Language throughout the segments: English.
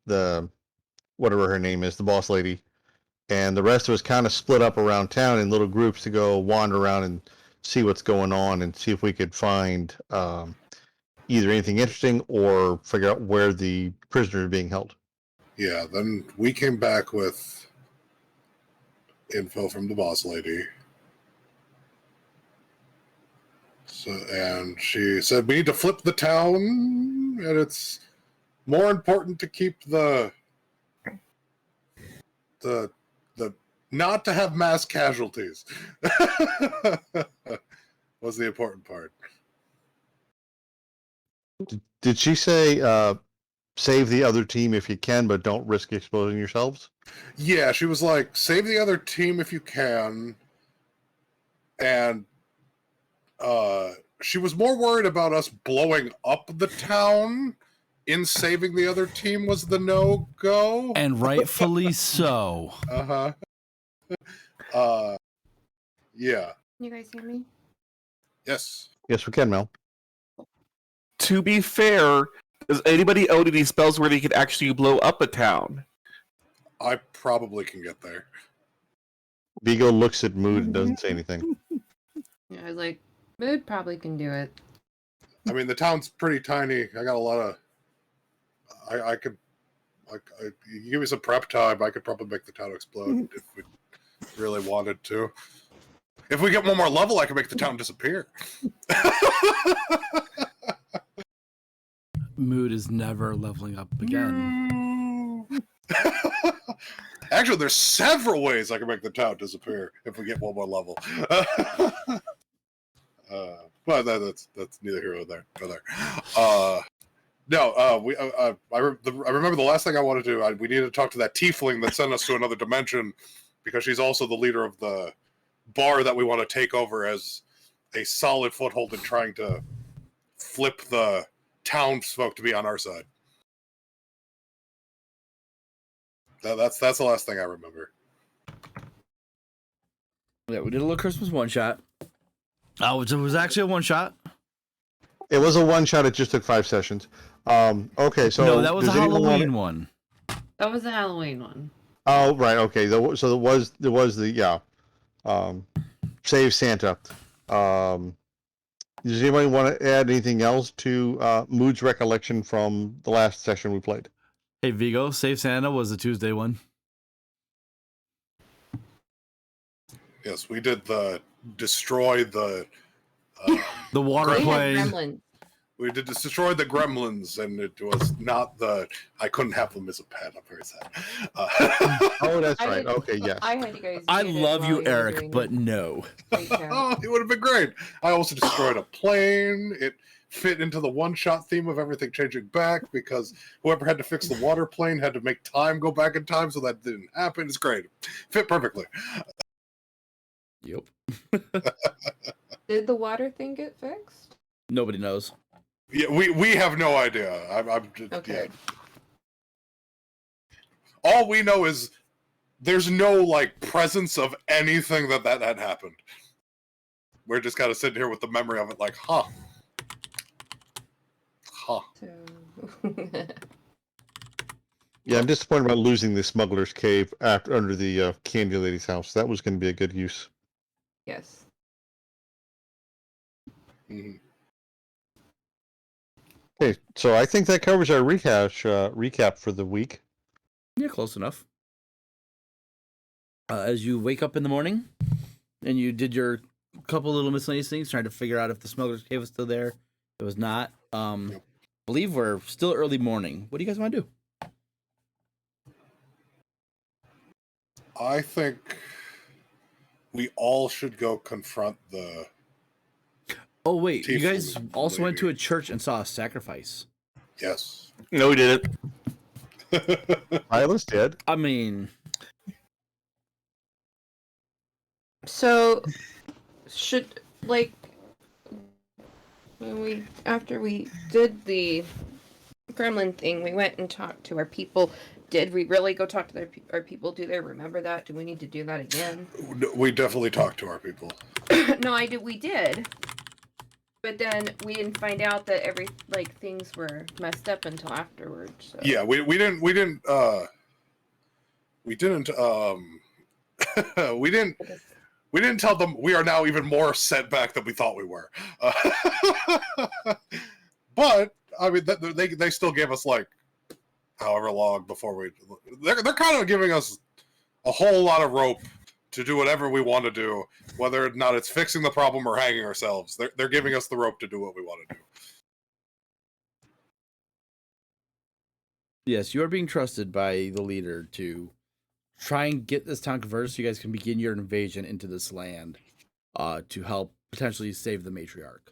the whatever her name is, the boss lady, and the rest of us kind of split up around town in little groups to go wander around and see what's going on and see if we could find either anything interesting or figure out where the prisoner is being held. Yeah, then we came back with info from the boss lady. So, and she said we need to flip the town, and it's more important to keep the not to have mass casualties was the important part. Did she say save the other team if you can, but don't risk exposing yourselves? Yeah, she was like, save the other team if you can. And she was more worried about us blowing up the town in saving the other team was the no-go. And rightfully so. Uh-huh. Yeah. You guys hear me? Yes. Yes, we can, Mel. To be fair, does anybody own any spells where they could actually blow up a town? I probably can get there. Vigo looks at Mood and doesn't say anything. Yeah, I was like, Mood probably can do it. I mean, the town's pretty tiny. I got a lot of... you give me some prep time, I could probably make the town explode if we really wanted to. If we get one more level, I can make the town disappear. Mood is never leveling up again. Actually, there's several ways I can make the town disappear if we get one more level. But that's neither here nor there. I remember the last thing I wanted to do. We needed to talk to that tiefling that sent us to another dimension because she's also the leader of the bar that we want to take over as a solid foothold in trying to flip the townsfolk to be on our side. That's the last thing I remember. Yeah, we did a little Christmas one shot. Oh, it was actually a one shot? It was a one shot. It just took 5 sessions. Okay, so no, that was a does anyone Halloween one. That was a Halloween one. Oh, right. Okay. So there was the Save Santa. Does anybody want to add anything else to Mood's recollection from the last session we played? Hey, Vigo, Save Santa was the Tuesday one. Yes, we did the destroy the water plane. Gremlins. We did destroy the gremlins, and it was not the. I couldn't have them as a pet. I'm very sad. Oh, that's right. Okay, yes. I had you guys. I get it love while you, were Eric, doing but it. no. Great job. Oh, it would have been great. I also destroyed a plane. It fit into the one-shot theme of everything changing back because whoever had to fix the water plane had to make time go back in time, so that didn't happen. It's great. Fit perfectly. Yep. Did the water thing get fixed? Nobody knows. Yeah, we have no idea. I'm just, Okay. Yeah. All we know is there's no presence of anything that had happened. We're just kind of sitting here with the memory of it, like, huh. So... Yeah, I'm disappointed about losing the smuggler's cave under the Candy Lady's house. That was going to be a good use. Yes. Mhm. Okay, so I think that covers our recap for the week. Yeah, close enough. As you wake up in the morning, and you did your couple little miscellaneous things, trying to figure out if the smuggler's cave was still there. It was not. I believe we're still early morning. What do you guys want to do? I think we all should go confront the... Oh, wait. You guys Tiefling also went to a lady. church and saw a sacrifice. Yes. No, we didn't. Silas did. I mean... So, should after we did the gremlin thing, we went and talked to our people. Did we really go talk to our people? Do they remember that? Do we need to do that again? We definitely talked to our people. No, we did. But then we didn't find out that things were messed up until afterwards. So. Yeah, we didn't we didn't tell them we are now even more set back than we thought we were. But I mean, they still gave us like however long before they're kind of giving us a whole lot of rope to do whatever we want to do, whether or not it's fixing the problem or hanging ourselves. They're giving us the rope to do what we want to do. Yes, you are being trusted by the leader to try and get this town converted so you guys can begin your invasion into this land to help potentially save the matriarch.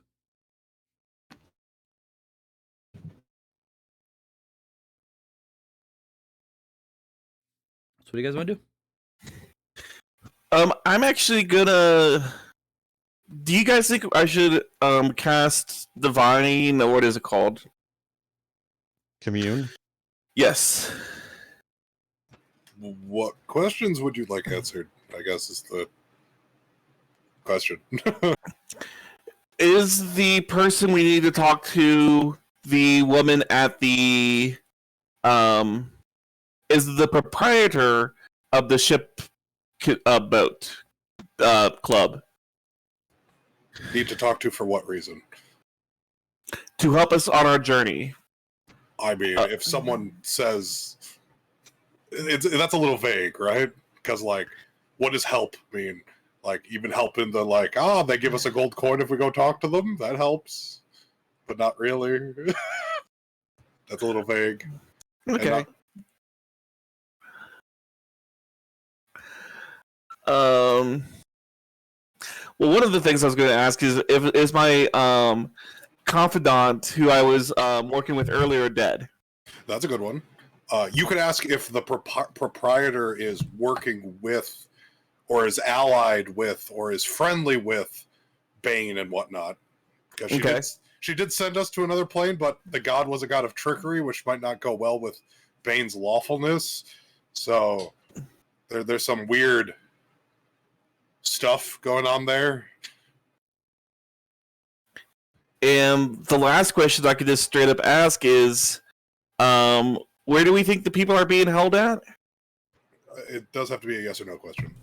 So what do you guys want to do? I'm actually gonna. Do you guys think I should cast Divine, or what is it called? Commune. Yes. What questions would you like answered? I guess is the question. Is the person we need to talk to the woman at the is the proprietor of the ship boat club? Need to talk to for what reason? To help us on our journey. I mean, if someone says that's a little vague, right? Because like, what does help mean? Like, even help in the like, they give us a gold coin if we go talk to them. That helps, but not really. That's a little vague. Okay. Well, one of the things I was going to ask is my confidant, who I was working with earlier, dead? That's a good one. You could ask if the proprietor is working with, or is allied with, or is friendly with Bane and whatnot. Because she did send us to another plane, but the god was a god of trickery, which might not go well with Bane's lawfulness. So there's some weird stuff going on there. And the last question I could just straight up ask is, where do we think the people are being held at? It does have to be a yes or no question.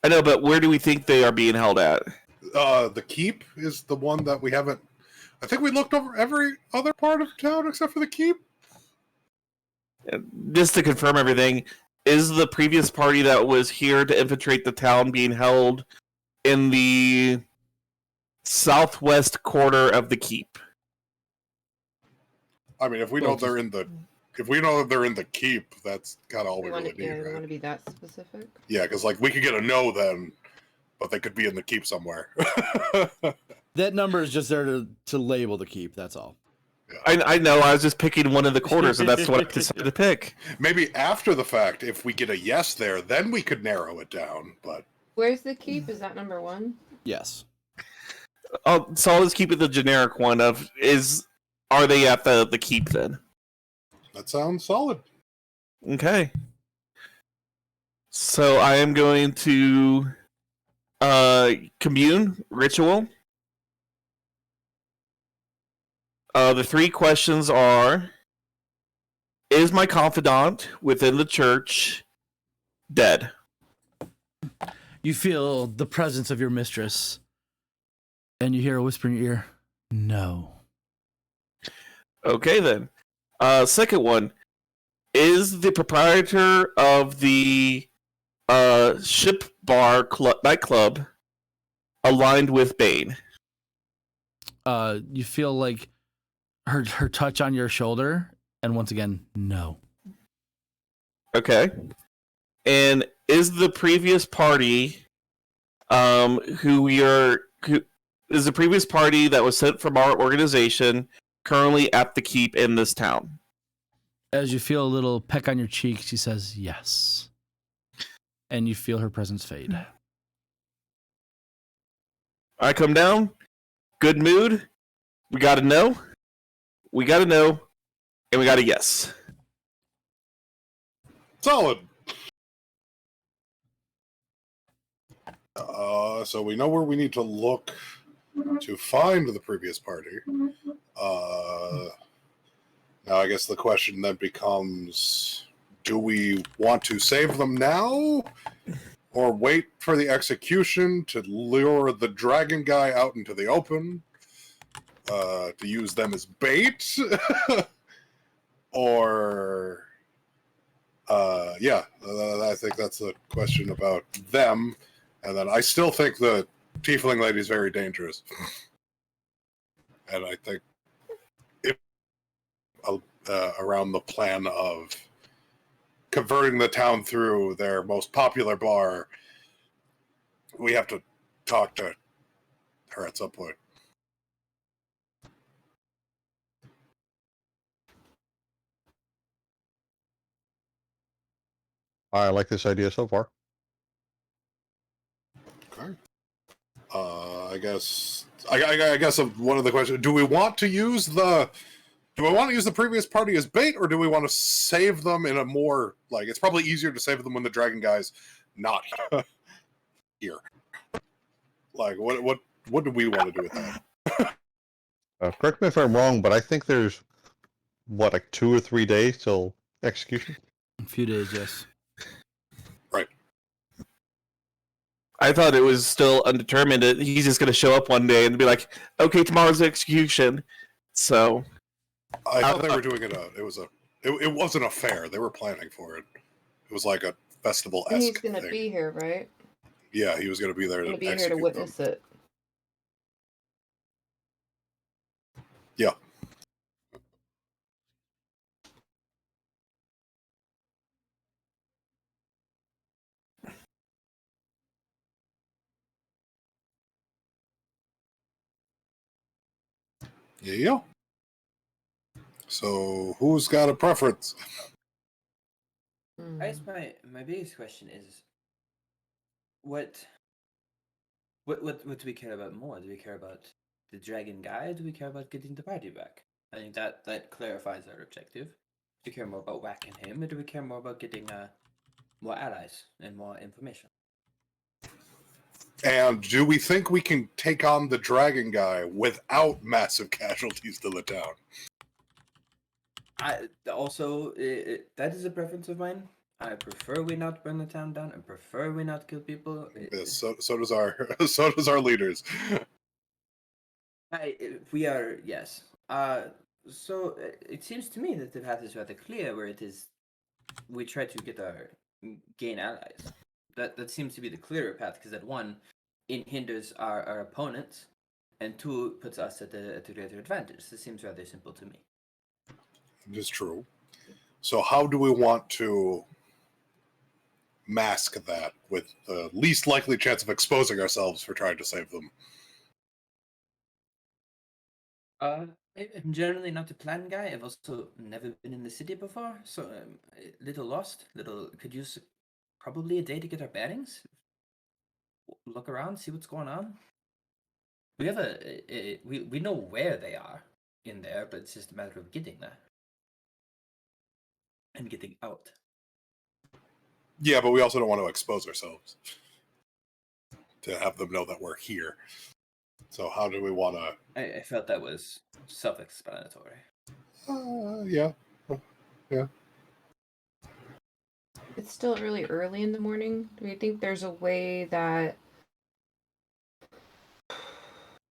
I know, but where do we think they are being held at? The keep is the one that we haven't. I think we looked over every other part of town except for the keep. Just to confirm everything, is the previous party that was here to infiltrate the town being held in the southwest quarter of the keep? I mean, if we know they're in the keep, that's kind of all we really need. Yeah, we right? want to be that specific. Yeah, because like we could get a no then, but they could be in the keep somewhere. That number is just there to label the keep. That's all. Yeah. I know. I was just picking one of the quarters, and that's what I decided to pick. Maybe after the fact, if we get a yes there, then we could narrow it down. But Where's the keep? Is that number 1? Yes. So I'll just keep it the generic one of are they at the keep then? that sounds solid. Okay. So I am going to commune ritual. The 3 questions are: is my confidant within the church dead? You feel the presence of your mistress, and you hear a whisper in your ear, no. Okay, then. Second one: is the proprietor of the ship bar nightclub aligned with Bane? You feel like her touch on your shoulder, and once again, no. Okay. And is the previous party who is the previous party that was sent from our organization currently at the keep in this town? As you feel a little peck on your cheek, she says yes. And you feel her presence fade. I come down, good mood. We got to know. We got to know. And we got a yes. Solid. So we know where we need to look to find the previous party. Now, I guess the question then becomes, do we want to save them now? Or wait for the execution to lure the dragon guy out into the open? To use them as bait? Or... I think that's a question about them. And then I still think the tiefling lady is very dangerous. And I think around the plan of converting the town through their most popular bar, we have to talk to her at some point. I like this idea so far. Okay. I guess one of the questions: do we want to use the previous party as bait, or do we want to save them in a more like? It's probably easier to save them when the dragon guy's not here. Like, what do we want to do with that? Correct me if I'm wrong, but I think there's like 2 or 3 days till execution. A few days, yes. Right. I thought it was still undetermined. He's just going to show up one day and be like, "Okay, tomorrow's execution." So I thought they were doing it. It wasn't a fair. They were planning for it. It was like a festival-esque And he's gonna thing. be here, right? Yeah, he was going to be there He's to gonna be here to execute witness them. it. Yeah. Yeah. So, who's got a preference? Hmm. I guess my biggest question is, what do we care about more? Do we care about the dragon guy? Or do we care about getting the party back? I think that clarifies our objective. Do we care more about whacking him, or do we care more about getting more allies and more information? And do we think we can take on the dragon guy without massive casualties to the town? I also that is a preference of mine. I prefer we not burn the town down. I prefer we not kill people. Yes, so does our leaders. We are, yes. So it seems to me that the path is rather clear, where it is we try to gain allies. That seems to be the clearer path, because that one, it hinders our opponents, and two, puts us at a greater advantage. This seems rather simple to me. It is true. So how do we want to mask that with the least likely chance of exposing ourselves for trying to save them? I'm generally not a plan guy. I've also never been in the city before, so I'm a little lost. Could use probably a day to get our bearings. Look around, see what's going on. We have we know where they are in there, but it's just a matter of getting there and getting out. Yeah, but we also don't want to expose ourselves to have them know that we're here. So how do we want to... I felt that was self-explanatory. Yeah. It's still really early in the morning. Do you think there's a way that,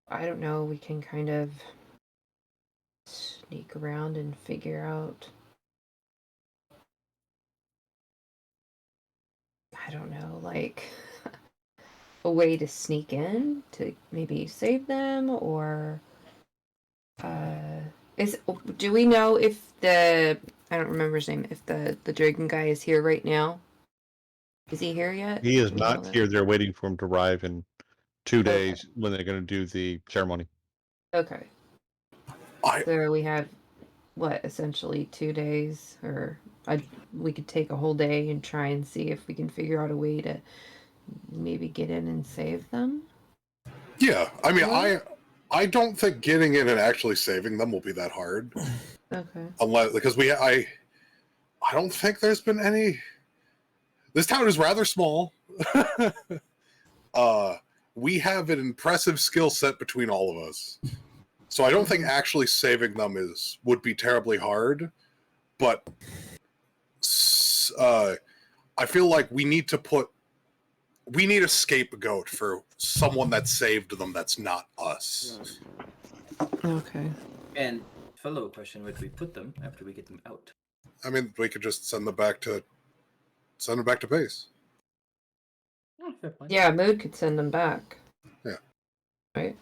I don't know, we can kind of sneak around and figure out, I don't know, like a way to sneak in to maybe save them, or do we know if I don't remember his name, if the dragon guy is here right now? Is he here yet? He is Do we know not that? here. They're waiting for him to arrive in 2 Okay. days when they're going to do the ceremony. Okay. So we have essentially 2 days, or we could take a whole day and try and see if we can figure out a way to maybe get in and save them. Yeah, I mean, Yeah. I don't think getting in and actually saving them will be that hard. Okay. Unless, because I don't think there's been any... This town is rather small. we have an impressive skill set between all of us. So I don't think actually saving them would be terribly hard, but I feel like we need a scapegoat for someone that saved them that's not us. Okay. And follow-up question: where do we put them after we get them out? I mean, we could just send them back to base. Oh, fair point. Yeah, Mood could send them back. Yeah. Right?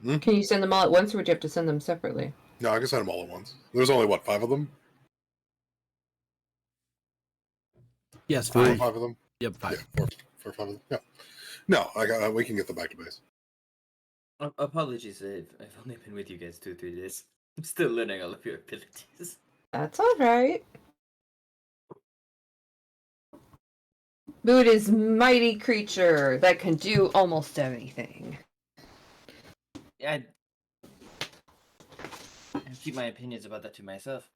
Hmm? Can you send them all at once, or would you have to send them separately? No, I can send them all at once. There's only, 5 of them? Yes, 4 or 5. 5 of them? Yep, 5. Yeah, 4 or 5 of them. Yeah. No, we can get them back to base. Apologies, I've only been with you guys 2-3 days. I'm still learning all of your abilities. That's all right. Mood is mighty creature that can do almost anything. I keep my opinions about that to myself.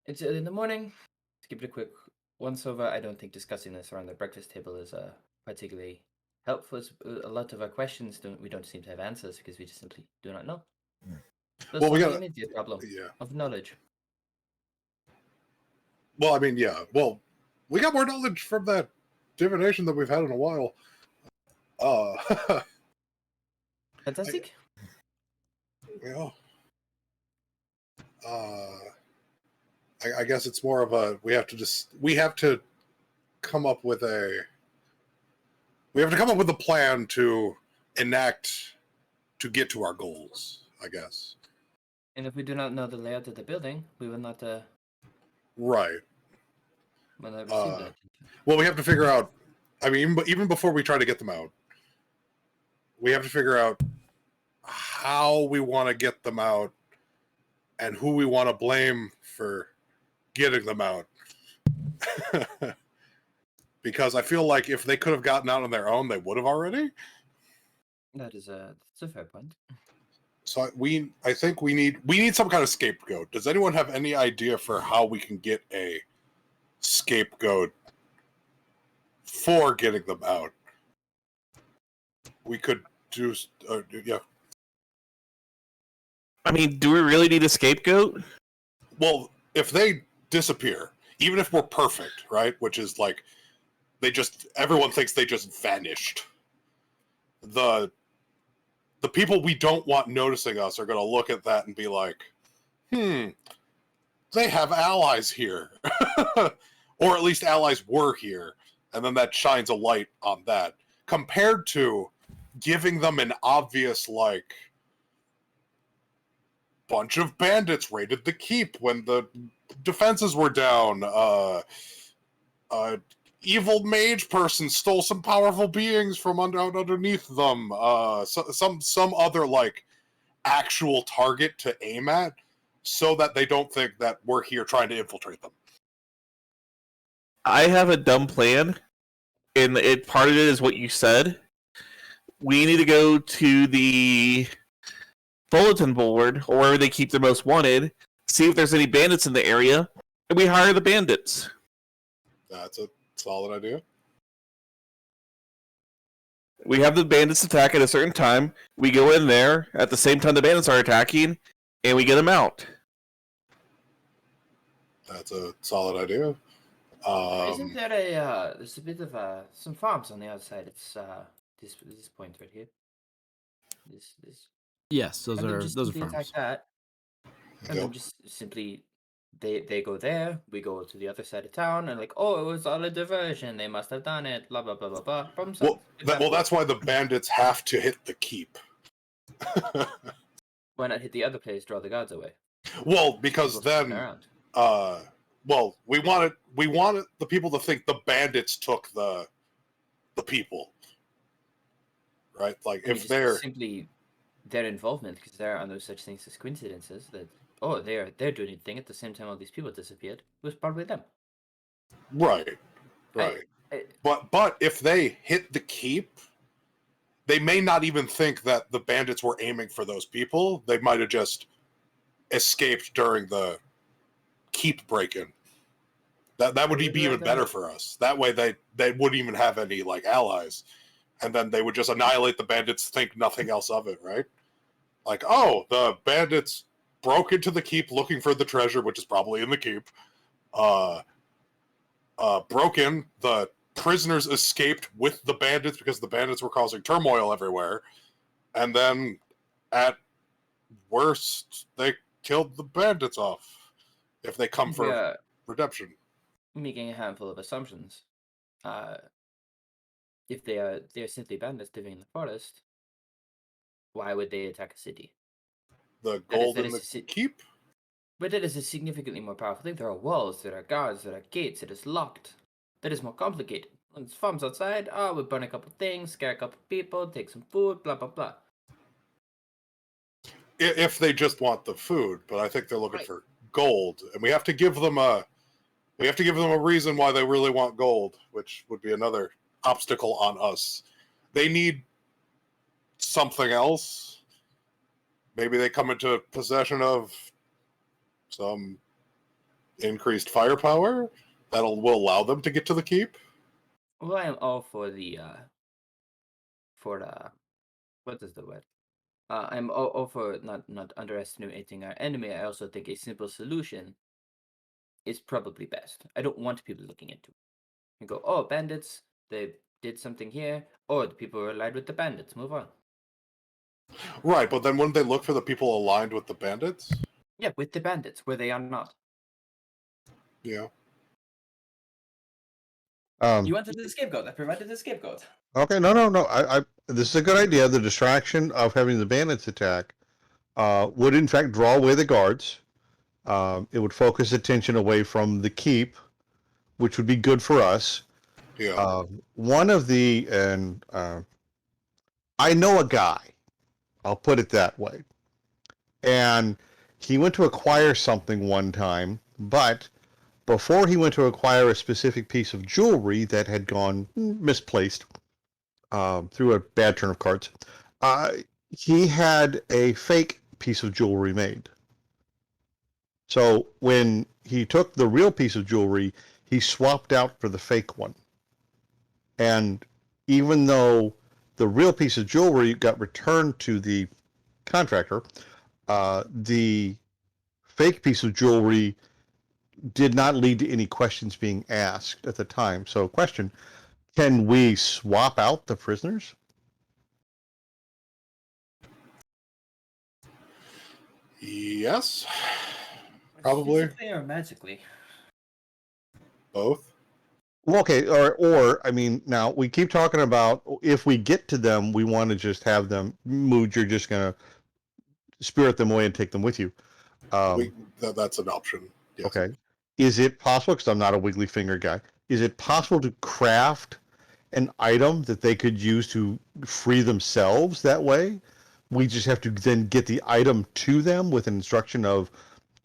It's in the morning. To give it a quick once over, I don't think discussing this around the breakfast table is particularly helpful. A lot of our questions we don't seem to have answers because we just simply do not know. There's Well, we got an immediate problem of knowledge. Well, I mean, yeah. Well, we got more knowledge from that divination that we've had in a while. Fantastic. Yeah. I guess it's more of a we have to come up with a plan to enact to get to our goals, I guess. And if we do not know the layout of the building, we will not Right. receive that. Well, we have to figure out. I mean, even before we try to get them out, we have to figure out how we want to get them out and who we want to blame for getting them out. Because I feel like if they could have gotten out on their own, they would have already. That's a fair point. So I think we need some kind of scapegoat. Does anyone have any idea for how we can get a scapegoat for getting them out? We could do, yeah. I mean, do we really need a scapegoat? Well, if they disappear, even if we're perfect, right? Which is like, everyone thinks they just vanished. The people we don't want noticing us are going to look at that and be like, they have allies here. Or at least allies were here. And then that shines a light on that. Compared to giving them an obvious, like, bunch of bandits raided the keep when the defenses were down. Evil mage person stole some powerful beings from underneath them. Some other, like, actual target to aim at, so that they don't think that we're here trying to infiltrate them. I have a dumb plan, and part of it is what you said. We need to go to the bulletin board, or wherever they keep their most wanted, see if there's any bandits in the area, and we hire the bandits. That's a solid idea. We have the bandits attack at a certain time. We go in there at the same time the bandits are attacking, and we get them out. That's a solid idea. Isn't there there's a bit of some farms on the outside? It's this point right here. This. Yes, those And then are just those are simply farms. attack that. And Yep. then just simply they go there, we go to the other side of town, and like, oh, it was all a diversion. They must have done it. Blah blah blah blah blah. Problem solved. Well, that's why the bandits have to hit the keep. Why not hit the other place? Draw the guards away. Well, because People sticking then, around. we wanted the people to think the bandits took the people, right? Like, I mean, if just they're simply their involvement, because there are no such things as coincidences. That they're doing a thing at the same time all these people disappeared. It was probably them. right. But if they hit the keep, they may not even think that the bandits were aiming for those people. They might have just escaped during the keep break-in. That would We be do have even better for us. That way they wouldn't even have any like allies. And then they would just annihilate the bandits, think nothing else of it, right? Like, oh, the bandits broke into the keep looking for the treasure, which is probably in the keep. Broke in, the prisoners escaped with the bandits because the bandits were causing turmoil everywhere. And then, at worst, they killed the bandits off if they come for Yeah, redemption. making a handful of assumptions. If they're simply bandits living in the forest, why would they attack a city? The gold in that the is keep? But that is a significantly more powerful thing. There are walls, there are guards, there are gates, it is locked. That is more complicated. When it's farms outside, we burn a couple things, scare a couple people, take some food, blah blah blah. If they just want the food, but I think they're looking Right. for gold, and we have to give them a reason why they really want gold, which would be another obstacle on us. They need something else. Maybe they come into possession of some increased firepower will allow them to get to the keep. Well, I am all for the what is the word? I'm all for not underestimating our enemy. I also think a simple solution is probably best. I don't want people looking into it. You go, oh, bandits, they did something here. Oh, the people were allied with the bandits. Move on. Right, but then wouldn't they look for the people aligned with the bandits? Yeah, with the bandits, where they are not. Yeah. You wanted the scapegoat. I provided the scapegoat. Okay, no. I this is a good idea. The distraction of having the bandits attack would in fact draw away the guards. It would focus attention away from the keep, which would be good for us. Yeah. One of the I know a guy. I'll put it that way. And he went to acquire something one time, but before he went to acquire a specific piece of jewelry that had gone misplaced through a bad turn of cards, he had a fake piece of jewelry made. So when he took the real piece of jewelry, he swapped out for the fake one. And even though the real piece of jewelry got returned to the contractor, the fake piece of jewelry did not lead to any questions being asked at the time. So, question: can we swap out the prisoners? Yes. Probably. Physically or magically? Both. Well, okay, or I mean, now we keep talking about if we get to them, we want to just have them. Mood, you're just gonna spirit them away and take them with you. That's an option. Yes. Okay. Is it possible, because I'm not a wiggly finger guy, is it possible to craft an item that they could use to free themselves that way? We just have to then get the item to them with an instruction of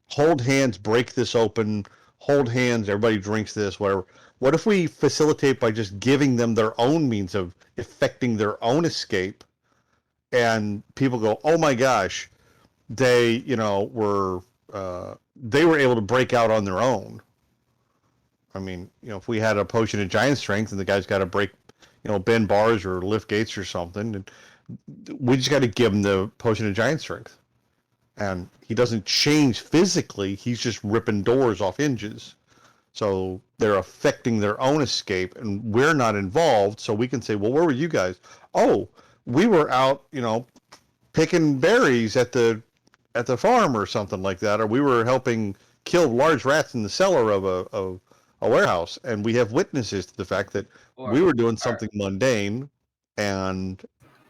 hold hands, break this open, hold hands, everybody drinks this, whatever. What if we facilitate by just giving them their own means of effecting their own escape, and people go, oh my gosh, they were able to break out on their own. I mean, if we had a potion of giant strength and the guy's got to break, bend bars or lift gates or something, and we just got to give him the potion of giant strength. And he doesn't change physically, he's just ripping doors off hinges. So they're affecting their own escape, and we're not involved, so we can say, well, where were you guys? Oh, we were out, picking berries at the farm or something like that, or we were helping kill large rats in the cellar of a warehouse, and we have witnesses to the fact that we were doing something mundane. And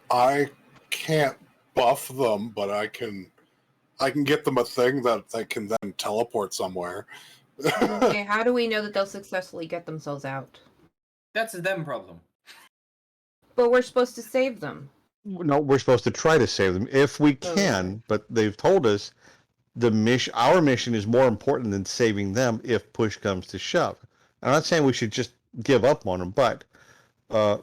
I can't buff them, but I can get them a thing that they can then teleport somewhere. Okay, how do we know that they'll successfully get themselves out? That's a them problem. But we're supposed to save them. no, we're supposed to try to save them if we can, Okay. but they've told us our mission is more important than saving them if push comes to shove. I'm not saying we should just give up on them, but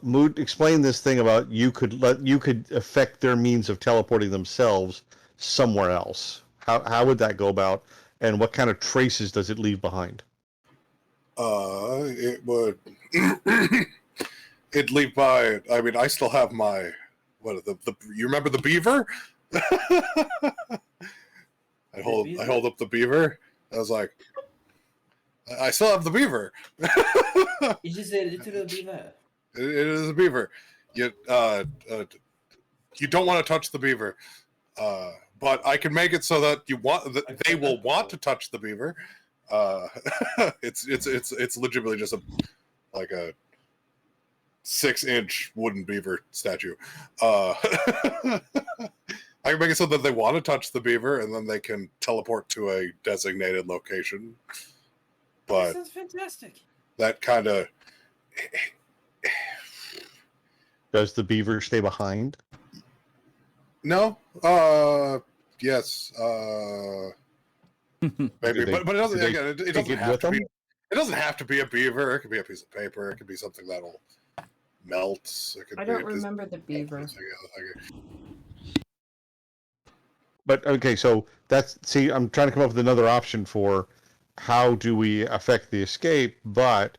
Mood, explain this thing about you could affect their means of teleporting themselves somewhere else. How would that go about, and what kind of traces does it leave behind? It would. It'd leave by. I mean, I still have my. What the you remember the beaver? I hold up the beaver. I was like, I still have the beaver. It's just a little beaver. It is a beaver. You don't want to touch the beaver, but I can make it so that they will want to touch the beaver. It's legitimately just like a 6-inch wooden beaver statue. I can make it so that they want to touch the beaver, and then they can teleport to a designated location. But That sounds fantastic. that kind of. Does the beaver stay behind? No. Yes. Maybe, they- but it doesn't. do they Again, it take doesn't it have with to be. them? It doesn't have to be a beaver. It could be a piece of paper. It could be something that'll melt. It could I be don't remember the beaver. But okay, so I'm trying to come up with another option for how do we affect the escape, but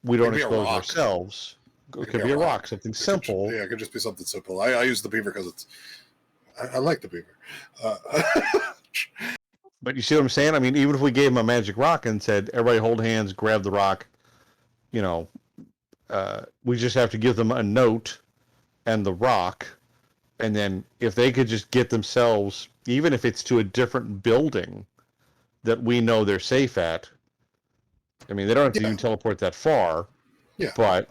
we don't Could be a expose rock. ourselves. It could be a rock, something simple. Yeah, it could just be something simple. I use the beaver because I like the beaver. But you see what I'm saying? I mean, even if we gave them a magic rock and said, everybody hold hands, grab the rock, we just have to give them a note and the rock. And then if they could just get themselves, even if it's to a different building that we know they're safe at, I mean, they don't have to even teleport that far. Yeah. But,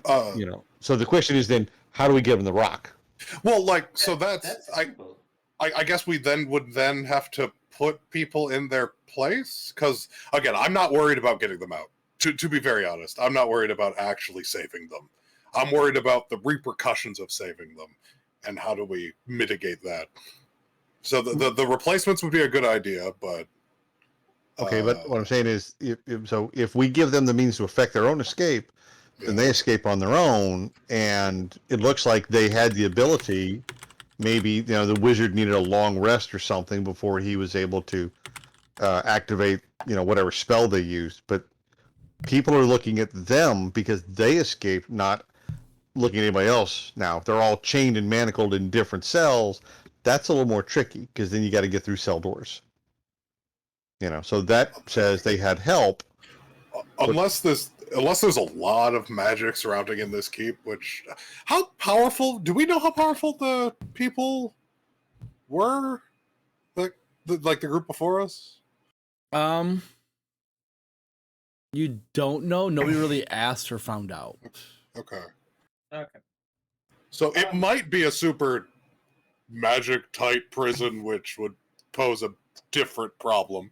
so the question is then, how do we give them the rock? Well, so that's simple. I guess we would have to put people in their place, because again, I'm not worried about getting them out. To be very honest, I'm not worried about actually saving them. I'm worried about the repercussions of saving them, and how do we mitigate that. So the replacements would be a good idea, but Okay, but what I'm saying is, if we give them the means to effect their own escape, then they escape on their own, and it looks like they had the ability. Maybe the wizard needed a long rest or something before he was able to activate whatever spell they used. But people are looking at them because they escaped, not looking at anybody else. Now, if they're all chained and manacled in different cells, that's a little more tricky, because then you got to get through cell doors. So that says they had help. Unless there's a lot of magic surrounding in this keep, which how powerful? Do we know how powerful the people were? Like the group before us? You don't know. Nobody really asked or found out. Okay. Okay. So it might be a super magic tight prison, which would pose a different problem.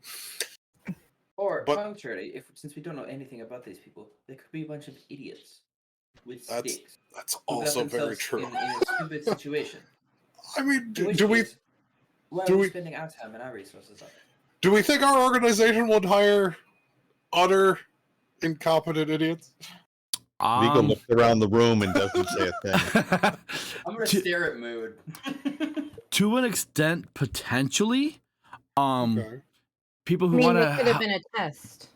Or But- contrary, since we don't know anything about these people, they could be a bunch of idiots with sticks. That's who got also very themselves true. In a stupid situation. I mean, In which do we case, why do are we we- spending our time and our resources on it? do we think our organization would hire utter incompetent idiots? Vigo looks around the room and doesn't say a thing. I'm gonna stare at Mood. To an extent, potentially. Okay. People I who mean, want it could have to been a test.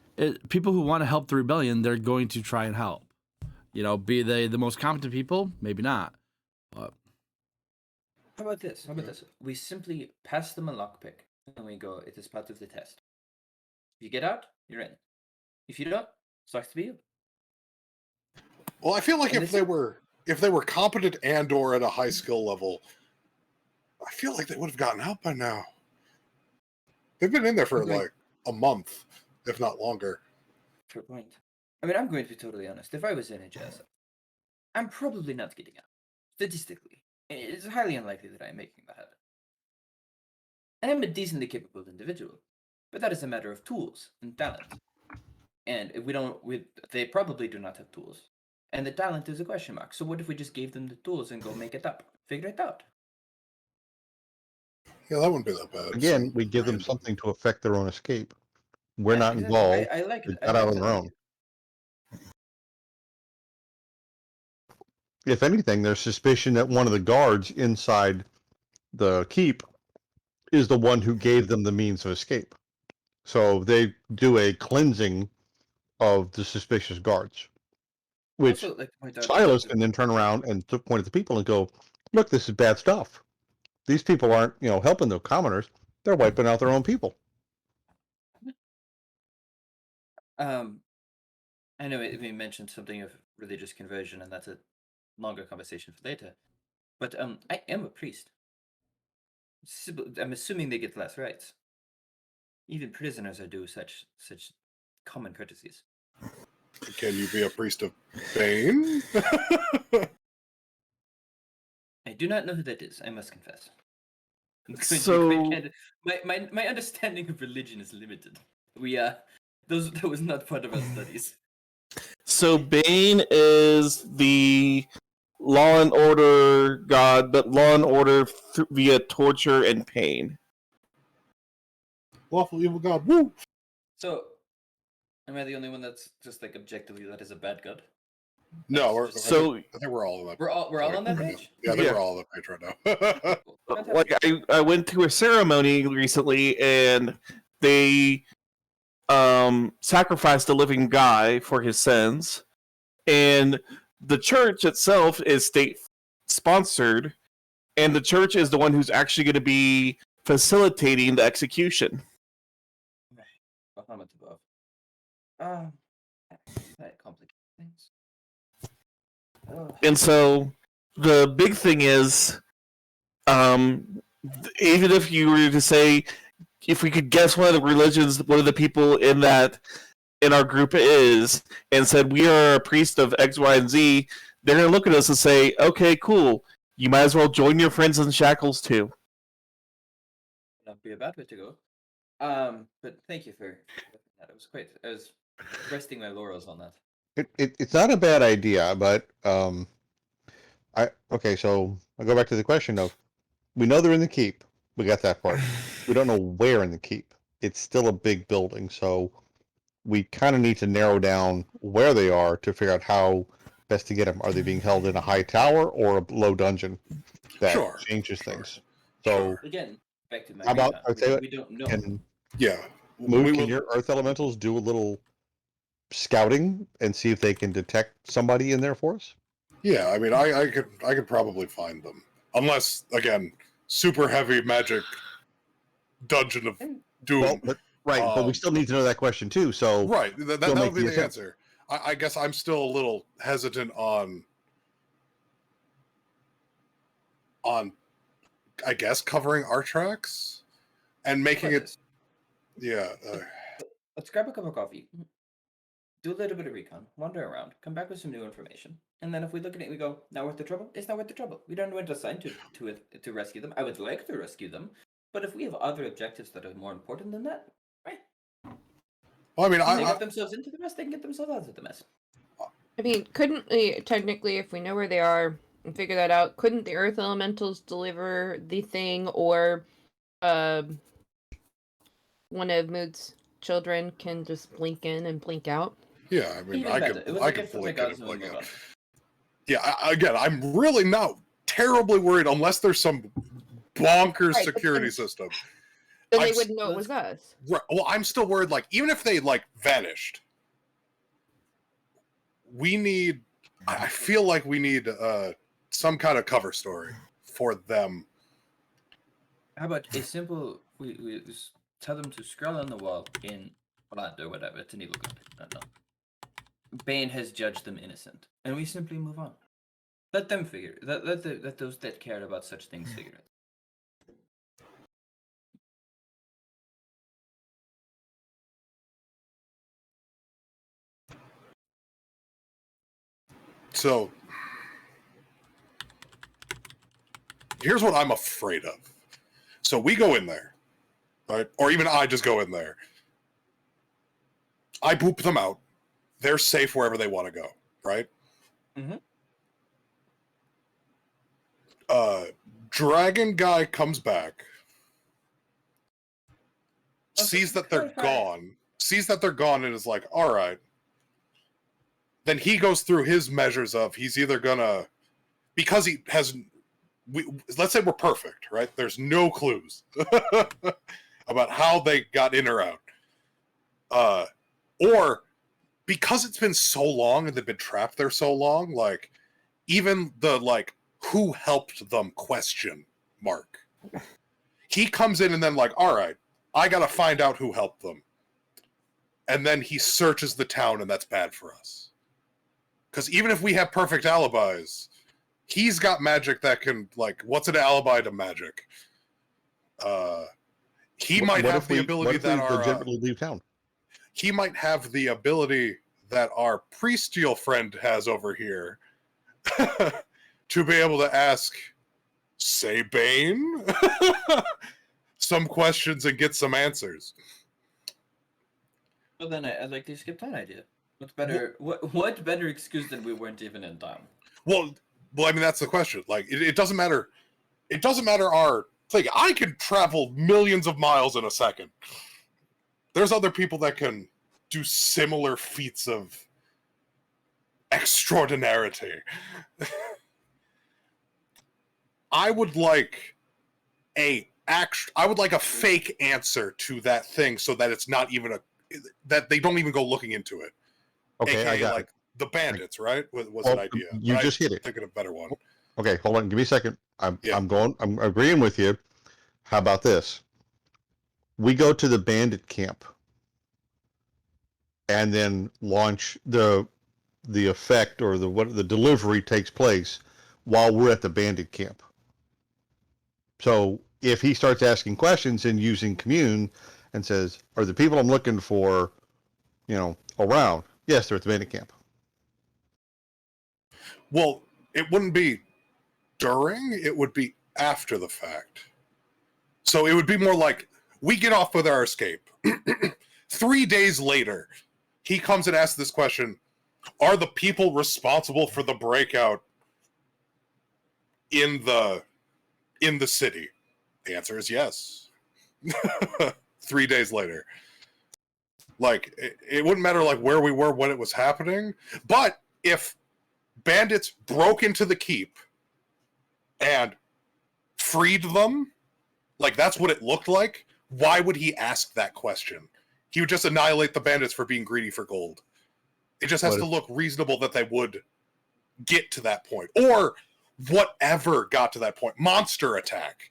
people who want to help the rebellion, they're going to try and help. Be they the most competent people? Maybe not. But How about this? We simply pass them a lockpick, and we go, it is part of the test. If you get out, you're in. If you don't, sucks to be you. Well, I feel like And if they were competent and/or at a high skill level, I feel like they would have gotten out by now. They've been in there for Okay. like a month, if not longer. Fair point. I mean, I'm going to be totally honest. If I was in a jail cell, I'm probably not getting out. Statistically, it's highly unlikely that I'm making that happen. And I'm a decently capable individual, but that is a matter of tools and talent. And if they probably do not have tools. And the talent is a question mark. So what if we just gave them the tools and go make it up? Figure it out. Yeah, that wouldn't be that bad. Again, So we give them random. something to affect their own escape. We're Yeah, not exactly. involved. I like They it. I got like out on that their idea. own. If anything, there's suspicion that one of the guards inside the keep is the one who gave them the means of escape. So they do a cleansing of the suspicious guards. Which Also, like to point out Silas that can then turn around and point at the people and go, "Look, this is bad stuff. These people aren't, helping the commoners. They're wiping out their own people." I know we mentioned something of religious conversion, and that's a longer conversation for later. But I am a priest. I'm assuming they get less rights. Even prisoners are due such common courtesies. Can you be a priest of Bane? I do not know who that is. I must confess. I'm going to be So- quite candid. My understanding of religion is limited. That was not part of our studies. So Bane is the law and order god, but law and order via torture and pain. Lawful evil god. Woo! So, am I the only one that's just like objectively that is a bad god? No, I think we're all on that. We're all on that page. Yeah, I think Yeah. we're all on that page right now. Cool. Fantastic. Like I went to a ceremony recently, and they sacrificed a living guy for his sins, and the church itself is state sponsored, and the church is the one who's actually going to be facilitating the execution. Bahamut above. That complicates things. Oh. And so the big thing is, even if you were to say, if we could guess one of the religions, one of the people in our group is, and said we are a priest of X, Y, and Z, they're going to look at us and say, okay, cool, you might as well join your friends in shackles too. Not be a bad way to go. But thank you for that. It was great. I was resting my laurels on that. It's not a bad idea, but so I'll go back to the question of, we know they're in the keep. We got that part. We don't know where in the keep. It's still a big building, so we kind of need to narrow down where they are to figure out how best to get them. Are they being held in a high tower or a low dungeon? That Sure, changes sure. things. So Again, back to my how about recon. I'd say we don't know. Yeah. can your earth elementals do a little scouting and see if they can detect somebody in there for us? Yeah, I mean, I could probably find them, unless again, super heavy magic dungeon of doom. Well, but we still need to know that question too. So Right, that They'll would make be the the attempt. answer. I guess I'm still a little hesitant on, I guess, covering our tracks and making it. This. Yeah. Let's grab a cup of coffee, do a little bit of recon, wander around, come back with some new information, and then if we look at it, we go, not worth the trouble. It's not worth the trouble. We don't want to assign to rescue them. I would like to rescue them, but if we have other objectives that are more important than that, right? Well, I mean, They get themselves into the mess. They can get themselves out of the mess. I mean, couldn't we technically, if we know where they are and figure that out, couldn't the Earth Elementals deliver the thing, or one of Mood's children can just blink in and blink out? yeah. I mean, Even I better. It could was I a could gift from blink the it gods and and we blink move it. on. Yeah. Again, I'm really not terribly worried unless there's some bonkers Right, but security then- system. Then they I'm wouldn't know it was us. Right. Well, I'm still worried. Like, even if they vanished, we need. I feel like we need some kind of cover story for them. How about a simple? We just tell them to scroll on the wall in blood or whatever. It's an evil god. I don't know. Bane has judged them innocent, and we simply move on. Let them figure. Let those that care about such things figure it. So, here's what I'm afraid of. So we go in there, right? Or even I just go in there. I boop them out. They're safe wherever they want to go, right? Mhm. Dragon guy comes back, Okay, sees that they're clarify. gone, and is like, all right. Then he goes through his measures of he's either gonna, because he has, let's say we're perfect, right? There's no clues about how they got in or out. Or because it's been so long and they've been trapped there so long, like even the like who helped them question mark. He comes in and then like, all right, I gotta find out who helped them. And then he searches the town, and that's bad for us. Because even if we have perfect alibis, he's got magic that can, like, what's an alibi to magic? He might have the ability that our legitimately leave town. He might have the ability that our priestial friend has over here to be able to ask, say, Bane, some questions and get some answers. Well, then I'd like to skip that idea. What's better? What better excuse than we weren't even in town? Well, I mean that's the question. Like, it doesn't matter. It doesn't matter our thing. I can travel millions of miles in a second. There's other people that can do similar feats of extraordinarity. I would like a fake answer to that thing, so that it's not even that they don't even go looking into it. Okay, AKA, I got like it. The Bandits, right? Was Well, an idea. you just hit it. Thinking of a better one. Okay, hold on. Give me a second. I'm Yeah. I'm agreeing with you. How about this? We go to the bandit camp and then launch the effect, or the delivery takes place while we're at the bandit camp. So if he starts asking questions and using commune and says, are the people I'm looking for, around? Yes, they're at the bandit camp. Well, it wouldn't be during, it would be after the fact. So it would be more like, we get off with our escape. 3 days later, he comes and asks this question, are the people responsible for the breakout in the city? The answer is yes. 3 days later. Like, it wouldn't matter like where we were when it was happening, but if bandits broke into the keep and freed them, like that's what it looked like, why would he ask that question? He would just annihilate the bandits for being greedy for gold. It just has to look reasonable that they would get to that point. Or whatever got to that point. Monster attack.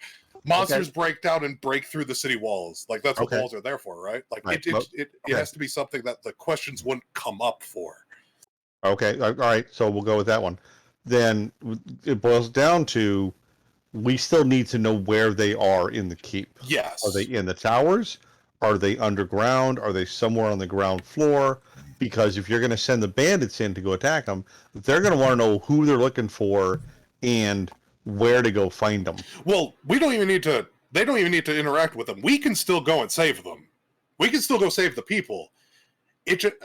Monsters break down and break through the city walls. Like, that's what walls are there for, right? Like, right. It has to be something that the questions wouldn't come up for. Okay, all right, so we'll go with that one. Then it boils down to, we still need to know where they are in the keep. Yes. Are they in the towers? Are they underground? Are they somewhere on the ground floor? Because if you're going to send the bandits in to go attack them, they're going to want to know who they're looking for and where to go find them. Well, they don't even need to interact with them. We can still go and save them. We can still go save the people.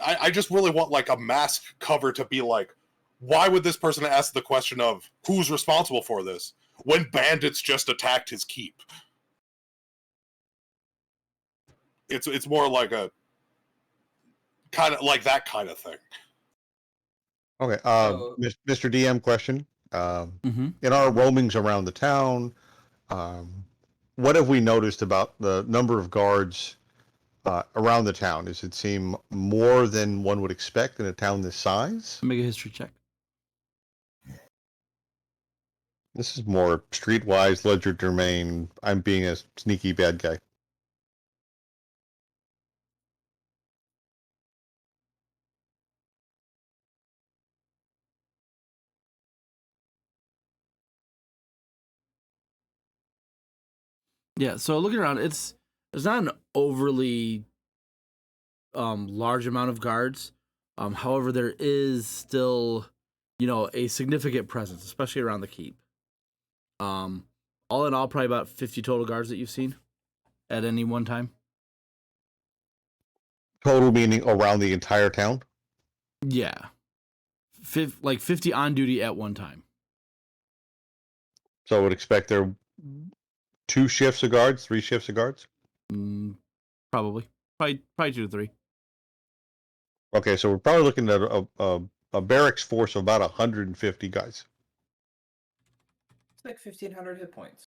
I just really want like a mask cover to be like, why would this person ask the question of who's responsible for this when bandits just attacked his keep? It's more like a kind of like that kind of thing. Okay, Mr. DM question. In our roamings around the town, what have we noticed about the number of guards around the town? Does it seem more than one would expect in a town this size? Make a history check. This is more streetwise, ledger domain. I'm being a sneaky bad guy. Yeah, so looking around, there's not an overly large amount of guards. However, there is still, a significant presence, especially around the keep. All in all, probably about 50 total guards that you've seen at any one time. Total meaning around the entire town? Yeah. 50 on duty at one time. So I would expect there 2 shifts of guards, 3 shifts of guards? Probably 2 to 3. Okay, so we're probably looking at a barracks force of about 150 guys. It's like 1,500 hit points.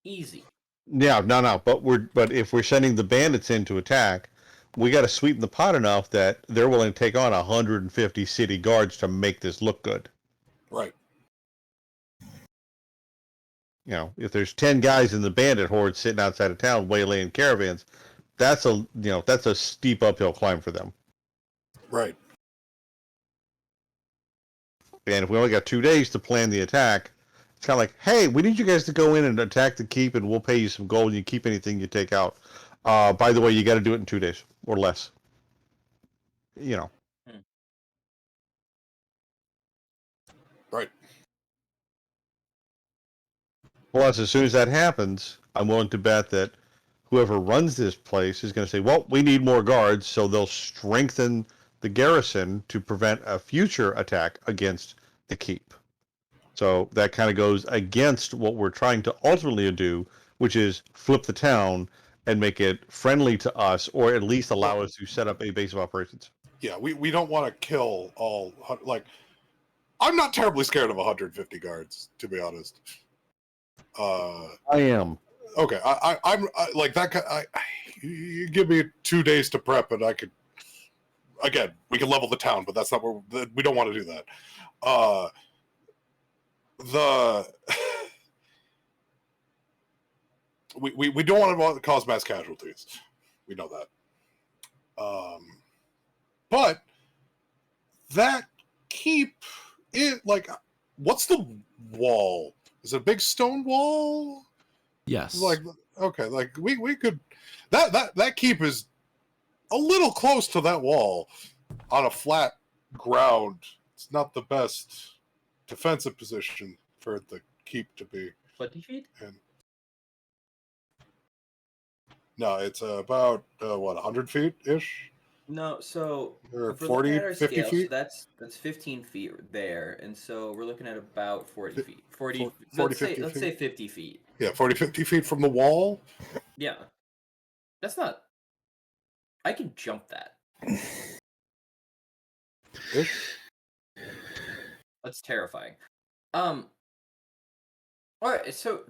Easy. Yeah, no. But if we're sending the bandits in to attack, we got to sweeten the pot enough that they're willing to take on 150 city guards to make this look good. Right. You know, if there's 10 guys in the bandit horde sitting outside of town waylaying caravans, that's a steep uphill climb for them. Right. And if we only got 2 days to plan the attack, it's kind of like, hey, we need you guys to go in and attack the keep, and we'll pay you some gold, and you keep anything you take out. By the way, you got to do it in 2 days or less. You know. Right. Plus, as soon as that happens, I'm willing to bet that whoever runs this place is going to say, well, we need more guards, so they'll strengthen the garrison to prevent a future attack against the keep. So that kind of goes against what we're trying to ultimately do, which is flip the town and make it friendly to us, or at least allow us to set up a base of operations. Yeah, we don't want to kill all, like, I'm not terribly scared of 150 guards, to be honest. I am. Okay, I'm like that. You give me 2 days to prep, and I could. Again, we can level the town, but that's not where we don't want to do that. We don't want to cause mass casualties. We know that. But that keep it like, what's the wall? Is it a big stone wall? Yes. Like, okay, like we could that keep is a little close to that wall on a flat ground. It's not the best defensive position for the keep to be. 20 feet? And no, it's about 100 feet ish, No, so or if we're 40, looking at our 50 scale, feet. so that's 15 feet there, and so we're looking at about 40 feet. 40, 40, let's say 50 let's feet? say 50 feet. Yeah, 40, 50 feet from the wall. Yeah, that's not. I can jump that. Ish. That's terrifying. All right. So,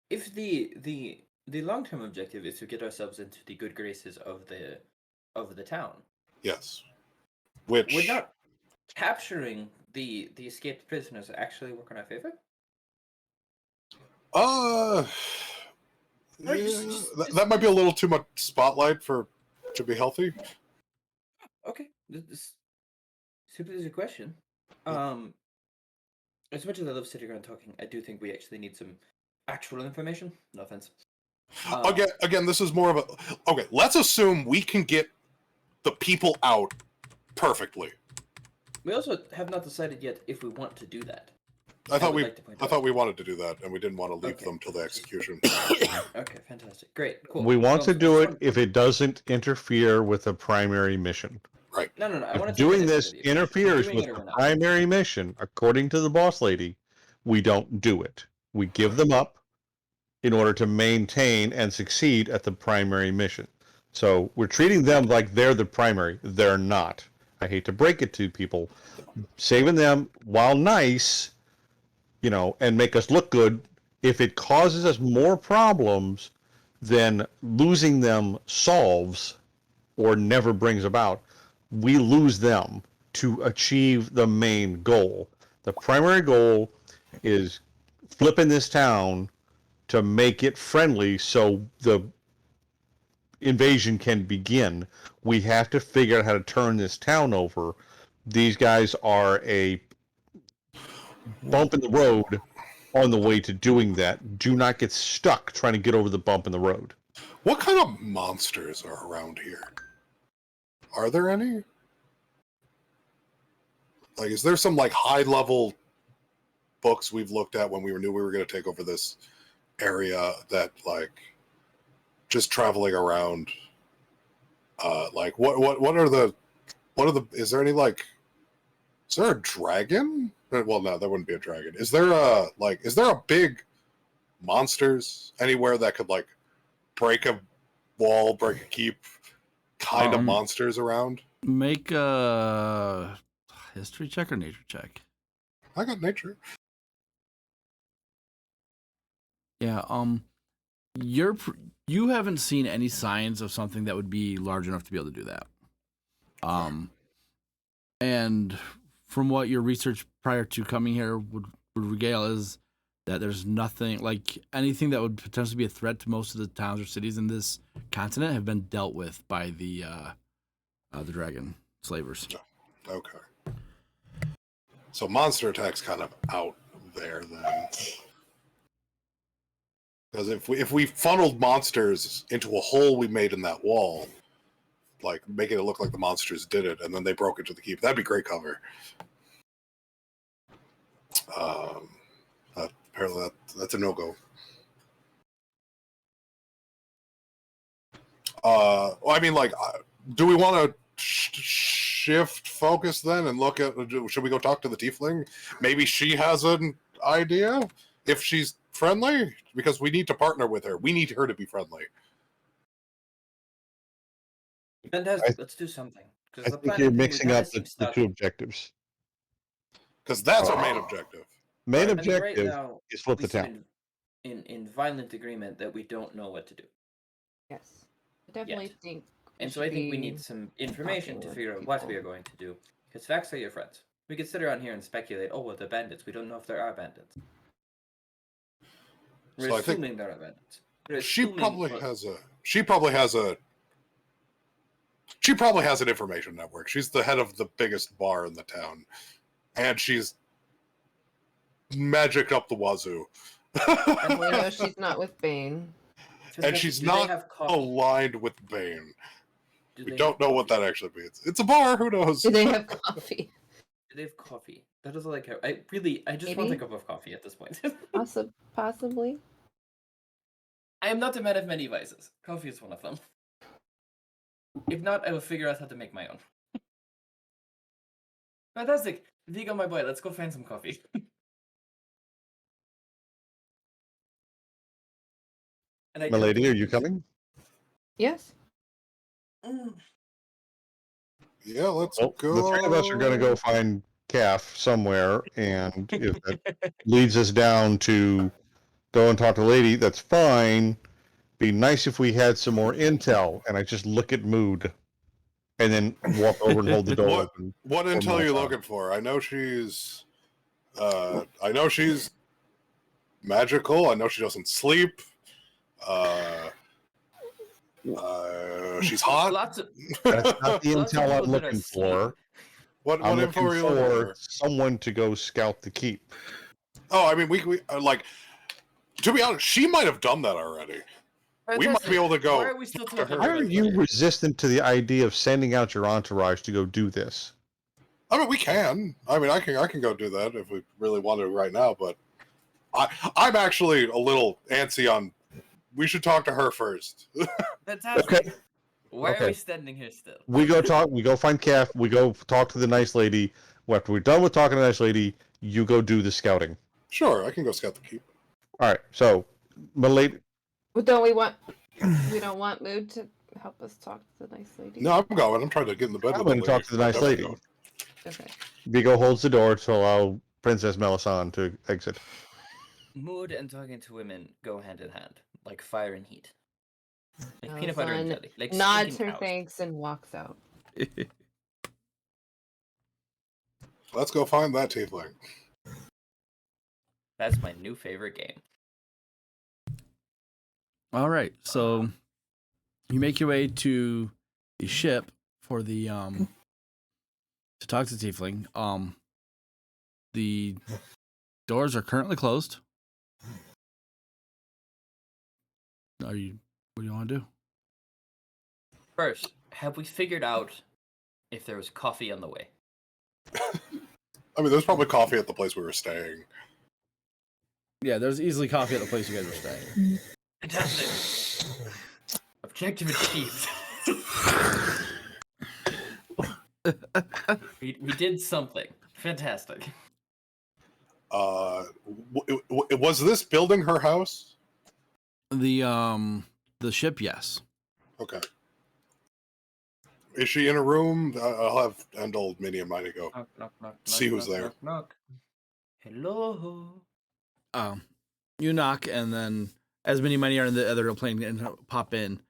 if the long-term objective is to get ourselves into the good graces of the town, Yes. Which would not capturing the escaped prisoners actually work in our favor? Uh, Or yeah, just- that might be a little too much spotlight to be healthy. Okay, this simply is a question. As much as I love sitting around talking, I do think we actually need some actual information. No offense. Again, this is more of a okay. Let's assume we can get the people out perfectly. We also have not decided yet if we want to do that. I thought would like to point I out. thought we wanted to do that, and we didn't want to leave Okay. them till the execution. Okay, fantastic, great, cool. We want Well, to I do just it if it doesn't interfere with the primary mission. No. I want If to doing this interferes doing with it or the we're not. primary mission, according to the boss lady, we don't do it. We give them up in order to maintain and succeed at the primary mission. So we're treating them like they're the primary. They're not. I hate to break it to people. Saving them, while nice, and make us look good, if it causes us more problems than losing them solves or never brings about, we lose them to achieve the main goal. The primary goal is flipping this town to make it friendly so the invasion can begin. We have to figure out how to turn this town over. These guys are a bump in the road on the way to doing that. Do not get stuck trying to get over the bump in the road. What kind of monsters are around here? Are there any? Like, is there some like high level books we've looked at when we knew we were going to take over this area that like just traveling around? Like what are the is there any like, is there a dragon? Well, no, there wouldn't be a dragon. Is there a big monsters anywhere that could like break a wall, break a keep kind of monsters around? Make a history check or nature check. I got nature. Yeah. You haven't seen any signs of something that would be large enough to be able to do that. And from what your research prior to coming here would regale is that there's nothing like anything that would potentially be a threat to most of the towns or cities in this continent have been dealt with by the dragon slavers. Okay. So monster attack's kind of out there then. Because if we funneled monsters into a hole we made in that wall, like making it look like the monsters did it, and then they broke into the keep, that'd be great cover. Apparently that's a no-go. Well, I mean, like, do we want to shift focus then and look at? Should we go talk to the tiefling? Maybe she has an idea if she's friendly, because we need to partner with her. We need her to be friendly. Let's do something. I think you're mixing up the two objectives. Because that's our main objective. Main Right objective now, is flip we the town. signed in violent agreement that we don't know what to do. Yes. I definitely Yet. think. And so I think we need some information to talking with figure out what we people. are going to do. Because facts are your friends. We could sit around here and speculate, oh, well, they're bandits. We don't know if there are bandits. We're So I think assuming there are bandits. We're She assuming- probably well, has an information network. She's the head of the biggest bar in the town, and she's magic up the wazoo. And we know she's not with Bane. And she's do they not have coffee? aligned with Bane. Do We they don't have know what coffee? that actually means. It's a bar. Who knows? Do they have coffee? Do they have coffee? That is like I just want a Maybe. cup of coffee at this point. Possibly. I am not a man of many vices. Coffee is one of them. If not, I will figure out how to make my own. Fantastic. Vigo, my boy, let's go find some coffee. And My lady, are you coming? Yes. Yeah, let's Well, go. the three of us are going to go find Calf somewhere, and if that leads us down to go and talk to the lady, that's fine. Be nice if we had some more intel, and I just look at Mood, and then walk over and hold the door What- open. What Or intel are you Malphite. looking for? I know she's magical. I know she doesn't sleep. She's hot. Lots of That's not the Lots of intel I'm people that are looking for. What I'm info looking are you looking for for? someone to go scout the keep. Oh, I mean, we like. To be honest, she might have done that already. We might be able to go. Why are we still to talking her. Why about are you this? resistant to the idea of sending out your entourage to go do this? I mean, we can. I mean, I can go do that if we really want to right now. But I'm actually a little antsy on. We should talk to her first. Fantastic. Okay. Why Okay. are we standing here still? We go talk. We go find Calf. We go talk to the nice lady. After we're done with talking to the nice lady, you go do the scouting. Sure, I can go scout the keep. All right. So, my lady. But don't we want? We don't want Mood to help us talk to the nice lady. No, I'm going. I'm trying to get in the bed. I'm with going the to talk to the nice lady. Okay. Vigo holds the door to allow Princess Melisande to exit. Mood and talking to women go hand in hand, like fire and heat. Like Oh, peanut butter and son, jelly. Like Nods stinking her cows. thanks and walks out. Let's go find that tiefling. That's my new favorite game. All right, so you make your way to the ship for the to talk to Tiefling. The doors are currently closed. What do you want to do? First, have we figured out if there was coffee on the way? I mean, there's probably coffee at the place we were staying. Yeah, there's easily coffee at the place you guys are staying. Fantastic. Objective achieved. we did something. Fantastic. Was this building her house? The ship, yes. Okay. Is she in a room? I'll have Endel, Minnie, and Mighty go. Knock, knock, knock, See knock, who's knock, there. knock, knock. Hello. You knock, and then as many money are in the other plane and pop in,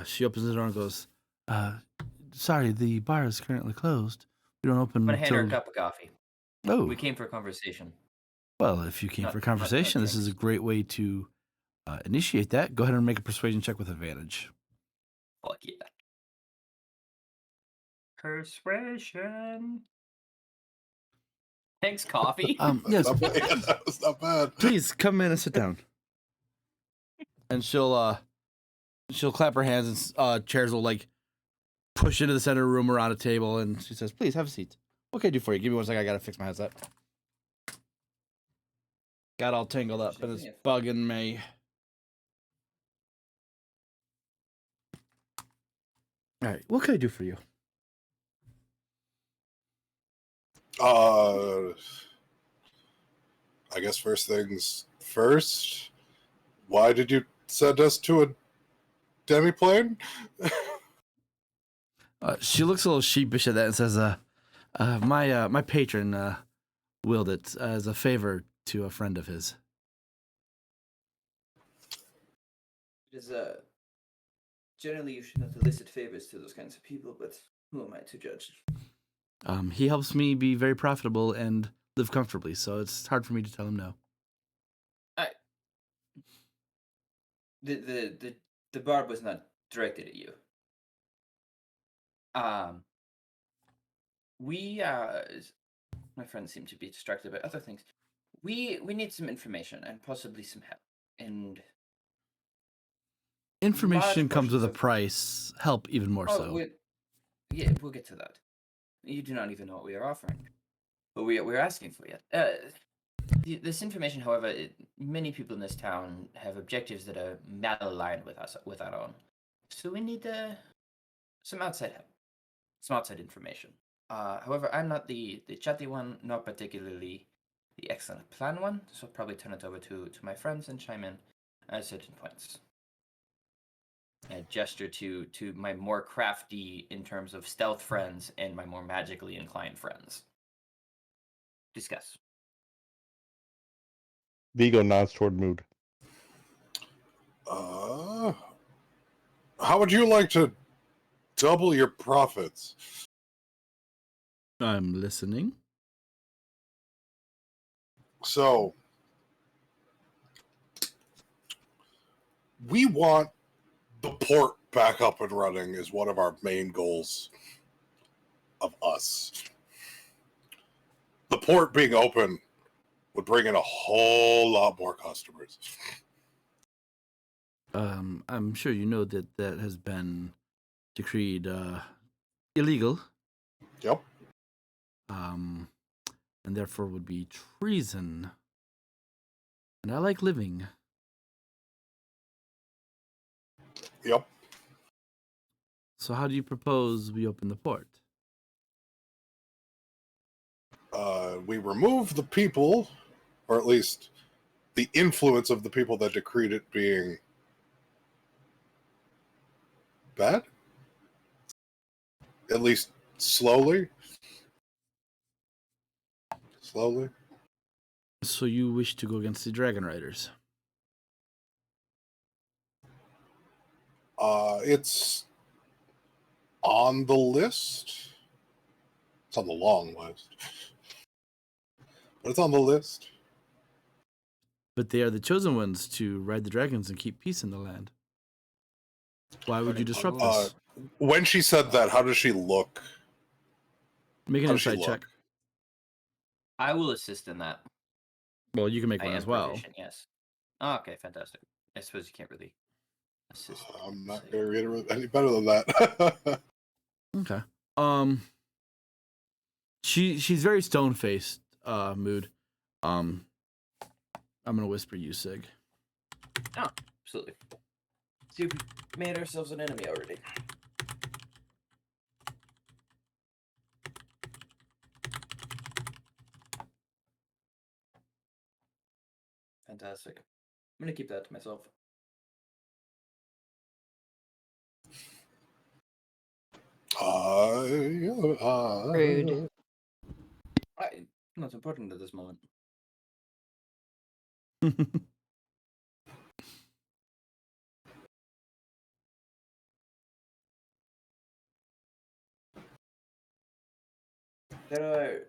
she opens the door and goes, sorry, the bar is currently closed. We don't open I'm gonna hand her a till... cup of coffee. Oh, We came for a conversation. well, if you came for conversation, this is a great way to initiate that. Go ahead and make a persuasion check with advantage. Fuck yeah. Persuasion. Thanks, coffee. Yes, Not bad. Yeah, that was not bad. please come in and sit down. And she'll clap her hands and chairs will like push into the center of the room around a table, and she says, please have a seat. What can I do for you? Give me 1 second, I gotta fix my headset. Got all tangled up and it's bugging me. All right, what can I do for you? I guess first things first. Why did you send us to a demiplane? She looks a little sheepish at that and says, my patron willed it as a favor to a friend of his. It is generally you should not elicit favors to those kinds of people, but who am I to judge? He helps me be very profitable and live comfortably, so it's hard for me to tell him no. The barb was not directed at you. We my friends seem to be distracted by other things. We need some information and possibly some help. And Information large comes with a portions of- price. Help even more so. Yeah, we'll get to that. You do not even know what we are offering, but we're asking for yet. This information, however, many people in this town have objectives that are malaligned with our own. So we need some outside help, some outside information. However, I'm not the chatty one, nor particularly the excellent plan one, so I'll probably turn it over to my friends and chime in at certain points. A gesture to my more crafty in terms of stealth friends and my more magically inclined friends. Discuss. Vigo nods toward Mood. How would you like to double your profits? I'm listening. So, we want the port back up and running is one of our main goals of us. The port being open would bring in a whole lot more customers. I'm sure you know that has been decreed illegal. Yep. And therefore would be treason. And I like living. Yep. So how do you propose we open the port? We remove the people, or at least the influence of the people that decreed it being bad. At least slowly. Slowly. So you wish to go against the Dragon Riders? It's on the list. It's on the long list. But it's on the list. But they are the chosen ones to ride the dragons and keep peace in the land. Why would you disrupt this? When she said that, how does she look? Make an How does she insight check. look? I will assist in that. Well, you can make I one am as well. proficient, yes. Oh, okay, fantastic. I suppose you can't really assist. I'm not going to reiterate any better than that. Okay. She's very stone faced, Mood. I'm gonna whisper you, Sig. Oh, absolutely. See if we made ourselves an enemy already. Fantastic. I'm gonna keep that to myself. Rude. Not important at this moment. There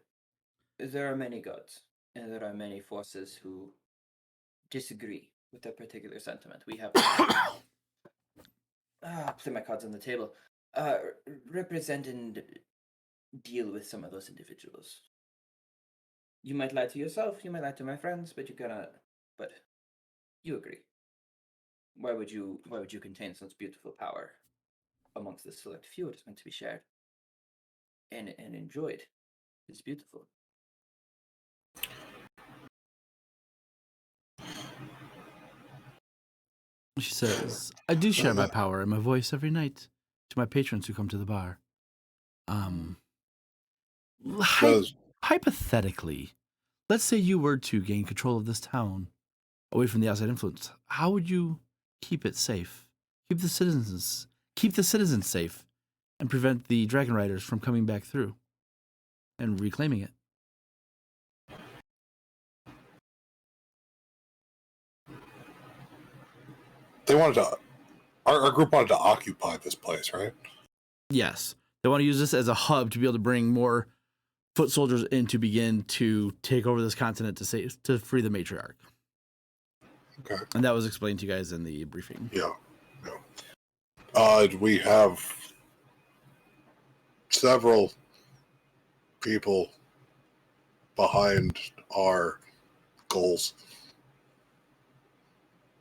are many gods, and there are many forces who disagree with a particular sentiment. We have play my cards on the table. Represent and deal with some of those individuals. You might lie to yourself, you might lie to my friends, but but you agree. Why would you contain such beautiful power amongst the select few? It is meant to be shared and enjoyed. It's beautiful. She says, I do share my power and my voice every night to my patrons who come to the bar. Hypothetically, let's say you were to gain control of this town away from the outside influence. How would you keep it safe? Keep the citizens safe and prevent the dragon riders from coming back through and reclaiming it. They wanted to. Our group wanted to occupy this place, right? Yes. They want to use this as a hub to be able to bring more foot soldiers in to begin to take over this continent to free the matriarch. Okay. And that was explained to you guys in the briefing. Yeah. We have several people behind our goals.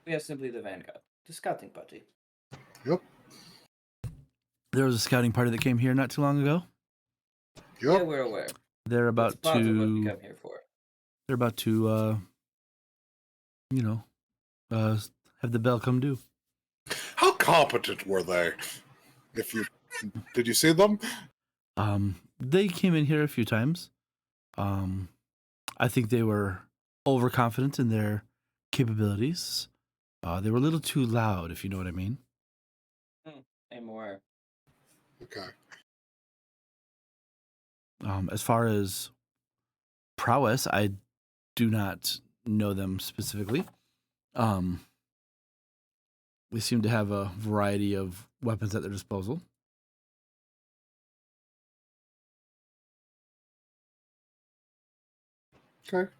We are simply the vanguard, the scouting party. Yep. There was a scouting party that came here not too long ago. Yep. Yeah, we're aware. They're about It's part of what we to. come here for. They're about to. Have the bell come due. How competent were they? Did you see them? They came in here a few times. I think they were overconfident in their capabilities. They were a little too loud, if you know what I mean. I'm aware. Okay. As far as prowess, I do not know them specifically. They seem to have a variety of weapons at their disposal. Okay.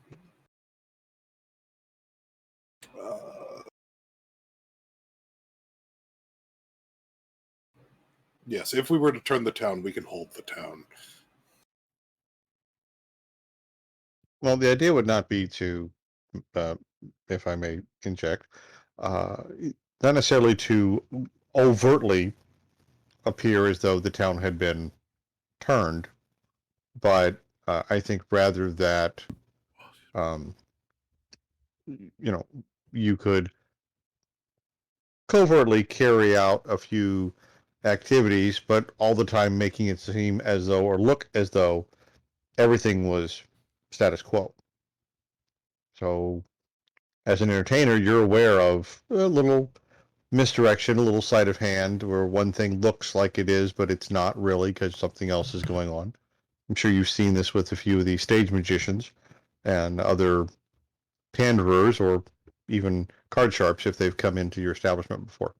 Yes, if we were to turn the town, we can hold the town. Well, the idea would not be to, if I may inject, not necessarily to overtly appear as though the town had been turned, but I think rather that, you could covertly carry out a few activities, but all the time making it seem as though, or look as though, everything was status quo. So, as an entertainer, you're aware of a little misdirection, a little sleight of hand, where one thing looks like it is, but it's not really because something else is going on. I'm sure you've seen this with a few of these stage magicians and other panderers, or even card sharps if they've come into your establishment before.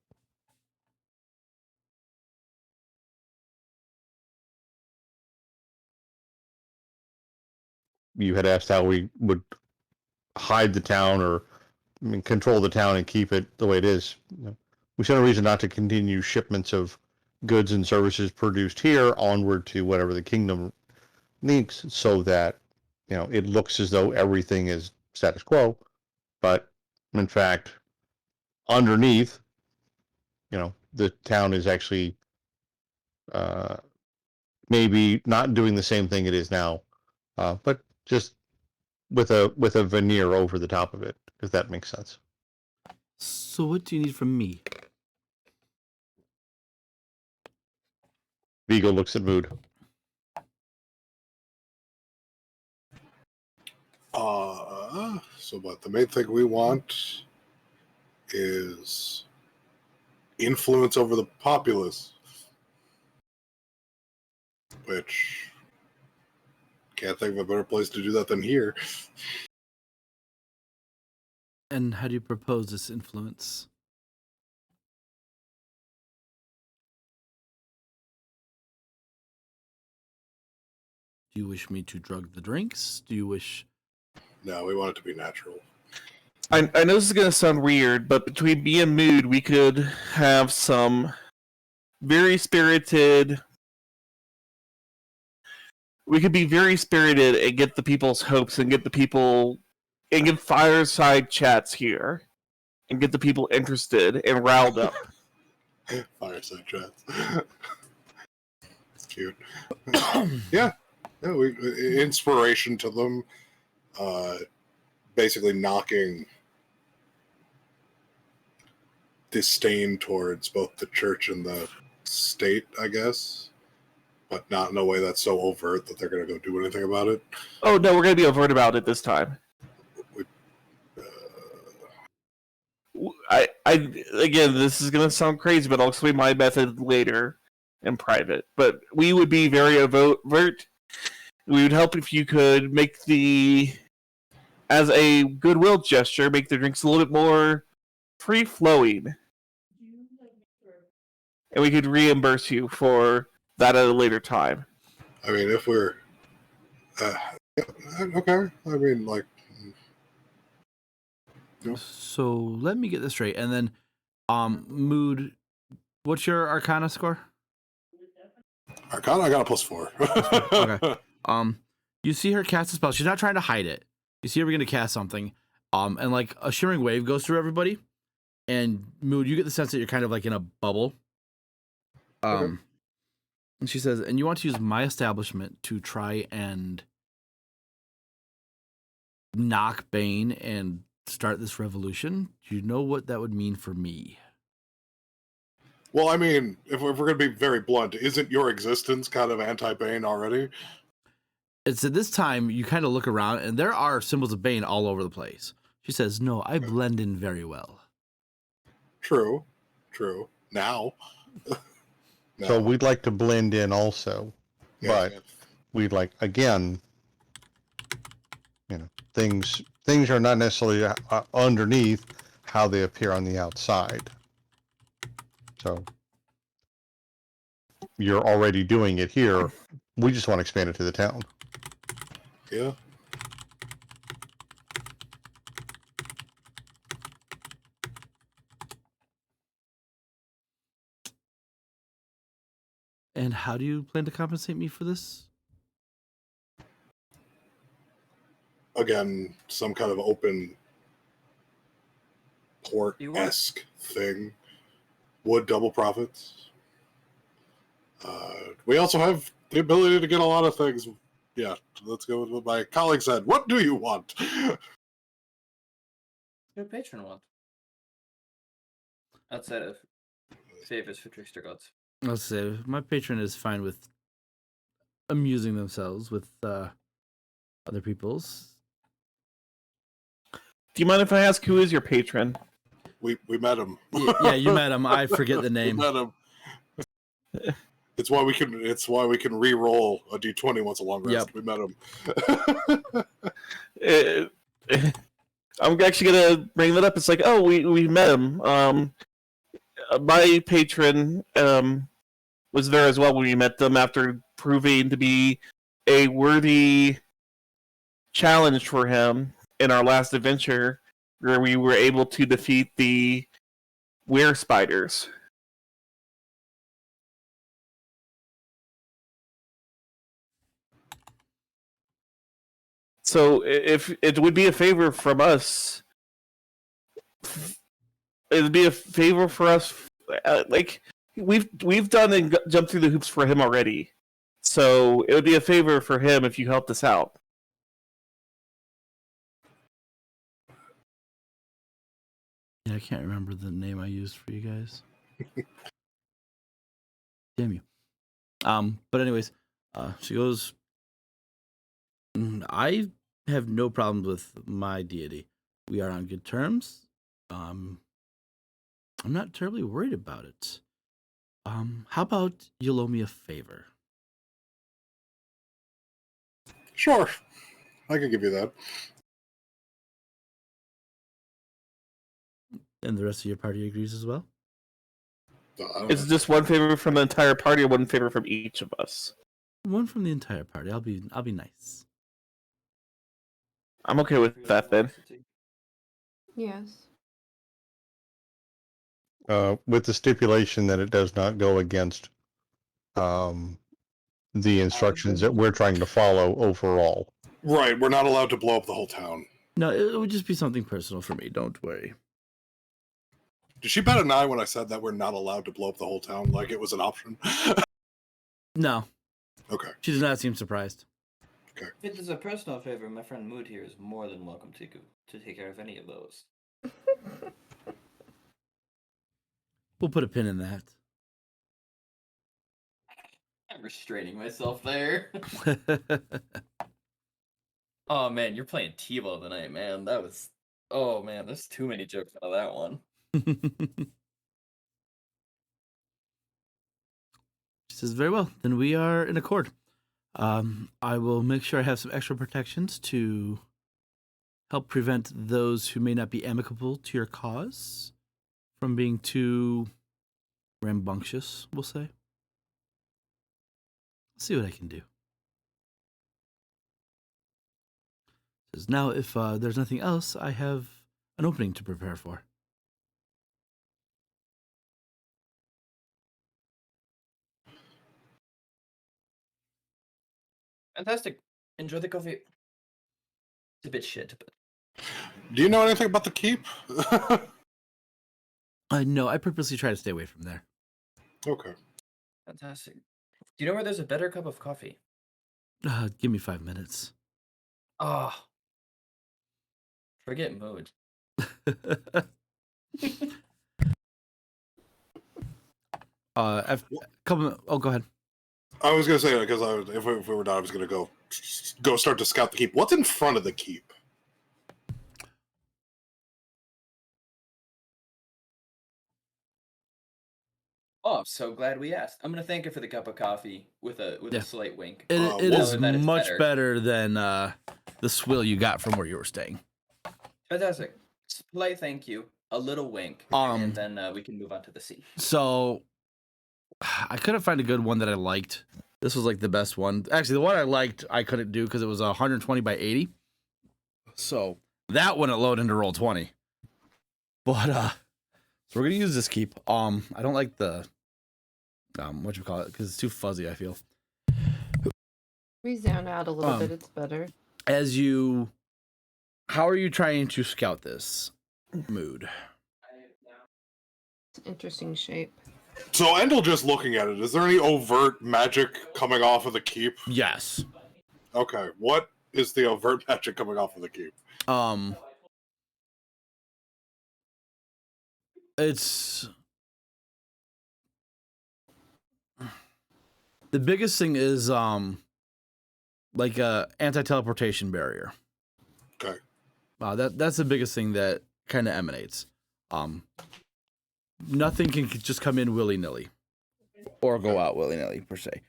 You had asked how we would hide the town, or control the town and keep it the way it is. We see no reason not to continue shipments of goods and services produced here onward to whatever the kingdom needs, so that it looks as though everything is status quo, but in fact, underneath, the town is actually maybe not doing the same thing it is now, but just with a veneer over the top of it, if that makes sense. So what do you need from me? Vigo looks at Mood. So what the main thing we want is influence over the populace, which can't think of a better place to do that than here. And how do you propose this influence? Do you wish me to drug the drinks? Do you wish... No, we want it to be natural. I know this is going to sound weird, but between me and Mood, we could have some very spirited... We could be very spirited and get the people's hopes and get the people... and get fireside chats here. And get the people interested and riled up. Fireside chats. It's cute. Yeah. We inspiration to them. Basically knocking disdain towards both the church and the state, I guess, but not in a way that's so overt that they're going to go do anything about it. Oh, no, we're going to be overt about it this time. Again, this is going to sound crazy, but I'll explain my method later in private. But we would be very overt. We would help if you could make as a goodwill gesture, make the drinks a little bit more free-flowing. And we could reimburse you for that at a later time. I mean, if we're... okay. I mean, like... So let me get this straight. And then, Mood, what's your Arcana score? Arcana, I got a +4. Okay. You see her cast a spell. She's not trying to hide it. You see her begin to cast something. And like a shimmering wave goes through everybody. And Mood, you get the sense that you're kind of like in a bubble. Okay. And she says, and you want to use my establishment to try and knock Bane and start this revolution. Do you know what that would mean for me? Well, I mean, if we're going to be very blunt, isn't your existence kind of anti-Bane already? It's at this time you kind of look around and there are symbols of Bane all over the place. She says, no, I blend in very well. True. Now. So we'd like to blend in also, but we'd like, again, things are not necessarily underneath how they appear on the outside. So you're already doing it here. We just want to expand it to the town. Yeah. And how do you plan to compensate me for this? Again, some kind of open port-esque thing. Would double profits. We also have the ability to get a lot of things. Yeah, let's go with what my colleague said. What do you want? Your patron want? Outside of favors for trickster gods. Let's say my patron is fine with amusing themselves with other people's. Do you mind if I ask who is your patron? We met him. Yeah, you met him. I forget the name. We met him. It's why we can re-roll a d20 once a long rest. Yep. We met him. I'm actually gonna bring that up. It's like, oh, we met him. My patron was there as well when we met them after proving to be a worthy challenge for him in our last adventure, where we were able to defeat the were spiders. So if it would be a favor from us, it would be a favor for us. Like we've done and jumped through the hoops for him already, so it would be a favor for him if you helped us out. Yeah, I can't remember the name I used for you guys. Damn you. But anyways, she goes, I have no problems with my deity. We are on good terms. I'm not terribly worried about it. How about you'll owe me a favor? Sure. I can give you that. And the rest of your party agrees as well? It's just one favor from the entire party or one favor from each of us? One from the entire party. I'll be nice. I'm okay with that then. Yes. With the stipulation that it does not go against the instructions that we're trying to follow overall. Right, we're not allowed to blow up the whole town. No, it would just be something personal for me. Don't worry. Did she bat an eye when I said that we're not allowed to blow up the whole town, like it was an option? No, Okay. she does not seem surprised. If it is a personal favor, my friend Mood here is more than welcome to take care of any of those. We'll put a pin in that. I'm restraining myself there. Oh man, you're playing T-Ball tonight, man. That was. Oh man, there's too many jokes out of that one. She says, very well, then we are in accord. I will make sure I have some extra protections to help prevent those who may not be amicable to your cause from being too rambunctious, we'll say. See what I can do. Says, now, if there's nothing else, I have an opening to prepare for. Fantastic. Enjoy the coffee. It's a bit shit, but Do you know anything about the keep? No, I purposely try to stay away from there. Okay. fantastic. Do you know where there's a better cup of coffee? Give me 5 minutes. Oh. Forget Mood. Oh, go ahead. I was gonna say because if we were done, I was gonna go start to scout the keep. What's in front of the keep? Oh, I'm so glad we asked. I'm gonna thank her for the cup of coffee with a Yeah. slight wink. It Well, is that is much better. better than the swill you got from where you were staying. Fantastic. Slight thank you, a little wink, and then we can move on to the sea. So I couldn't find a good one that I liked. This was like the best one. Actually, the one I liked I couldn't do because it was 120 by 80. So that wouldn't load into roll 20. But so we're gonna use this keep. I don't like the what you call it because it's too fuzzy. I feel. We zone out a little bit. It's better. How are you trying to scout this mood? It's an interesting shape. So Endel just looking at it. Is there any overt magic coming off of the keep? Yes. Okay. What is the overt magic coming off of the keep? It's the biggest thing is like a anti-teleportation barrier. Okay. That's the biggest thing that kind of emanates. Nothing can just come in willy-nilly or go out willy-nilly per se.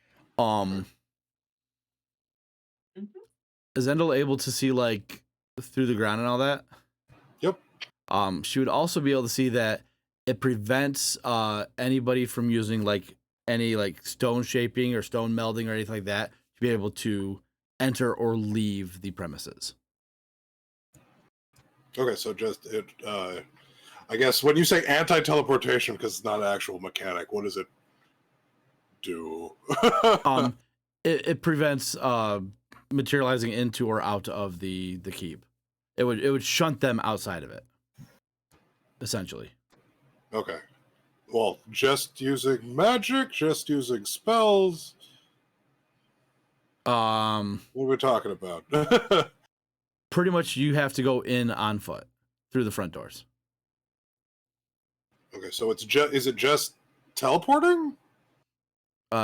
Is Endel able to see like through the ground and all that? Yep. She would also be able to see that it prevents anybody from using like any like stone shaping or stone melding or anything like that to be able to enter or leave the premises. Okay, so just it. I guess when you say anti-teleportation, because it's not an actual mechanic, what does it do? It prevents materializing into or out of the keep. It would shunt them outside of it, essentially. Okay. Well, just using magic, just using spells. What are we talking about? Pretty much, you have to go in on foot through the front doors. Okay, so it's is it just teleporting?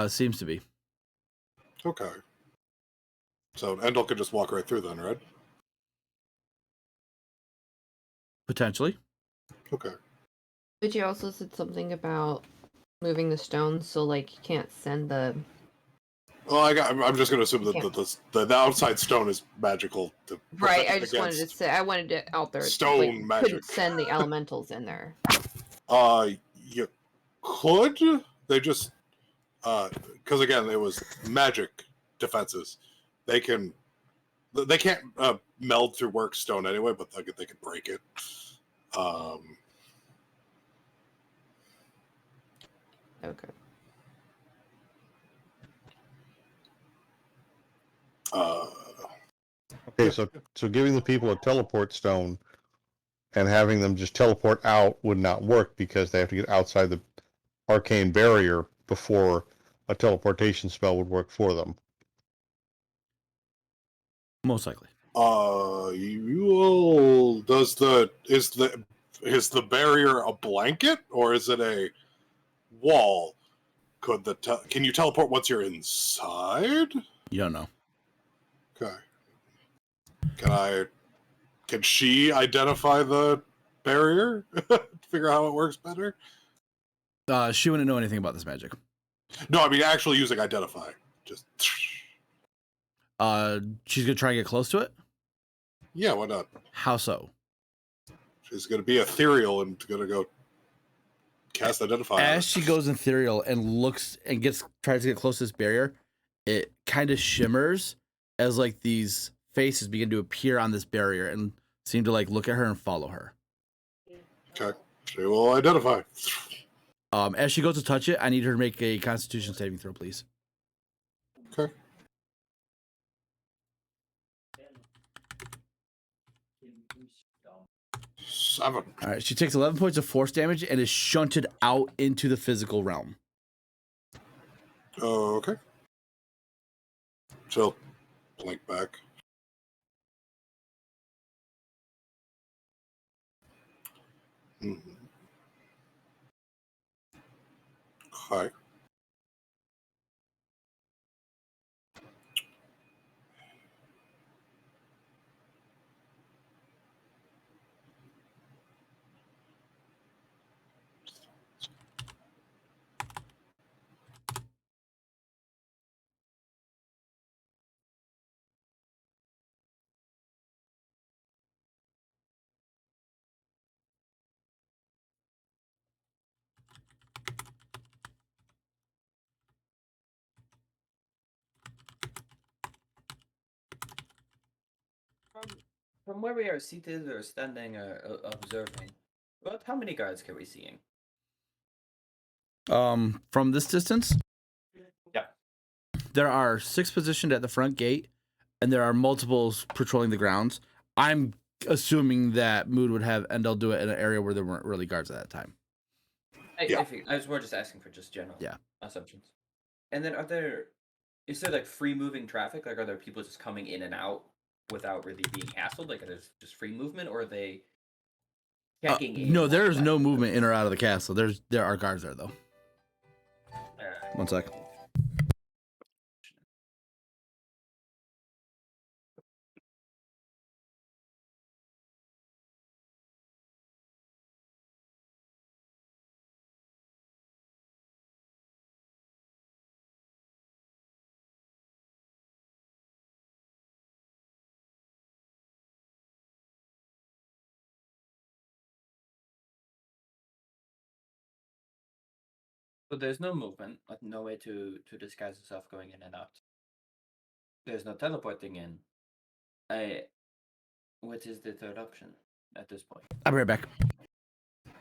Seems to be. Okay. So Endel could just walk right through then, right? Potentially. Okay. But you also said something about moving the stones, so like you can't send the. Well, I'm just going to assume that the outside stone is magical. Right. I just wanted to say I wanted it out there. Stone like, magic. Couldn't send the elementals in there. You could. They just because again it was magic defenses. They can't meld through work stone anyway, but they can break it. Okay. Okay, so giving the people a teleport stone and having them just teleport out would not work because they have to get outside the arcane barrier before a teleportation spell would work for them. Most likely. Is the barrier a blanket or is it a wall? Can you teleport once you're inside? You don't know. Okay. Can she identify the barrier? Figure out how it works better? She wouldn't know anything about this magic. No, I mean actually using identify. Just She's gonna try and get close to it. yeah, why not? How so? She's gonna be ethereal and gonna go cast identify. As she goes ethereal and looks and tries to get close to this barrier, it kind of shimmers as like these faces begin to appear on this barrier and seem to like look at her and follow her. Okay, she will identify. As she goes to touch it, I need her to make a Constitution saving throw, please. Okay. Seven. All right, she takes 11 points of force damage and is shunted out into the physical realm. Okay. She'll blink back. Mm-hmm. Okay. From where we are seated or standing or observing, about how many guards can we seeing? From this distance, Yeah. there are 6 positioned at the front gate, and there are multiples patrolling the grounds. I'm assuming that Mood would have Endel do it in an area where there weren't really guards at that time. We're just asking for just general Yeah. assumptions. And then is there like free moving traffic? Like are there people just coming in and out without really being hassled? Like there's just free movement or are they checking in? No, there is no movement in or out of the castle. There are guards there though. One sec. So there's no movement, like no way to disguise yourself going in and out. There's no teleporting in. What is the third option at this point? I'll be right back.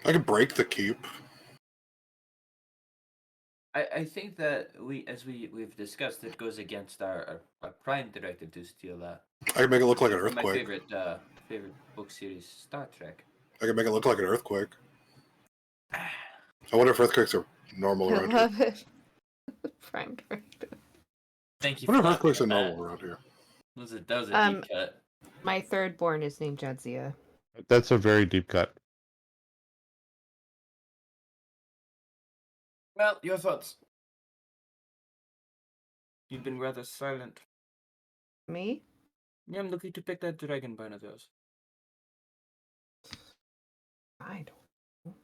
I can break the keep. I think that we've discussed, it goes against our prime directive to steal I can make it look like an my earthquake. favorite book series, Star Trek. I can make it look like an earthquake. I wonder if earthquakes are normal I around here. love it. Prime directive. Thank you I for wonder if earthquakes are laughing at normal around here. that was a deep cut. My third born is named Jadzia. That's a very deep cut. Well, your thoughts? You've been rather silent. Me? Yeah, I'm looking to pick that dragon bone of yours. I don't know.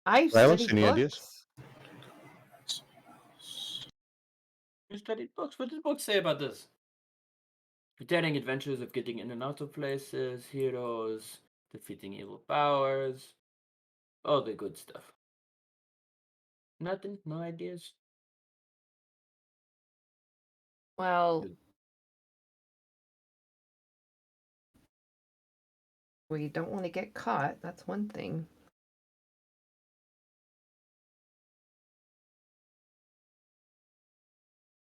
I Silas, studied any books. ideas? You studied books. What does books say about this? Daring adventures of getting in and out of places, heroes, defeating evil powers, all the good stuff. Nothing? No ideas? Well, we don't want to get caught. That's one thing.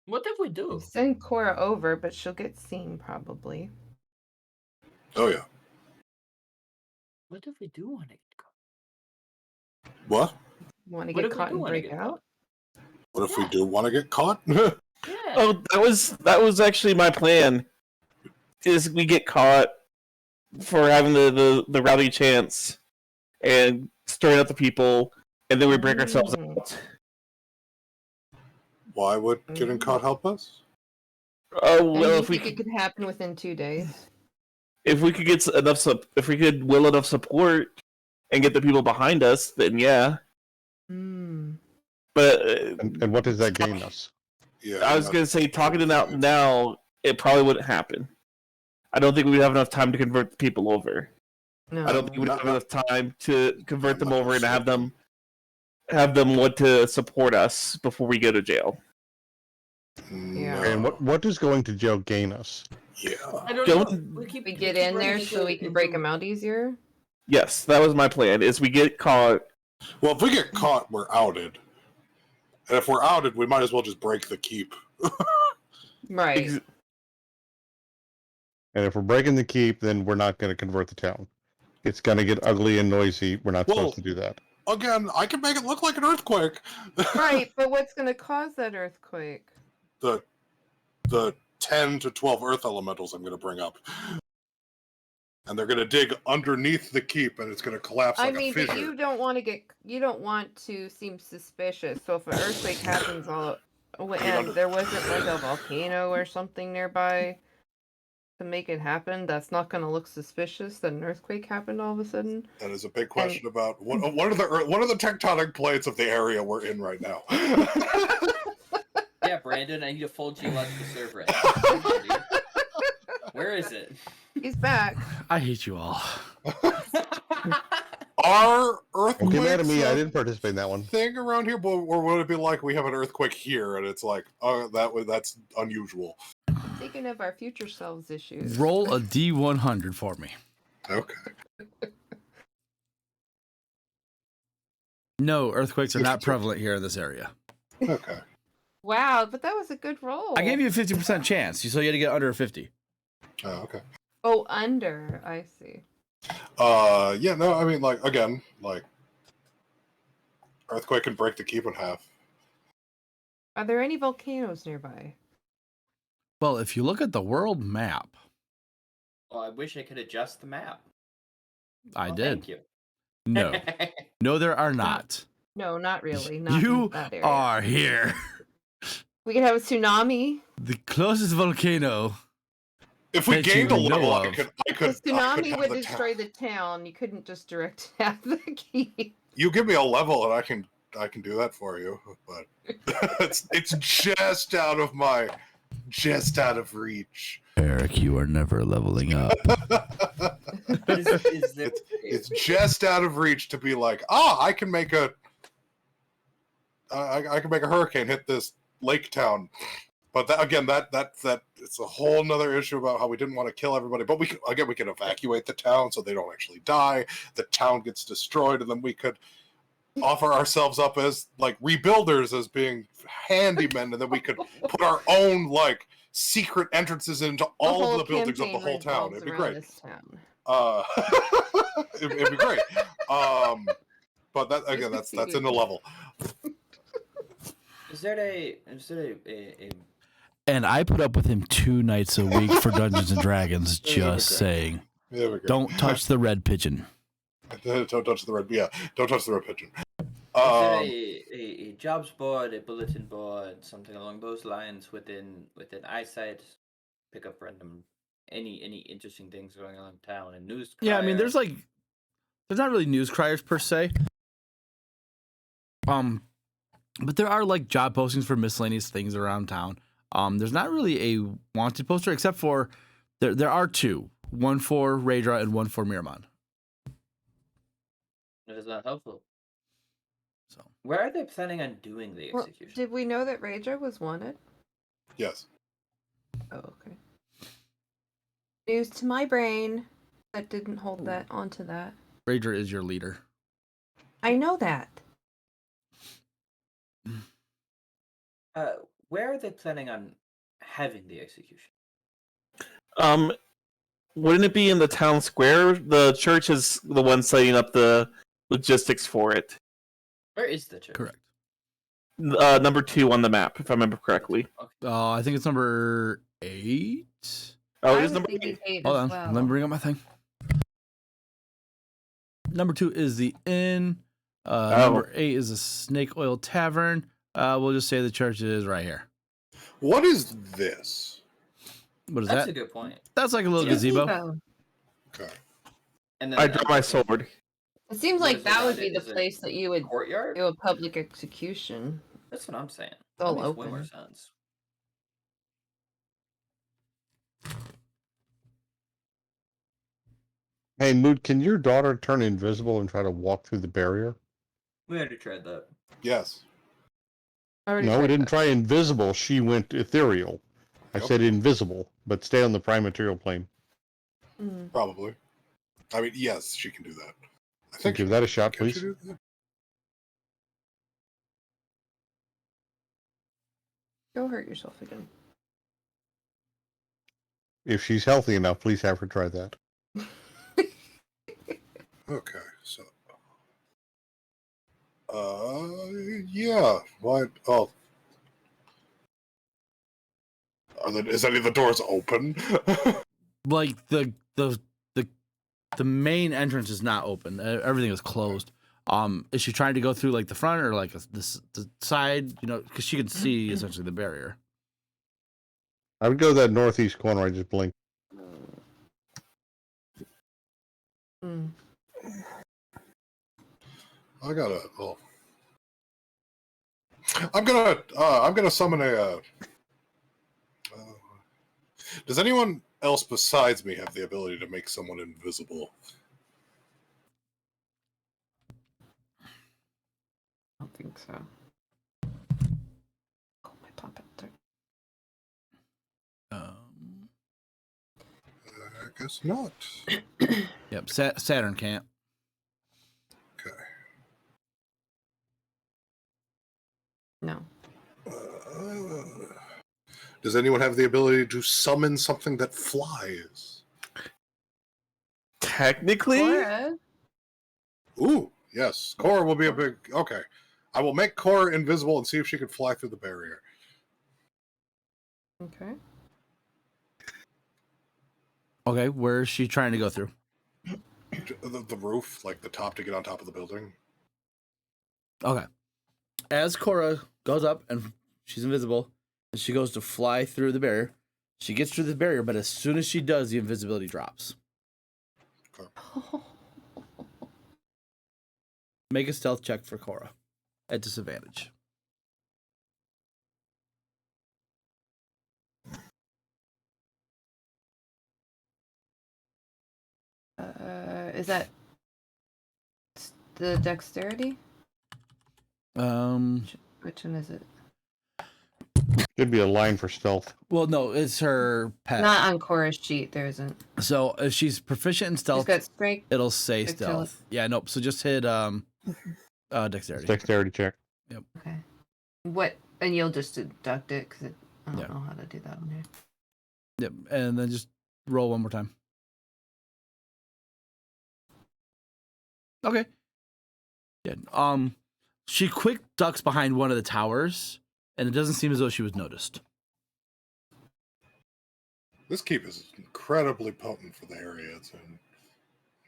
What if we do? We send Cora over, but she'll get seen probably. Oh yeah. What if we do want to get caught? What? Want to What get if we caught do and wanna break get out? caught? What if we Yeah. do want to get caught? Yeah. Oh, that was actually my plan. Is we get caught for having the rowdy chants and stirring up the people, and then we break ourselves out. Why would getting caught help us? Oh And well, you if we think it could happen within 2 days? if we could get enough if we could will enough support and get the people behind us, then yeah. Hmm. But And what does that gain us? Yeah. I was gonna say, talking it out now, it probably wouldn't happen. I don't think we'd have enough time to convert the people over. No. I don't think we'd Not- have enough time to convert I'm them not over and gonna have them want to support us before we go to jail. Yeah. And what does going to jail gain us? Yeah. I don't Don't- know. We get in there so we can break them out easier? Yes, that was my plan. Is we get caught. Well, if we get caught, we're outed. And if we're outed, we might as well just break the keep. Right. And if we're breaking the keep, then we're not going to convert the town. It's going to get ugly and noisy. We're not Well- supposed to do that. Again, I can make it look like an earthquake. Right, but what's going to cause that earthquake? the 10 to 12 earth elementals I'm going to bring up. And they're going to dig underneath the keep, and it's going to collapse like I mean, a fissure. but you don't want to seem suspicious. So if an earthquake happens and there wasn't like a volcano or something nearby to make it happen, that's not going to look suspicious that an earthquake happened all of a sudden. That is a big question about what are the tectonic plates of the area we're in right now. Yeah, Brandon, I need a full geological survey. Dude. Where is it? He's back. I hate you all. Are Don't earthquakes get mad at me. I a didn't participate in that one. thing around here, or would it be like we have an earthquake here, and it's like, oh, that's unusual. Thinking of our future selves issues. Roll a D100 for me. Okay. No, earthquakes are not prevalent here in this area. Okay. Wow, but that was a good roll. I gave you a 50% chance, so you had to get under a 50. Oh, okay. Oh, under. I see. Yeah, no, I mean, like, again, like, earthquake can break the keep in half. Are there any volcanoes nearby? Well, if you look at the world map, Well, I wish I could adjust the map. I Well, did. Thank you. No. No, there are not. No, not really. Not You in that area. are here. We could have a tsunami. The closest volcano. If we That you gained a know level, I of. could The I could tsunami have would the destroy town. the town. You couldn't just direct have the key. You give me a level, and I can do that for you, but it's just out of reach. Eric, you are never leveling up. Is there... It's just out of reach to be like, I can make a hurricane hit this lake town. But that it's a whole nother issue about how we didn't want to kill everybody. But we can evacuate the town so they don't actually die. The town gets destroyed, and then we could offer ourselves up as like rebuilders, as being handymen, and then we could put our own like secret entrances into all of the buildings of the whole town. It'd be great. This town. It'd be great. But that again, that's in the level. Is there a And I put up with him 2 nights a week for Dungeons and Dragons, Okay. just saying. There we go. Don't touch the red pigeon. Don't touch the red. Yeah, don't touch the red pigeon. Is there a jobs board, a bulletin board, something along those lines within eyesight? Pick up random any interesting things going on in town and news. Yeah, I mean, crier? there's not really news criers per se. But there are like job postings for miscellaneous things around town. There's not really a wanted poster except for there are 2, one for Raydra and one for Miramon. That is not helpful. So Where are they planning on doing the Well, execution? did we know that Raja was wanted? Yes. Oh, okay. News to my brain. That didn't hold that onto that. Rager is your leader. I know that. Where are they planning on having the execution? Wouldn't it be in the town square? The church is the one setting up the logistics for it. Where is the church? Correct. Number 2 on the map, if I remember correctly. Okay. I think it's number 8. Oh, I it is was number thinking 8. 8 Hold as on, well. let me bring up my thing. Number 2 is the inn. Number 8 is the Snake Oil Tavern. We'll just say the church is right here. What is this? What is That's that? a good point. That's like a little gazebo. Okay. And I draw my sword. It seems What like is that would around be it? the Is it place that you would courtyard? do a public execution. That's what I'm saying. It's all That makes way more open. sense. Hey, Mood, can your daughter turn invisible and try to walk through the barrier? We already tried that. Yes. No, we didn't try invisible. She went ethereal. I Yep. said invisible, but stay on the prime material plane. Mm. Probably. I mean, yes, she can do that. I Can think give she- that a shot, can she please? do that? Go hurt yourself again. If she's healthy enough, please have her try that. Okay, so. Yeah. What? Oh. Is any of the doors open? Like the main entrance is not open. Everything is closed. Is she trying to go through like the front or like the side? You know, because she can see essentially the barrier. I would go that northeast corner. I just blinked. Mm. I gotta. Oh. I'm gonna summon a. Does anyone else besides me have the ability to make someone invisible? I don't think so. Oh, my puppet. I guess not. Yep, Saturn can't. Okay. No. Does anyone have the ability to summon something that flies? Technically, Cora? Ooh, yes. Cora will be a big. Okay. I will make Cora invisible and see if she can fly through the barrier. Okay. Okay, where is she trying to go through? The roof, like the top to get on top of the building. Okay. As Cora goes up and she's invisible, and she goes to fly through the barrier, she gets through the barrier, but as soon as she does, the invisibility drops. Make a stealth check for Cora at disadvantage. Is that the dexterity? Which one is it? Should be a line for stealth. Well, no, it's her pet. Not on Cora's sheet. There isn't. So if she's proficient in She's stealth, got strength. it'll say Dexterity. stealth. Yeah, nope. So just hit dexterity. Dexterity check. Okay. What? And you'll just deduct it because I don't Yeah. know how to do that on here. Yep, and then just roll one more time. Okay. Yeah. She quick ducks behind one of the towers, and it doesn't seem as though she was noticed. This keep is incredibly potent for the area it's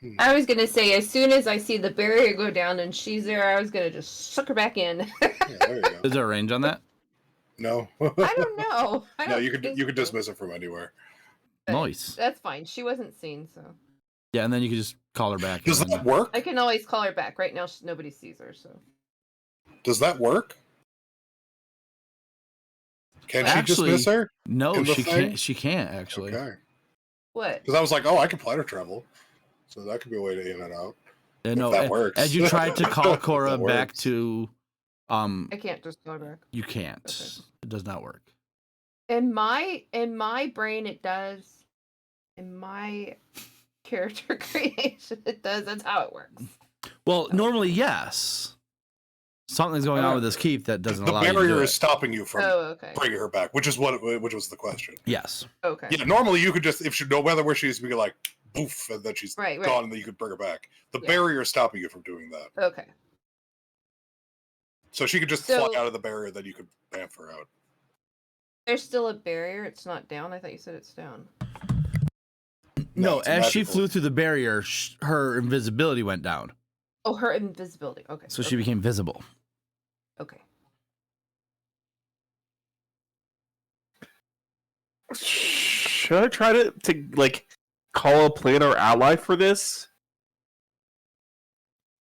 in. I was gonna say, as soon as I see the barrier go down and she's there, I was gonna just suck her back in. Yeah, there you go. Is there a range on that? No. I don't know. I No, don't you could think so. dismiss it from anywhere. But Nice. That's fine. She wasn't seen, so Yeah, and then you can just call her back. Does and that work? I can always call her back. Right now, nobody sees her, so Does that work? Can she Actually, dismiss her? No, in the she thing? can't. She can't actually. Okay. what? Because I was like, oh, I can platter travel. So that could be a way to in and out. Yeah, If no, that works. as you try to call If Cora that back works. to, I can't just call her back. you can't. Okay. It does not work. In my brain, it does. In my character creation, it does. That's how it works. Well, normally, yes. Something's going on with this keep that doesn't The allow you to barrier do is it. stopping you from Oh, okay. bringing her back, which was the question. Yes. Okay. Yeah, normally you could just, if she know whether where she is, be like, poof, and then she's Right. gone, and then you could bring her back. The Yeah. barrier is stopping you from doing that. Okay. So she could just fly out of the barrier, then you could bamf her out. There's still a barrier. It's not down. I thought you said it's down. No, it's a as she magical- flew through the barrier, her invisibility went down. Oh, her invisibility. Okay. So she became visible. Okay. Should I try to like call a planar ally for this?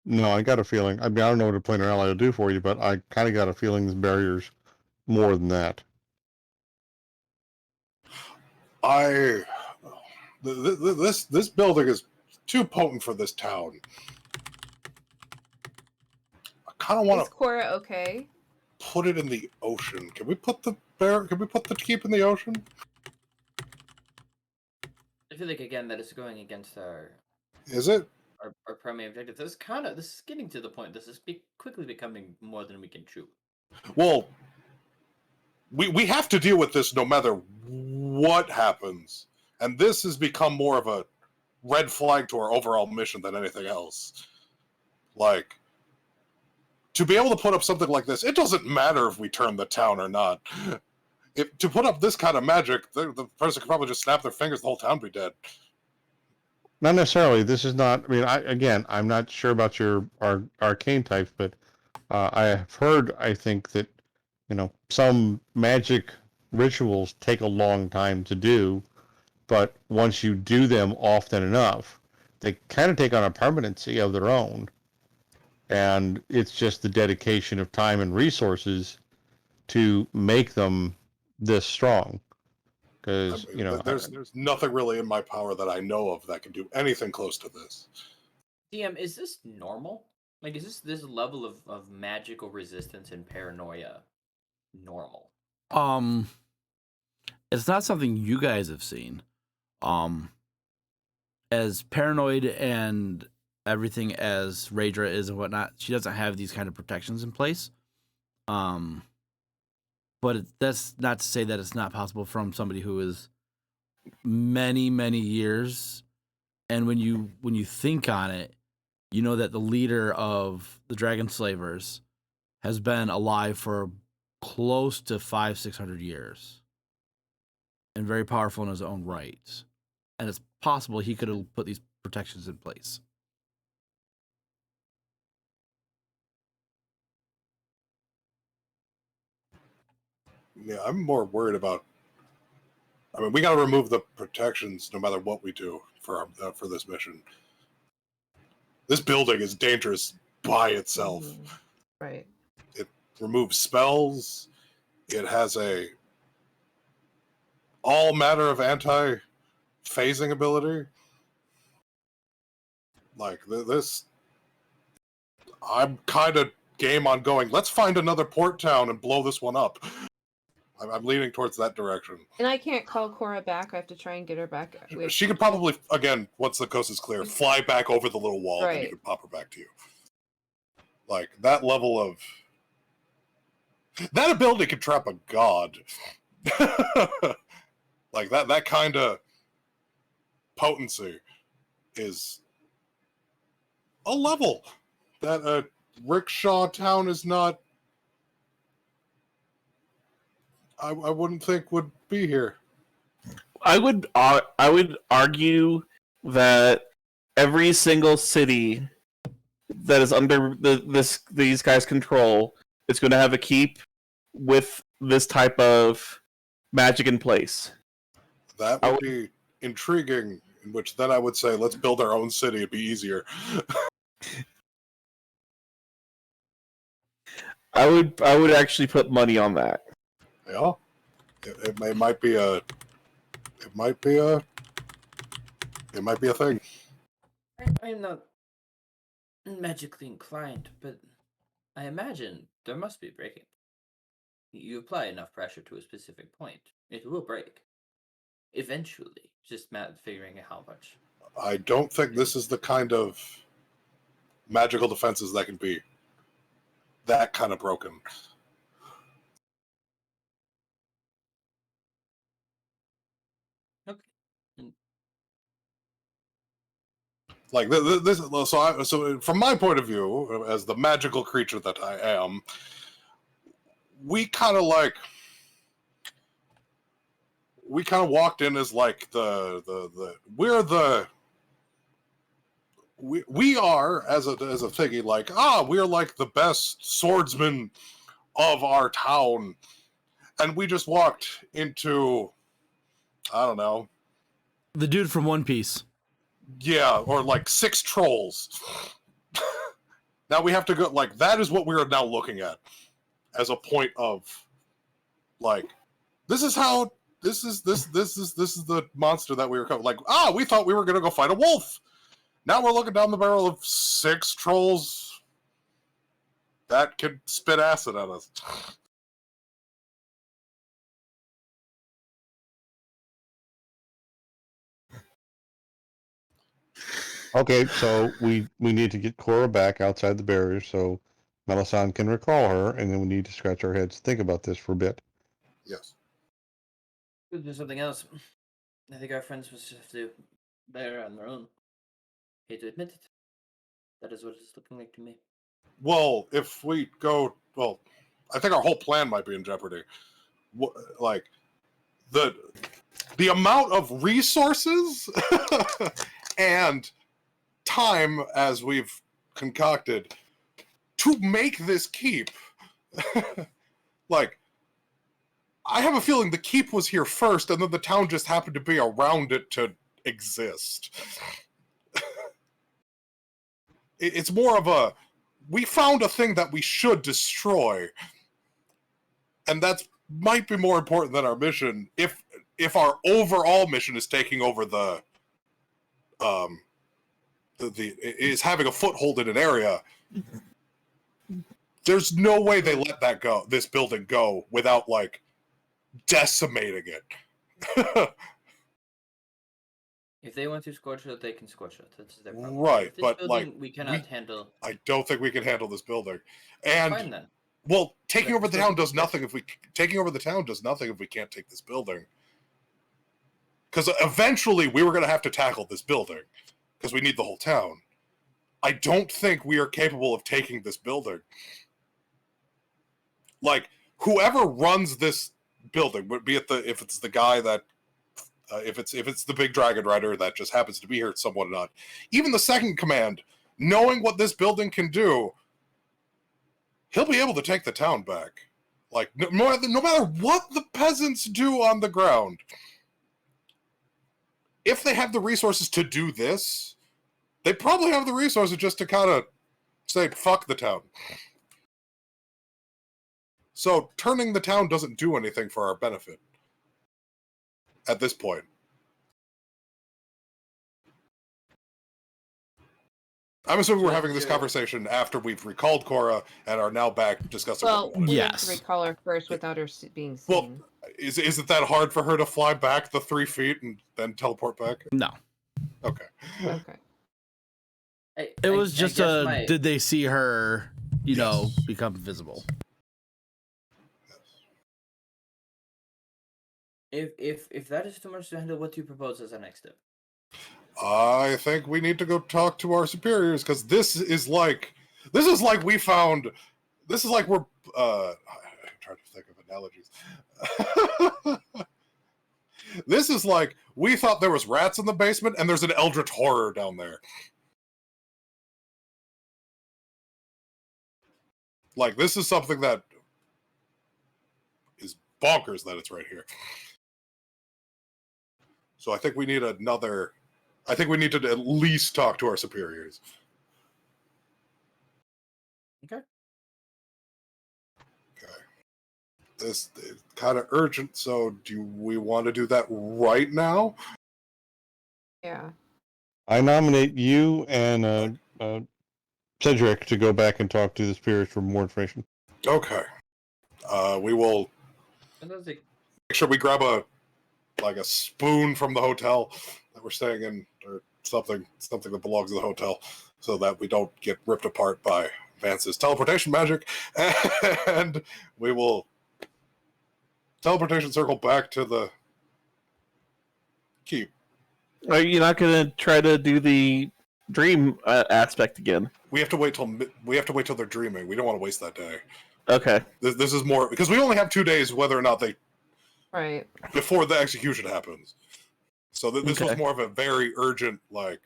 No, I got a feeling. I mean, I don't know what a planar ally will do for you, but I kind of got a feeling this barrier's more than that. This building is too potent for this town. I kind of want Is to Cora okay? put it in the ocean. Can we put the keep in the ocean? I feel like again that is going against our Is it? our primary objective. This is getting to the point. This is quickly becoming more than we can chew. Well, we have to deal with this no matter what happens, and this has become more of a red flag to our overall mission than anything else. Like, to be able to put up something like this, it doesn't matter if we turn the town or not. If to put up this kind of magic, the person could probably just snap their fingers, the whole town be dead. Not necessarily. This is not. I mean, I'm not sure about your arcane types, but I have heard. I think that some magic rituals take a long time to do, but once you do them often enough, they kind of take on a permanency of their own, and it's just the dedication of time and resources to make them this strong. Because there's nothing really in my power that I know of that can do anything close to this. DM, is this normal? Like, is this level of magical resistance and paranoia normal? It's not something you guys have seen. As paranoid and everything as Raedra is and whatnot, she doesn't have these kind of protections in place. But that's not to say that it's not possible from somebody who is many, many years. And when you think on it, you know that the leader of the Dragon Slavers has been alive for close to 500-600 years and very powerful in his own right. And it's possible he could have put these protections in place. Yeah, I'm more worried about. I mean, we got to remove the protections no matter what we do for this mission. This building is dangerous by itself. Right. It removes spells. It has all matter of anti-phasing ability. Like this, I'm kind of game on going. Let's find another port town and blow this one up. I'm leaning towards that direction. And I can't call Cora back. I have to try and get her back. She could probably, again, once the coast is clear, fly back over the little wall, and you can pop her back to you. Like, that level of... That ability could trap a god. Like, that kind of potency is a level that a rickshaw town is not... I wouldn't think would be here. I would argue that every single city that is under these guys' control is going to have a keep with this type of magic in place. That would be intriguing. In which then I would say, let's build our own city. It'd be easier. I would actually put money on that. Yeah, it might be a thing. I'm not magically inclined, but I imagine there must be breaking. You apply enough pressure to a specific point, It will break. Eventually. Just figuring out how much. I don't think this is the kind of magical defenses that can be that kind of broken. Okay. Like this, so from my point of view, as the magical creature that I am, we kind of walked in as like we are as a thingy like we're like the best swordsman of our town, and we just walked into, I don't know, The dude from One Piece. yeah, or like 6 trolls. Now we have to go, like, that is what we are now looking at as a point of, like, this is the monster that we were coming, like, we thought we were gonna go fight a wolf. Now we're looking down the barrel of 6 trolls that could spit acid at us. Okay, so we need to get Cora back outside the barrier so Melisande can recall her, and then we need to scratch our heads, think about this for a bit. Yes. We'll do something else. I think our friends will just have to bear on their own. Hate to admit it. That is what it's looking like to me. Well, if we go, I think our whole plan might be in jeopardy. Like, the amount of resources and time as we've concocted to make this keep. Like, I have a feeling the keep was here first, and then the town just happened to be around it to exist. It's more of a, we found a thing that we should destroy, and that might be more important than our mission. If our overall mission is taking over is having a foothold in an area, there's no way they let that go, this building go, without, like, decimating it. If they want to scorch it, they can scorch it. That's their problem. Right, This but, building, like, we cannot handle. I don't think we can handle this building. And Fine then. well, taking But over the this town doesn't- does nothing if we can't take this building. Because eventually we were going to have to tackle this building because we need the whole town. I don't think we are capable of taking this building. Like, whoever runs this building, be it if it's the guy that, if it's the big dragon rider that just happens to be here, somewhat or not, even the second command, knowing what this building can do, he'll be able to take the town back. Like, no matter what the peasants do on the ground, if they have the resources to do this, they probably have the resources just to kind of say, fuck the town. So turning the town doesn't do anything for our benefit at this point. I'm assuming we're having this conversation after we've recalled Cora and are now back discussing. Well, we have Yes. to recall her first without her being seen. Well, is it that hard for her to fly back the 3 feet and then teleport back? No. Okay. Okay. It was just guess did they see her, Yes. become visible? If that is too much to handle, what do you propose as our next step? I think we need to go talk to our superiors, because this is like we're I'm trying to think of analogies. This is like we thought there was rats in the basement and there's an eldritch horror down there. Like, this is something that is bonkers that it's right here. So I think we need to at least talk to our superiors. Okay. This is kind of urgent, so do we want to do that right now? Yeah. I nominate you and Cedric to go back and talk to the spirits for more information. Okay. We will. Fantastic. sure we grab a spoon from the hotel that we're staying in, or something that belongs to the hotel, so that we don't get ripped apart by Vance's teleportation magic, and we will teleportation circle back to the keep. Are you not going to try to do the dream aspect again? We have to wait till they're dreaming. We don't want to waste that day. Okay. This is more because we only have 2 days, whether or not they Right. before the execution happens. So this was Okay. more of a very urgent, let's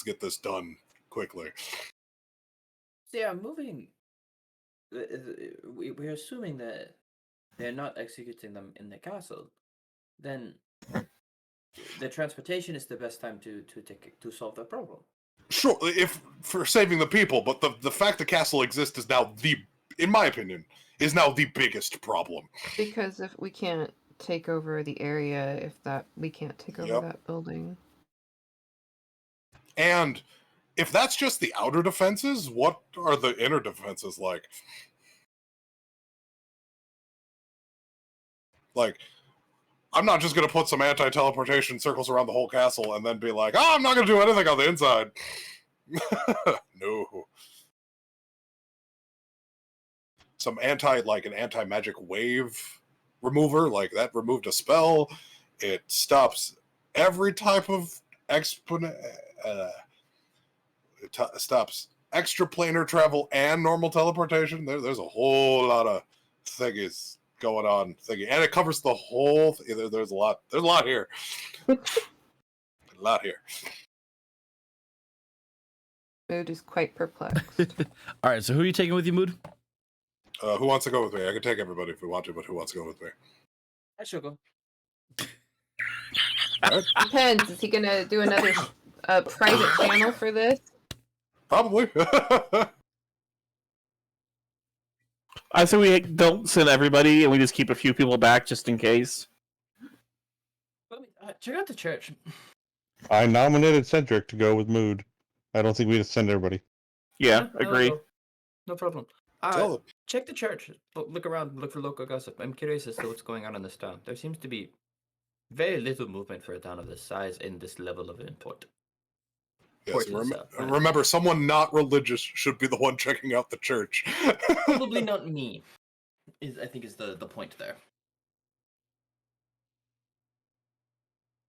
get this done quickly. So yeah, moving. We're assuming that they're not executing them in the castle. Then the transportation is the best time to solve that problem. Sure, if for saving the people, but the fact the castle exists is now in my opinion, is now the biggest problem. Because if we can't take over the area, we can't take over that building. And if that's just the outer defenses, what are the inner defenses like? Like, I'm not just going to put some anti-teleportation circles around the whole castle and then be like, oh, I'm not going to do anything on the inside. No. Some an anti-magic wave remover, like that removed a spell. It stops every type of stops extraplanar travel and normal teleportation. There's a whole lot of thingies going on, and it covers the whole. There's a lot. There's a lot here. A lot here. Mood is quite perplexed. All right, so who are you taking with you, Mood? Who wants to go with me? I can take everybody if we want to, but who wants to go with me? I should go. Right. Depends. Is he gonna do another private channel for this? Probably. I say we don't send everybody and we just keep a few people back just in case. Check out the church. I nominated Cedric to go with Mood. I don't think we just send everybody. Yeah, agree. No problem. Tell them. Check the church. Look around. Look for local gossip. I'm curious as to what's going on in this town. There seems to be very little movement for a town of this size in this level of import. Yes, remember, someone not religious should be the one checking out the church. Probably not me. I think is the point there.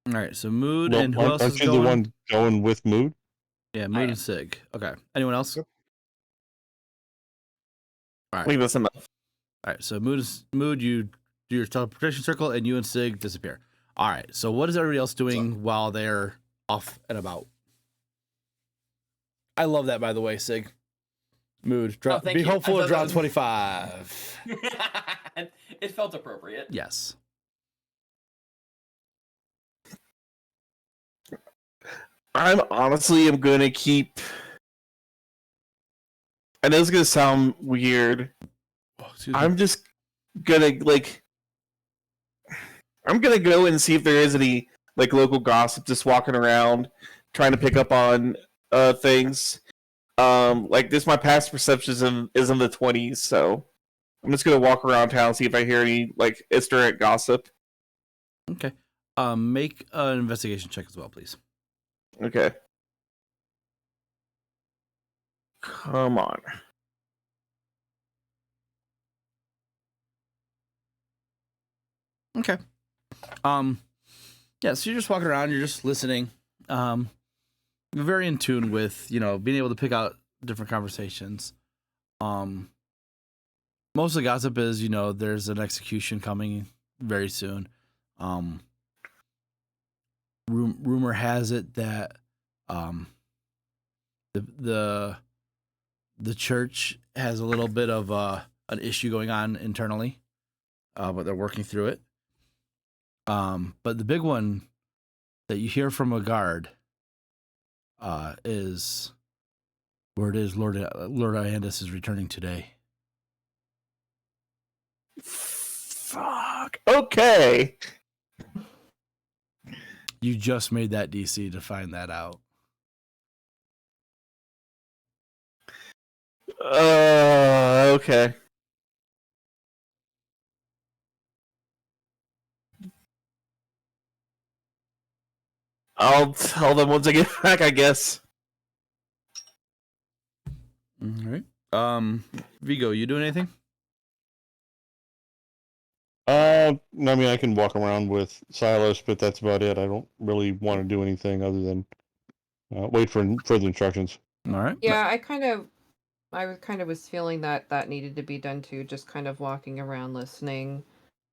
All right, so Mood Well, and who else is aren't you going? the one going with Mood? Yeah, Mood and Sig. Okay. Anyone else? Yep. All I right. think that's enough. All right. So Mood, you do your teleportation circle, and you and Sig disappear. All right. So what is everybody else doing while they're off and about? I love that, by the way, Sig. Mood. Be hopeful to draw 25. It felt appropriate. Yes. I'm honestly going to keep. I know it's going to sound weird. I'm just gonna I'm gonna go and see if there is any local gossip just walking around trying to pick up on things. This my past perception is in the 20s, so I'm just gonna walk around town, see if I hear any historic gossip. Okay. Make an investigation check as well, please. Okay. Come on. Okay. Yeah, so you're just walking around, you're just listening. You're very in tune with, being able to pick out different conversations. Most of the gossip is, there's an execution coming very soon. Rumor has it that the church has a little bit of an issue going on internally, but they're working through it. But the big one that you hear from a guard is word is Lord Iandis is returning today. Fuck. Okay. You just made that DC to find that out. Okay. I'll tell them once I get back, I guess. All right. Vigo, you doing anything? I mean, I can walk around with Silas, but that's about it. I don't really want to do anything other than wait for further instructions. All right. Yeah, I kind of was feeling that needed to be done too. Just kind of walking around listening.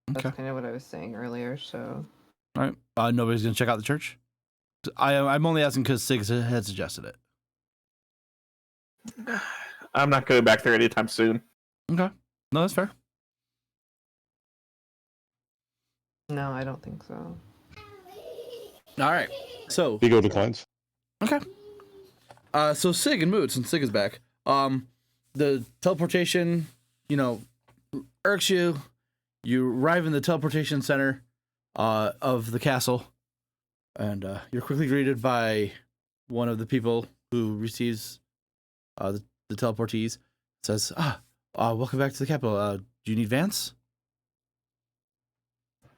That's Okay. kind of what I was saying earlier. So. All right. Nobody's gonna check out the church. I'm only asking because Sig had suggested it. I'm not going back there anytime soon. Okay. No, that's fair. No, I don't think so. All right. So Vigo declines. okay. So Sig and Mood, since Sig is back, the teleportation, irks you. You arrive in the teleportation center, of the castle, and you're quickly greeted by one of the people who receives, the teleportees. It says, welcome back to the capital. Do you need Vance?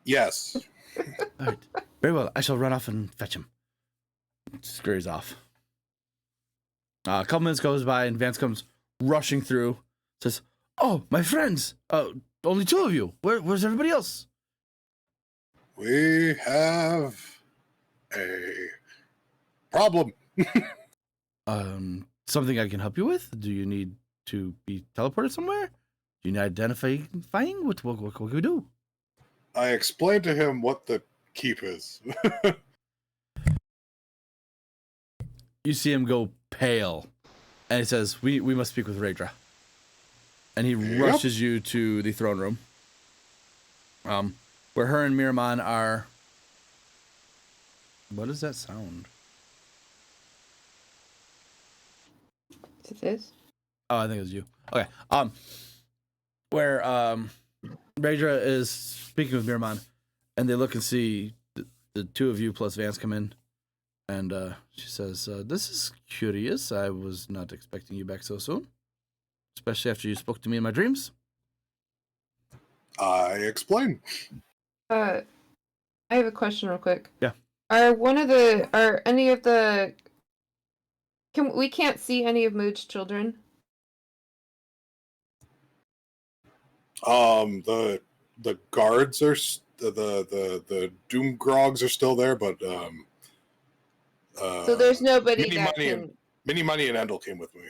Yes. All right. Very well. I shall run off and fetch him. Scurries off. A couple minutes goes by and Vance comes rushing through. Says, "Oh, my friends! Only two of you. Where's everybody else?" We have a problem. Something I can help you with? Do you need to be teleported somewhere? Do you need identifying? What can we do? I explained to him what the keep is. You see him go pale, and he says, "We must speak with Raedra." And he rushes you to the throne room, where her and Miramon are. What is that sound? Is this? Oh, I think it was you. Okay. Where Raedra is speaking with Miramon, and they look and see the two of you plus Vance come in, and she says, "This is curious. I was not expecting you back so soon, especially after you spoke to me in my dreams." I explain. I have a question real quick. Yeah. Are any of the we can't see any of Mood's children? The guards are the Doom Grogs are still there, but So there's nobody Mini that Money can. Mini Money and Endel came with me.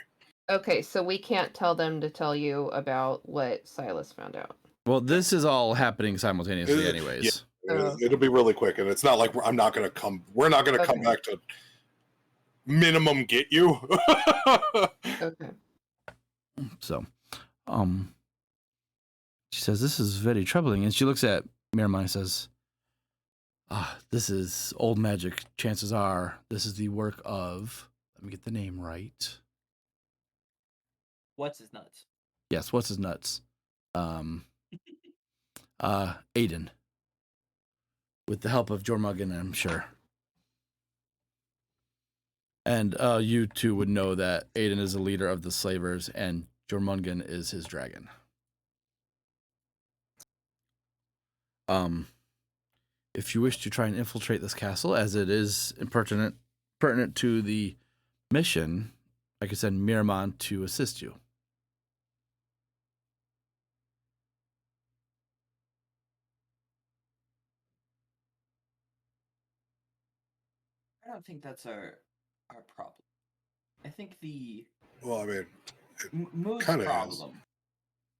Okay, so we can't tell them to tell you about what Silas found out. Well, this is all happening simultaneously, Yeah. anyways. It'll be really quick, and it's not like we're not gonna come Okay. back to minimum get you. Okay. So, she says, "This is very troubling," and she looks at Miramon and says, "This is old magic. Chances are this is the work of." Let me get the name right. What's his nuts? Yes, what's his nuts? Aiden. With the help of Jormungand, I'm sure. And you two would know that Aiden is the leader of the slavers and Jormungand is his dragon. If you wish to try and infiltrate this castle, as it is pertinent to the mission, I could send Miramon to assist you. I don't think that's our problem. I think the Well, I mean, Mood's kinda is. problem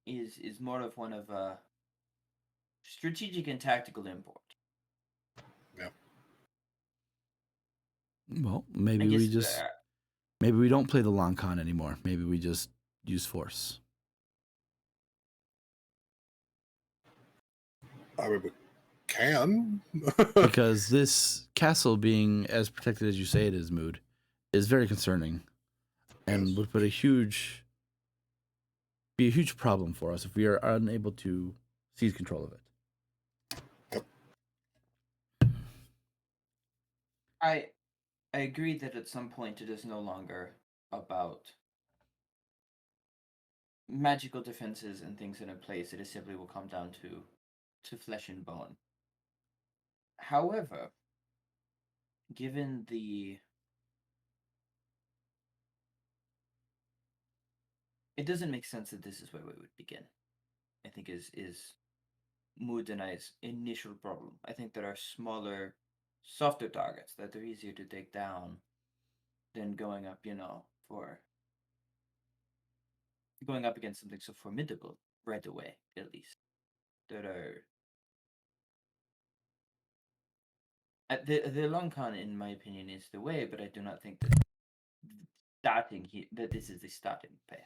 is more of one of strategic and tactical import. Well, I maybe guess we don't play the long con anymore. Maybe we just use force. I mean, we can. Because this castle being as protected as you say it is, Mood, is very concerning, and Yes. would be a huge problem for us if we are unable to seize control of it. I agree that at some point it is no longer about magical defenses and things that are in place. It simply will come down to flesh and bone. However, given the... It doesn't make sense that this is where we would begin, I think is Mood and I's initial problem. I think there are smaller, softer targets that are easier to take down than going up, going up against something so formidable right away, at least. That are the long con, in my opinion, is the way, but I do not think that that this is the starting path.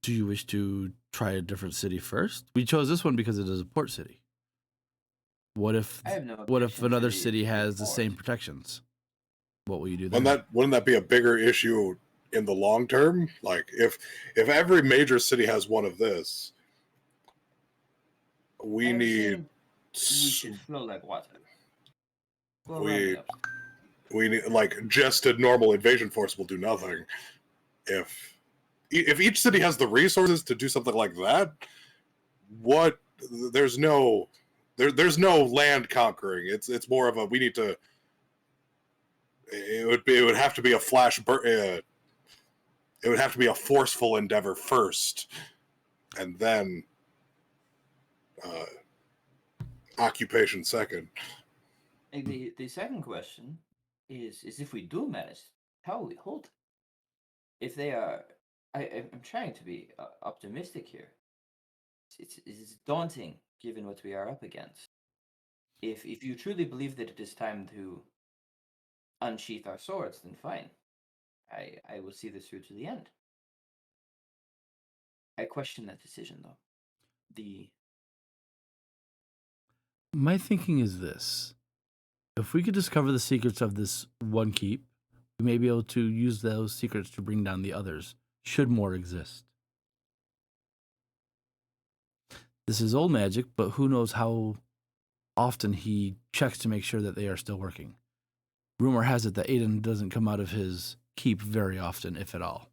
Do you wish to try a different city first? We chose this one because it is a port city. What if I have no what if objection another to the- city to the has the same port. protections? What will you do then? Wouldn't that be a bigger issue in the long term? Like if every major city has one of this, we I'm need saying we should flow like water. Go We- around the ups. we need like just a normal invasion force will do nothing. If each city has the resources to do something like that, there's no land conquering. It's more of a we need to. It would have to be a it would have to be a forceful endeavor first, and then occupation second. And the second question is if we do manage, how will we hold it? If they are, I'm trying to be optimistic here. It's daunting given what we are up against. If you truly believe that it is time to unsheath our swords, then fine. I will see this through to the end. I question that decision though. My thinking is this. If we could discover the secrets of this one keep, we may be able to use those secrets to bring down the others, should more exist. This is old magic, but who knows how often he checks to make sure that they are still working. Rumor has it that Aiden doesn't come out of his keep very often, if at all.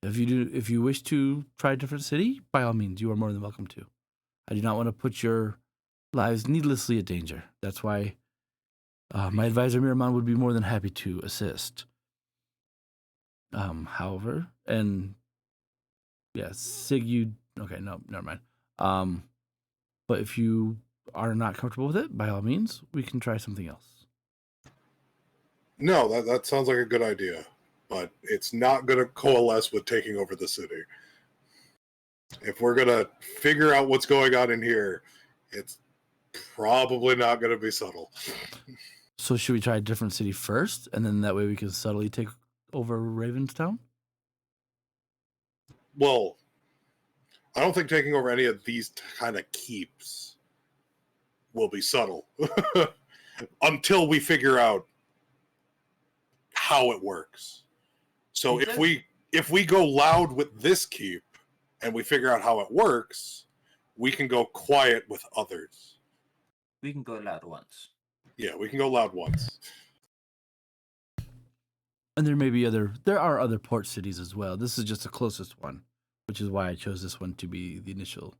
If you wish to try a different city, by all means, you are more than welcome to. I do not want to put your lives needlessly at danger. That's why my advisor Miramon would be more than happy to assist. However, and yeah, Sig, okay, no, never mind. But if you are not comfortable with it, by all means, we can try something else. No, that sounds like a good idea, but it's not going to coalesce with taking over the city. If we're going to figure out what's going on in here, it's probably not going to be subtle. So should we try a different city first, and then that way we can subtly take over Ravenstown? Well, I don't think taking over any of these kind of keeps will be subtle until we figure out how it works. So if we go loud with this keep and we figure out how it works, we can go quiet with others. We can go loud once. Yeah, we can go loud once. And there are other port cities as well. This is just the closest one, which is why I chose this one to be the initial.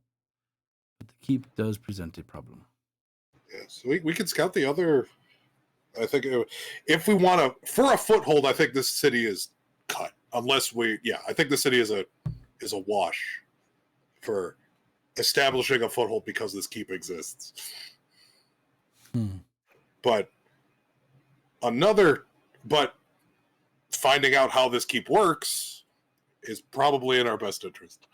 But the keep does present a problem. Yeah, so we could scout the other. I think if we want to, for a foothold, I think this city is cut. Unless I think the city is a wash for establishing a foothold because this keep exists. But finding out how this keep works is probably in our best interest.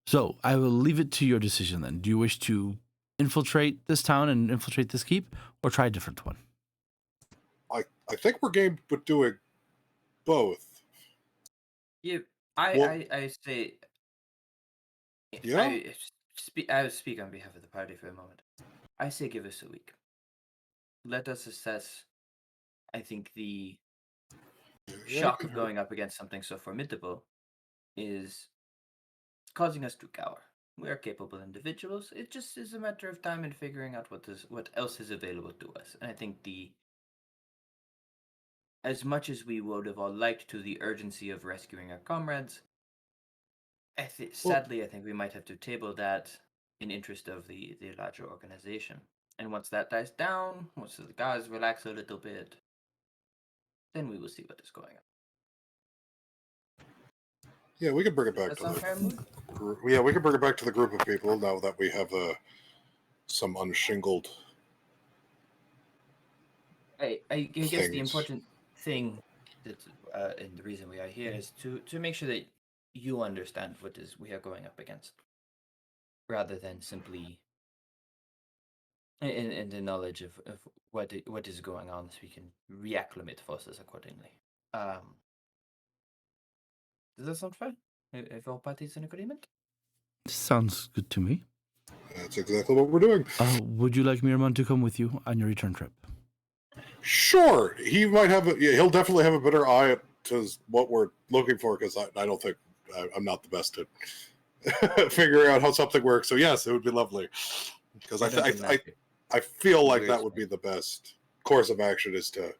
So I will leave it to your decision then. Do you wish to infiltrate this town and infiltrate this keep, or try a different one? I think we're game with doing both. Yeah, Well- I say. Yeah? I will speak on behalf of the party for a moment. I say give us a week. Let us assess. I think the shock of going up against something so formidable is causing us to cower. We are capable individuals. It just is a matter of time and figuring out what else is available to us. And I think as much as we would have all liked to the urgency of rescuing our comrades, sadly, I think we might have to table that in interest of the larger organization. And once that dies down, once the guys relax a little bit, then we will see what is going on. Yeah, we could bring it back That to sound fair, the Mood? yeah, we could bring it back to the group of people now that we have some unshingled. I guess Things. the important thing that and the reason we are here is to make sure that you understand what is we are going up against, rather than simply in the knowledge of what is going on, so we can reacclimate forces accordingly. Does that sound fair? If all parties in agreement? Sounds good to me. That's exactly what we're doing. Would you like Mirman to come with you on your return trip? Sure, he might have. He'll definitely have a better eye to what we're looking for, because I don't think I'm not the best at figuring out how something works. So yes, it would be lovely, because I feel like that would be the best course of action, is to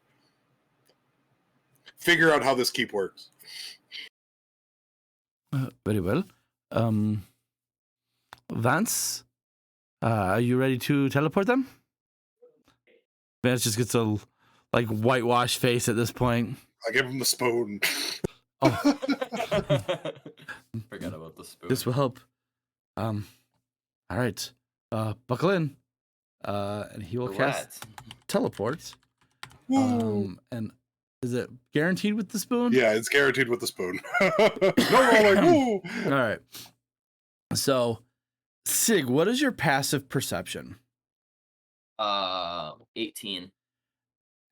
figure out how this keep works. Very well. Vance, are you ready to teleport them? Vance just gets a whitewash face at this point. I give him the spoon. Oh, Forgot about the spoon. this will help. All right. Buckle in. And he will cast teleport. And is it guaranteed with the spoon? Yeah, it's guaranteed with the spoon. No rolling. Woo! All right. So, Sig, what is your passive perception? 18.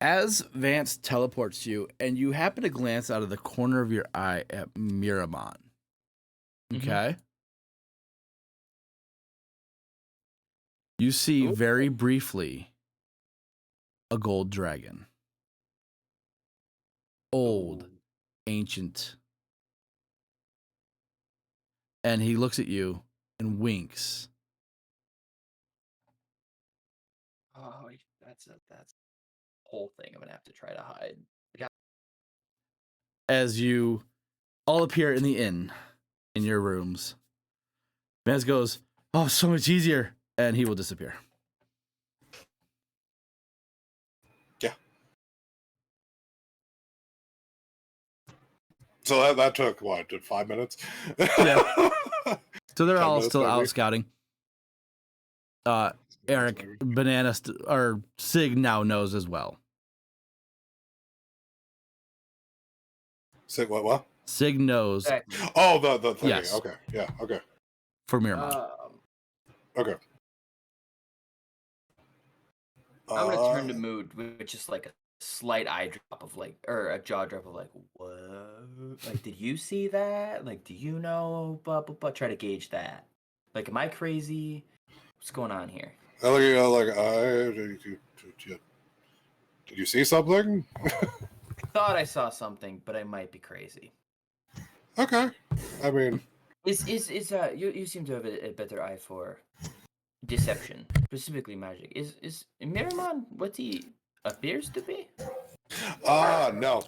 As Vance teleports you, and you happen to glance out of the corner of your eye at Miramon. Okay? You see very briefly a gold dragon. Old, ancient. And he looks at you and winks. Oh, that's a whole thing I'm gonna have to try to hide. Yeah. As you all appear in the inn, in your rooms. Vance goes, "Oh, so much easier," and he will disappear. Yeah. So that took, what, 5 minutes? Yeah. So they're 10 all minutes still out maybe? scouting. Eric, Banana, or Sig now knows as well. Say what? Sig knows Oh, the thing. Yes. Okay. Yeah. Okay. for Miramon. Okay. I'm gonna turn to Mood with just like a slight eye drop of or a jaw drop of what? Like, did you see that? Like, do you know? But try to gauge that. Like, am I crazy? What's going on here? I look at you did you see something? Thought I saw something, but I might be crazy. Okay. I mean, You seem to have a better eye for deception, specifically magic. Is Miramon what he appears to be? no.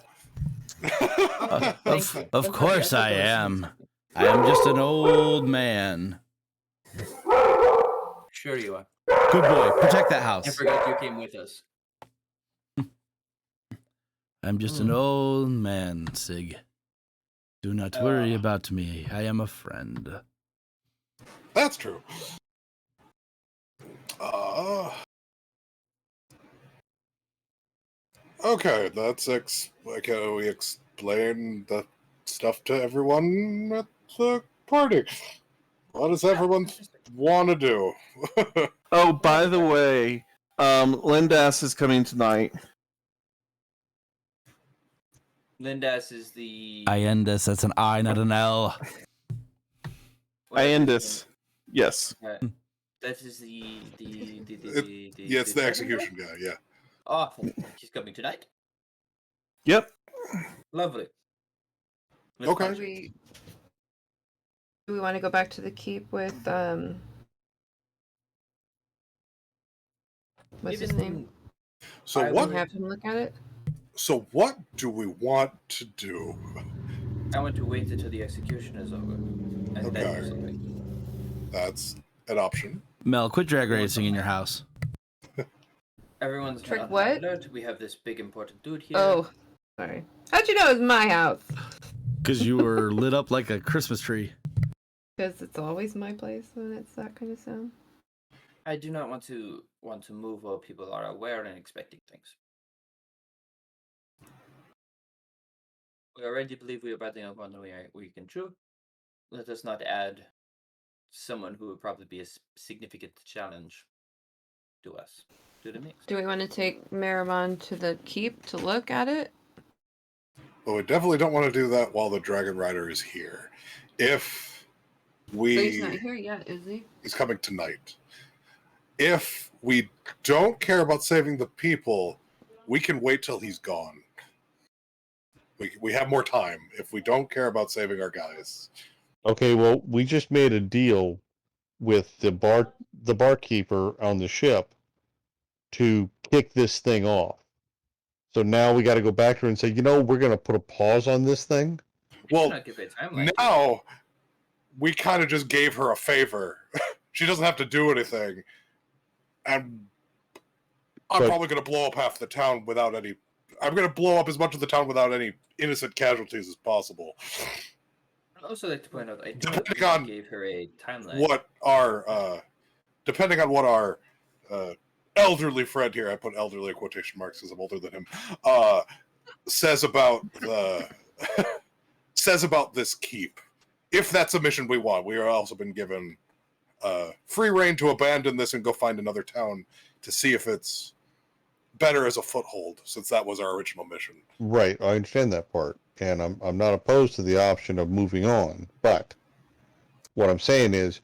Of course I am. I am just an old man. Sure you are. Good boy. Protect that I house. forgot you came with us. I'm just an old man, Sig. Do not worry about me. I am a friend. That's true. Okay, can we explain the stuff to everyone at the party? What does everyone want to do? Oh, by the way, Lindas is coming tonight. Lindas is the Iendus, that's an I, not an L. Iendus. Yes. That is the Yeah, it's the execution guy. Yeah. Oh, he's coming tonight. Yep. Lovely. Okay. Do we want to go back to the keep with what's his name? So I what? And have him look at it. So what do we want to do? I want to wait until the execution is over, and then do Okay. something. That's an option. Mel, quit drag racing in your house. Everyone's Trick on high what? alert. We have this big important dude here. Oh, sorry. How'd you know it was my house? Because you were lit up like a Christmas tree. Because it's always my place when it's that kind of sound. I do not want to move while people are aware and expecting things. We already believe we are batting up one we can chew. Let us not add someone who would probably be a significant challenge to us, to the mix. Do we want to take Marimon to the keep to look at it? But we definitely don't want to do that while the Dragon Rider is here. If we... But he's not here yet, is he? He's coming tonight. If we don't care about saving the people, we can wait till he's gone. We have more time if we don't care about saving our guys. Okay, well, we just made a deal with the barkeeper on the ship to kick this thing off. So now we got to go back to her and say, we're going to put a pause on this thing. Well, now we kind of just gave her a favor. She doesn't have to do anything. And I'm probably going to blow up half the town without any... I'm going to blow up as much of the town without any innocent casualties as possible. I'd also like to point out, I depending on gave her a timeline. Depending on what our elderly friend here, I put elderly in quotation marks because I'm older than him, says about this keep. If that's a mission we want, we are also been given free reign to abandon this and go find another town to see if it's better as a foothold, since that was our original mission. Right, I understand that part, and I'm not opposed to the option of moving on, but what I'm saying is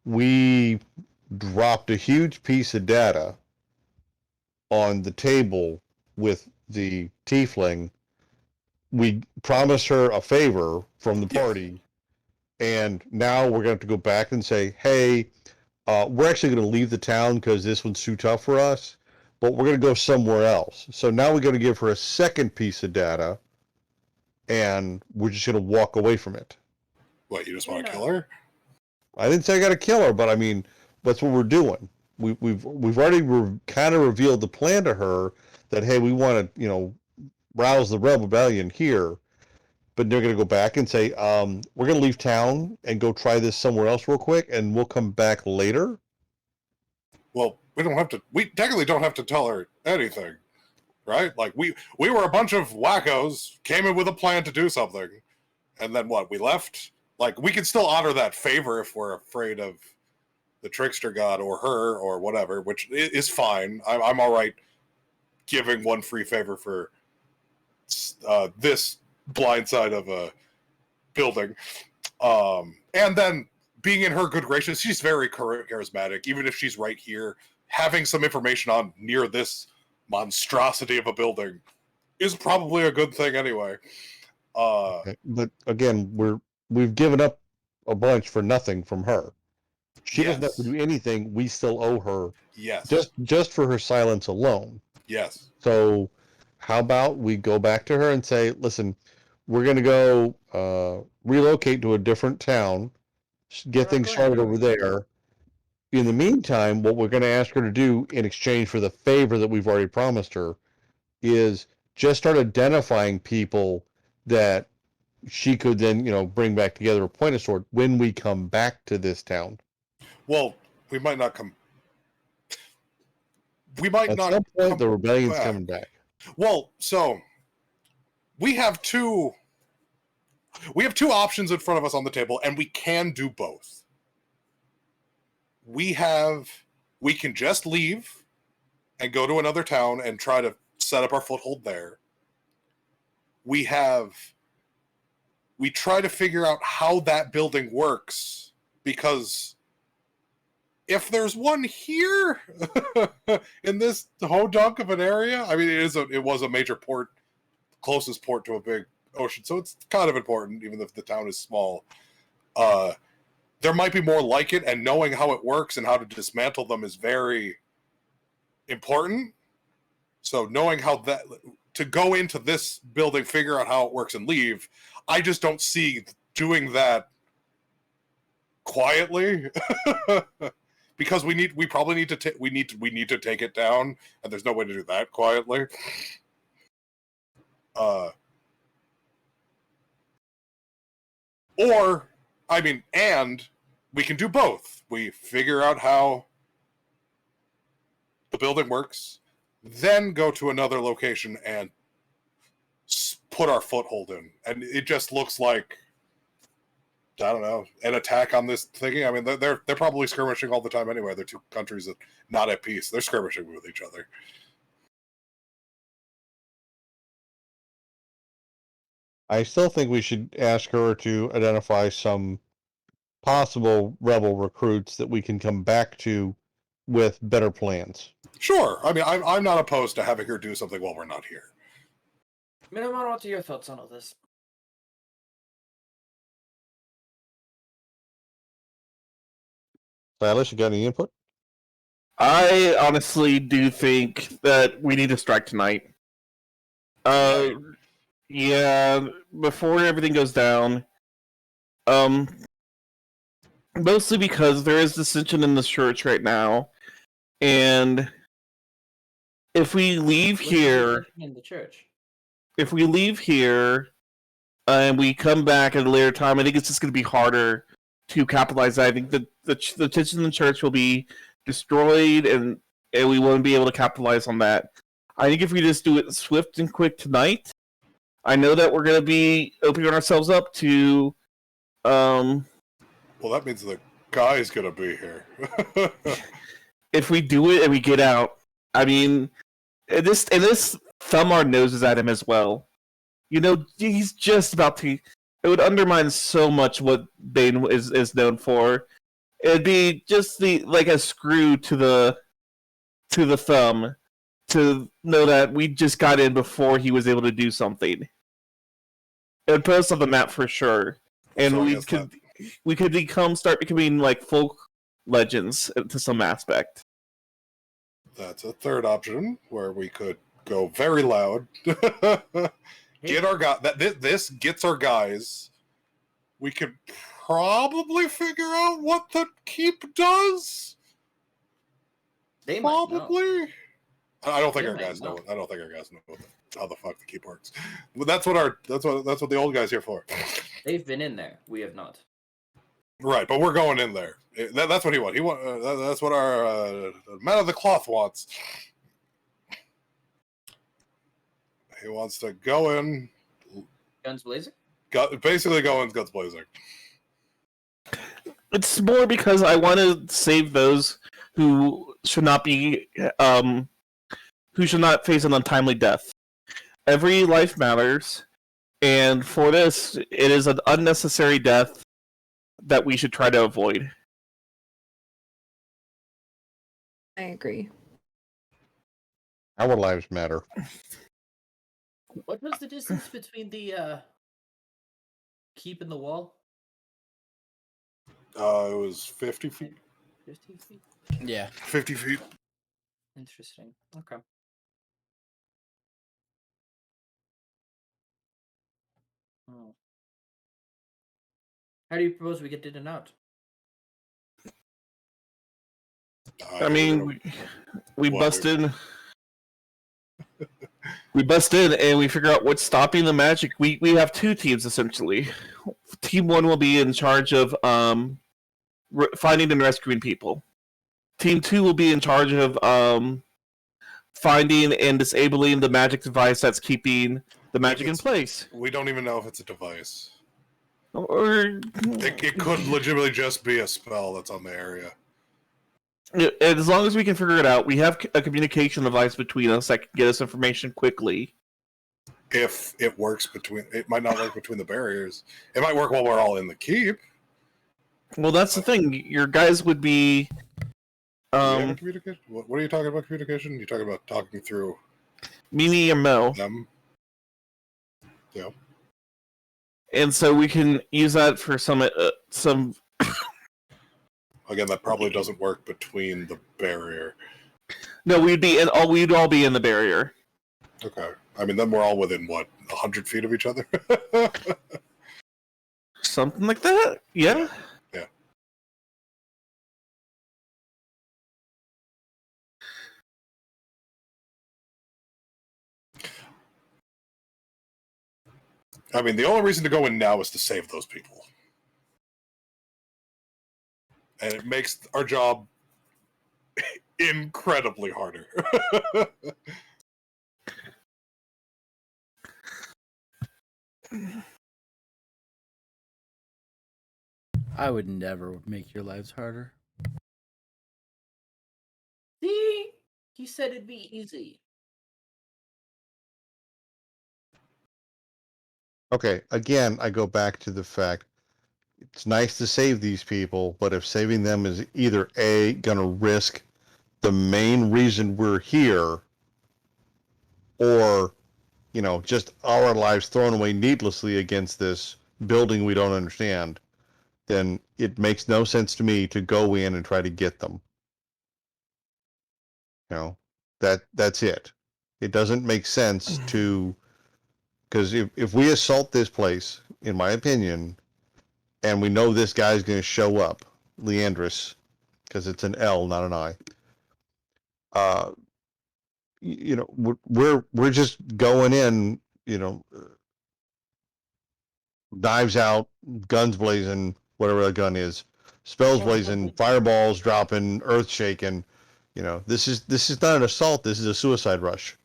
we dropped a huge piece of data on the table with the tiefling. We promised her a favor from the party, and now we're going to have to go back and say, hey, we're actually going to leave the town because this one's too tough for us, but we're going to go somewhere else. So now we're going to give her a second piece of data, and we're just going to walk away from it. What, you just want to kill her? I didn't say I got to kill her, but I mean, that's what we're doing. We've already kind of revealed the plan to her that, hey, we want to, rouse the rebellion here, but they're going to go back and say, we're going to leave town and go try this somewhere else real quick, and we'll come back later. Well, we technically don't have to tell her anything, right? Like, we were a bunch of wackos, came in with a plan to do something, and then what, we left? Like, we can still honor that favor if we're afraid of the trickster god or her or whatever, which is fine. I'm all right giving one free favor for this blind side of a building. And then being in her good graces, she's very charismatic. Even if she's right here, having some information on near this monstrosity of a building is probably a good thing anyway. But again, we've given up a bunch for nothing from her. She doesn't have to do anything. We still owe her. Yes. Just for her silence alone. Yes. So how about we go back to her and say, listen, we're going to go relocate to a different town, get things started over there. In the meantime, what we're going to ask her to do in exchange for the favor that we've already promised her is just start identifying people that she could then, bring back together, appoint a sword when we come back to this town. Well, we might not come. We might At not. some point, the come rebellion's back. coming back. Well, so we have two options in front of us on the table, and we can do both. We can just leave and go to another town and try to set up our foothold there. We try to figure out how that building works, because if there's one here in this hodunk of an area, I mean, it was a major port, closest port to a big ocean, so it's kind of important, even if the town is small. There might be more like it, and knowing how it works and how to dismantle them is very important. So knowing how to go into this building, figure out how it works, and leave, I just don't see doing that quietly. because we probably need to take it down, and there's no way to do that quietly. Or, I mean, and we can do both. We figure out how the building works, then go to another location and put our foothold in. And it just looks like, I don't know, an attack on this thingy. I mean, they're probably skirmishing all the time anyway. They're two countries that not at peace. They're skirmishing with each other. I still think we should ask her to identify some possible rebel recruits that we can come back to with better plans. Sure. I mean, I'm not opposed to having her do something while we're not here. Minimon, what are your thoughts on all this? Silas, you got any input? I honestly do think that we need to strike tonight. Yeah, before everything goes down. Mostly because there is dissension in the church right now, and if we leave here, in the church, and we come back at a later time, I think it's just going to be harder to capitalize. I think the tension in the church will be destroyed, and we won't be able to capitalize on that. I think if we just do it swift and quick tonight, I know that we're going to be opening ourselves up to. Well, that means the guy's going to be here. If we do it and we get out, I mean, and this thumb our noses at him as well. You know, he's just about to. It would undermine so much what Bane is known for. It'd be just like a screw to the thumb to know that we just got in before he was able to do something. It would put us on the map for sure, and So we could start becoming like folk legends to some aspect. That's a third option where we could go very loud. Get our guy. This gets our guys. We could probably figure out what the keep does. They might know. Probably. I don't think They our might guys know. know. I don't think our guys know how the fuck the keep works. But that's what the old guys here for. They've been in there. We have not. Right, but we're going in there. That's what he wants. That's what our man of the cloth wants. He wants to go in, Guns blazing? basically go in guns blazing. It's more because I want to save those who should not be, who should not face an untimely death. Every life matters, and for this, it is an unnecessary death that we should try to avoid. I agree. Our lives matter. What was the distance between the keep and the wall? It was 50 feet. 50 feet? Yeah. 50 feet. Interesting. Okay. Oh. How do you propose we get in and out? I mean, we bust in. We bust in and we figure out what's stopping the magic. We have two teams essentially. Team 1 will be in charge of finding and rescuing people. Team 2 will be in charge of finding and disabling the magic device that's keeping the magic in place. We don't even know if it's a device. Or It could legitimately just be a spell that's on the area. as long as we can figure it out, we have a communication device between us that can get us information quickly. If it works it might not work between the barriers. It might work while we're all in the keep. Well, that's the thing. Your guys would be. Do we have a communication? What are you talking about? Communication? You're talking about talking through Mimi and Mel. them. Yeah. And so we can use that for some. Again, that probably doesn't work between the barrier. No, we'd all be in the barrier. Okay. I mean, then we're all within, 100 feet of each other? Something like that. Yeah. I mean, the only reason to go in now is to save those people. And it makes our job incredibly harder. I would never make your lives harder. See? He said it'd be easy. Okay, again, I go back to the fact it's nice to save these people, but if saving them is either A, going to risk the main reason we're here, or, just our lives thrown away needlessly against this building we don't understand, then it makes no sense to me to go in and try to get them. That's it. It doesn't make sense to, because if we assault this place, in my opinion, and we know this guy's going to show up, Leandris, because it's an L, not an I. We're just going in, knives out, guns blazing, whatever the gun is, spells blazing, fireballs dropping, earth shaking. This is not an assault. This is a suicide rush,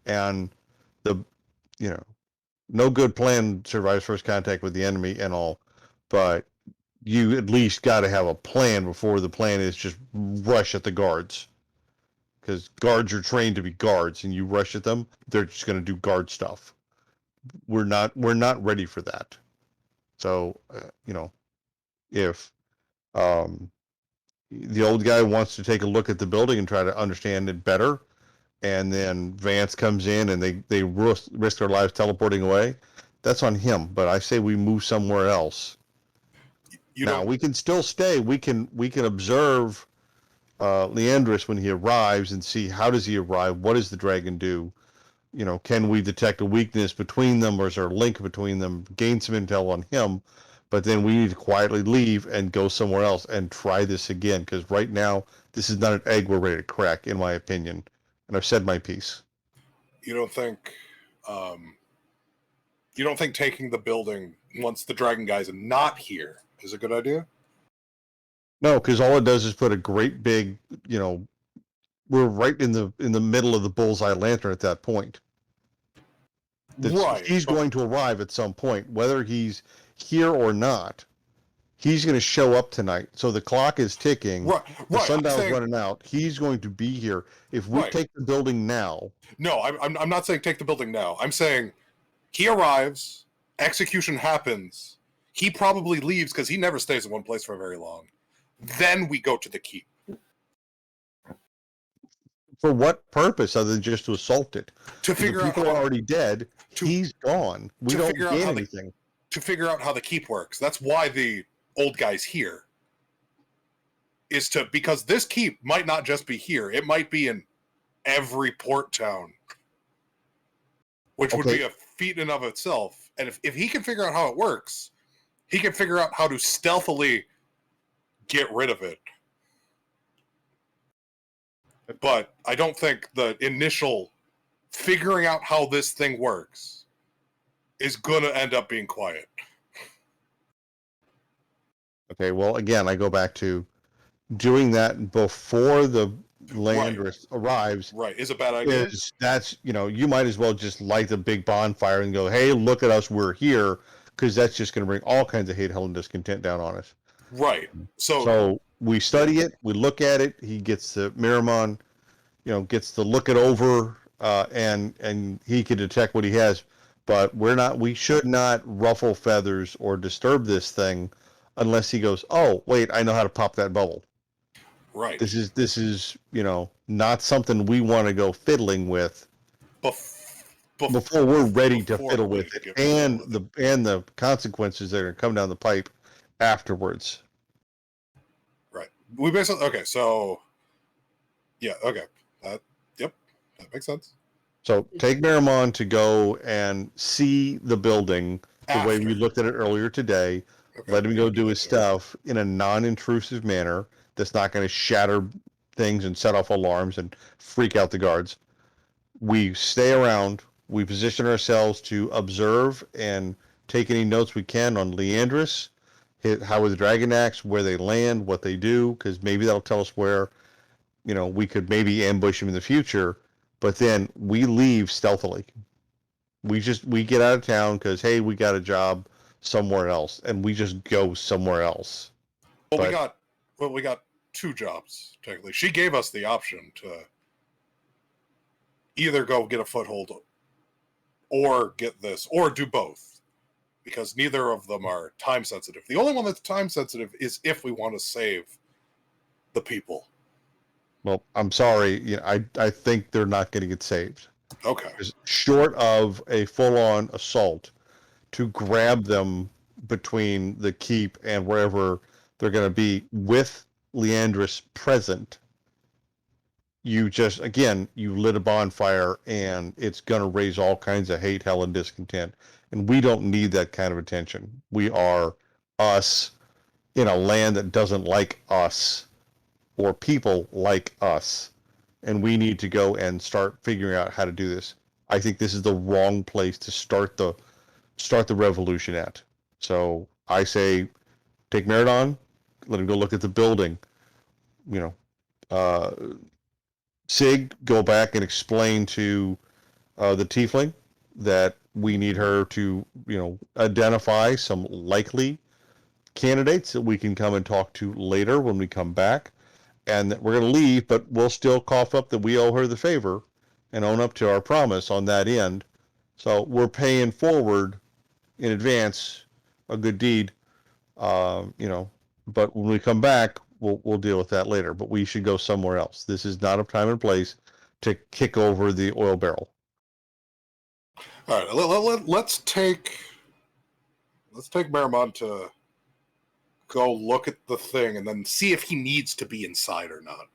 and no good plan survives first contact with the enemy and all, but you at least got to have a plan before the plan is just rush at the guards, because guards are trained to be guards, and you rush at them, they're just going to do guard stuff. We're not ready for that. So if the old guy wants to take a look at the building and try to understand it better, and then Vance comes in and they risk their lives teleporting away, that's on him. But I say we move somewhere else. Now we can still stay. We can observe Leandris when he arrives and see how does he arrive. What does the dragon do? Can we detect a weakness between them, or is there a link between them? Gain some intel on him, but then we need to quietly leave and go somewhere else and try this again. Because right now, this is not an egg we're ready to crack, in my opinion. And I've said my piece. You don't think taking the building once the dragon guy's not here is a good idea? No, because all it does is put a great big, we're right in the middle of the bullseye lantern at that point. Right. He's going to arrive at some point, whether he's here or not. He's going to show up tonight. So the clock is ticking. Right. The sundial's running out. He's going to be here. If we take the building now. No, I'm not saying take the building now. I'm saying he arrives, execution happens. He probably leaves because he never stays in one place for very long. Then we go to the keep. For what purpose other than just to assault it? To figure out people are already dead. He's gone. We don't gain anything. To figure out how the keep works. That's why the old guy's here. Because this keep might not just be here. It might be in every port town. Which would be a feat in and of itself. And if he can figure out how it works, he can figure out how to stealthily get rid of it. But I don't think the initial figuring out how this thing works is going to end up being quiet. Okay, well, again, I go back to doing that before the Landris arrives. Right, is a bad idea. That's, you might as well just light the big bonfire and go, hey, look at us, we're here, because that's just going to bring all kinds of hate, hell, and discontent down on us. Right. So we study it, we look at it, he gets the Miramon, gets to look it over, and he can detect what he has. But we should not ruffle feathers or disturb this thing unless he goes, oh, wait, I know how to pop that bubble. Right. This is not something we want to go fiddling with before we're ready to fiddle with it, and the consequences that are come down the pipe afterwards. Right. We basically that makes sense. So take Miramon to go and see the building the way we looked at it earlier today. Okay. Let him go do his stuff in a non-intrusive manner that's not going to shatter things and set off alarms and freak out the guards. We stay around. We position ourselves to observe and take any notes we can on Leandris, how with the Dragon Axe, where they land, what they do, because maybe that'll tell us where, we could maybe ambush him in the future. But then we leave stealthily. We get out of town because, hey, we got a job somewhere else, and we just go somewhere else. Well, we got 2 jobs technically. She gave us the option to either go get a foothold or get this, or do both, because neither of them are time sensitive. The only one that's time sensitive is if we want to save the people. Well, I'm sorry. I think they're not going to get saved. Okay. Short of a full-on assault to grab them between the keep and wherever they're going to be with Leandris present, you lit a bonfire, and it's going to raise all kinds of hate, hell, and discontent. And we don't need that kind of attention. We are us in a land that doesn't like us or people like us. And we need to go and start figuring out how to do this. I think this is the wrong place to start the revolution at. So I say, take Meridon, let him go look at the building. Sig, go back and explain to the tiefling that we need her to, identify some likely candidates that we can come and talk to later when we come back, and that we're going to leave, but we'll still cough up that we owe her the favor and own up to our promise on that end. So we're paying forward in advance a good deed, but when we come back, we'll deal with that later. But we should go somewhere else. This is not a time and place to kick over the oil barrel. All right, let's take Merrimon to go look at the thing and then see if he needs to be inside or not.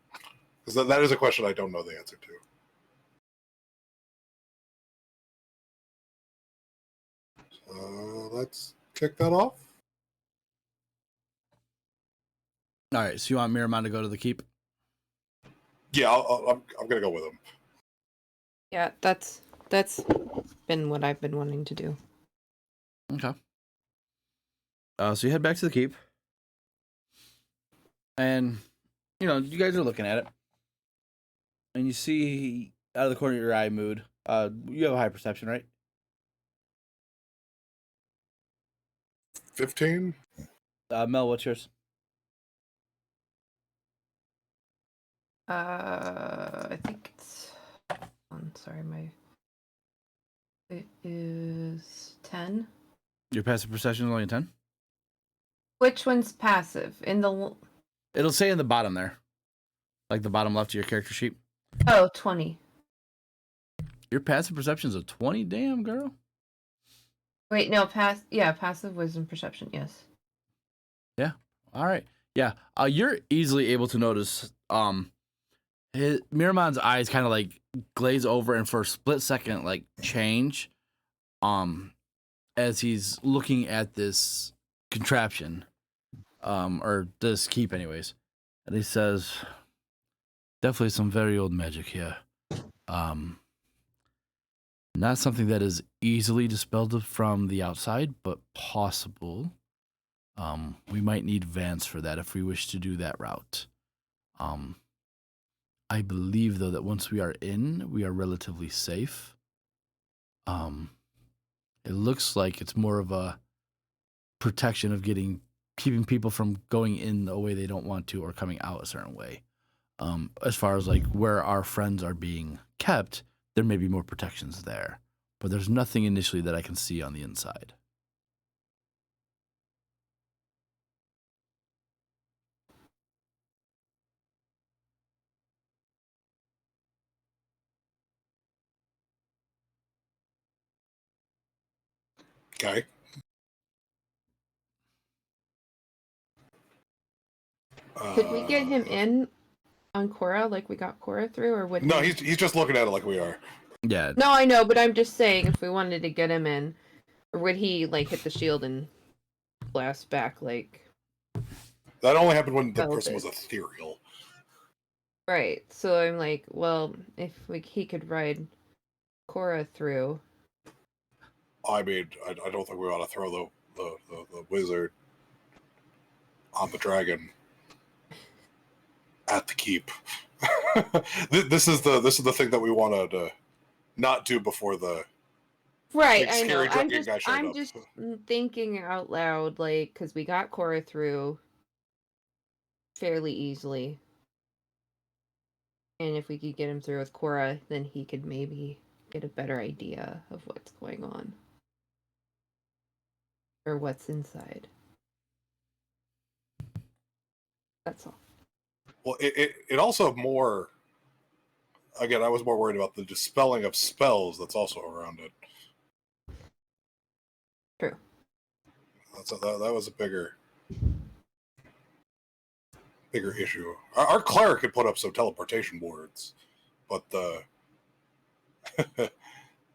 Because that is a question I don't know the answer to. Let's kick that off. All right, so you want Miramon to go to the keep? Yeah, I'm gonna go with him. Yeah, that's been what I've been wanting to do. Okay. So you head back to the keep, and you guys are looking at it, and you see out of the corner of your eye, Mood. You have a high perception, right? 15. Mel, what's yours? I think it's. It is 10. Your passive perception is only a 10? Which one's passive? It'll say in the bottom there. Like the bottom left of your character sheet. Oh, 20. Your passive perception is a 20? Damn, girl. Wait, no, passive wisdom perception, yes. Yeah. All right. Yeah. You're easily able to notice Miramon's eyes kind of like glaze over and for a split second like change as he's looking at this contraption or this keep anyways, and he says, definitely some very old magic here, not something that is easily dispelled from the outside, but possible. We might need Vance for that if we wish to do that route. I believe, though, that once we are in, we are relatively safe. It looks like it's more of a protection of keeping people from going in a way they don't want to or coming out a certain way. As far as like where our friends are being kept, there may be more protections there, but there's nothing initially that I can see on the inside. Okay. Could we get him in on Cora like we got Cora through, or would No, he's just looking at it like we are. Yeah. No, I know, but I'm just saying if we wanted to get him in, or would he like hit the shield and blast back like? That only happened when the person was ethereal. Right. So I'm like, well, if he could ride Cora through. I mean, I don't think we ought to throw the wizard on the dragon at the keep. This is the thing that we wanted to not do before the Right, big I know. scary dragon guy showed I'm up. just thinking out loud, like, because we got Cora through fairly easily. And if we could get him through with Cora, then he could maybe get a better idea of what's going on. Or what's inside. That's all. Well, it also more. Again, I was more worried about the dispelling of spells that's also around it. True. That was a bigger issue. Our cleric could put up some teleportation wards, but the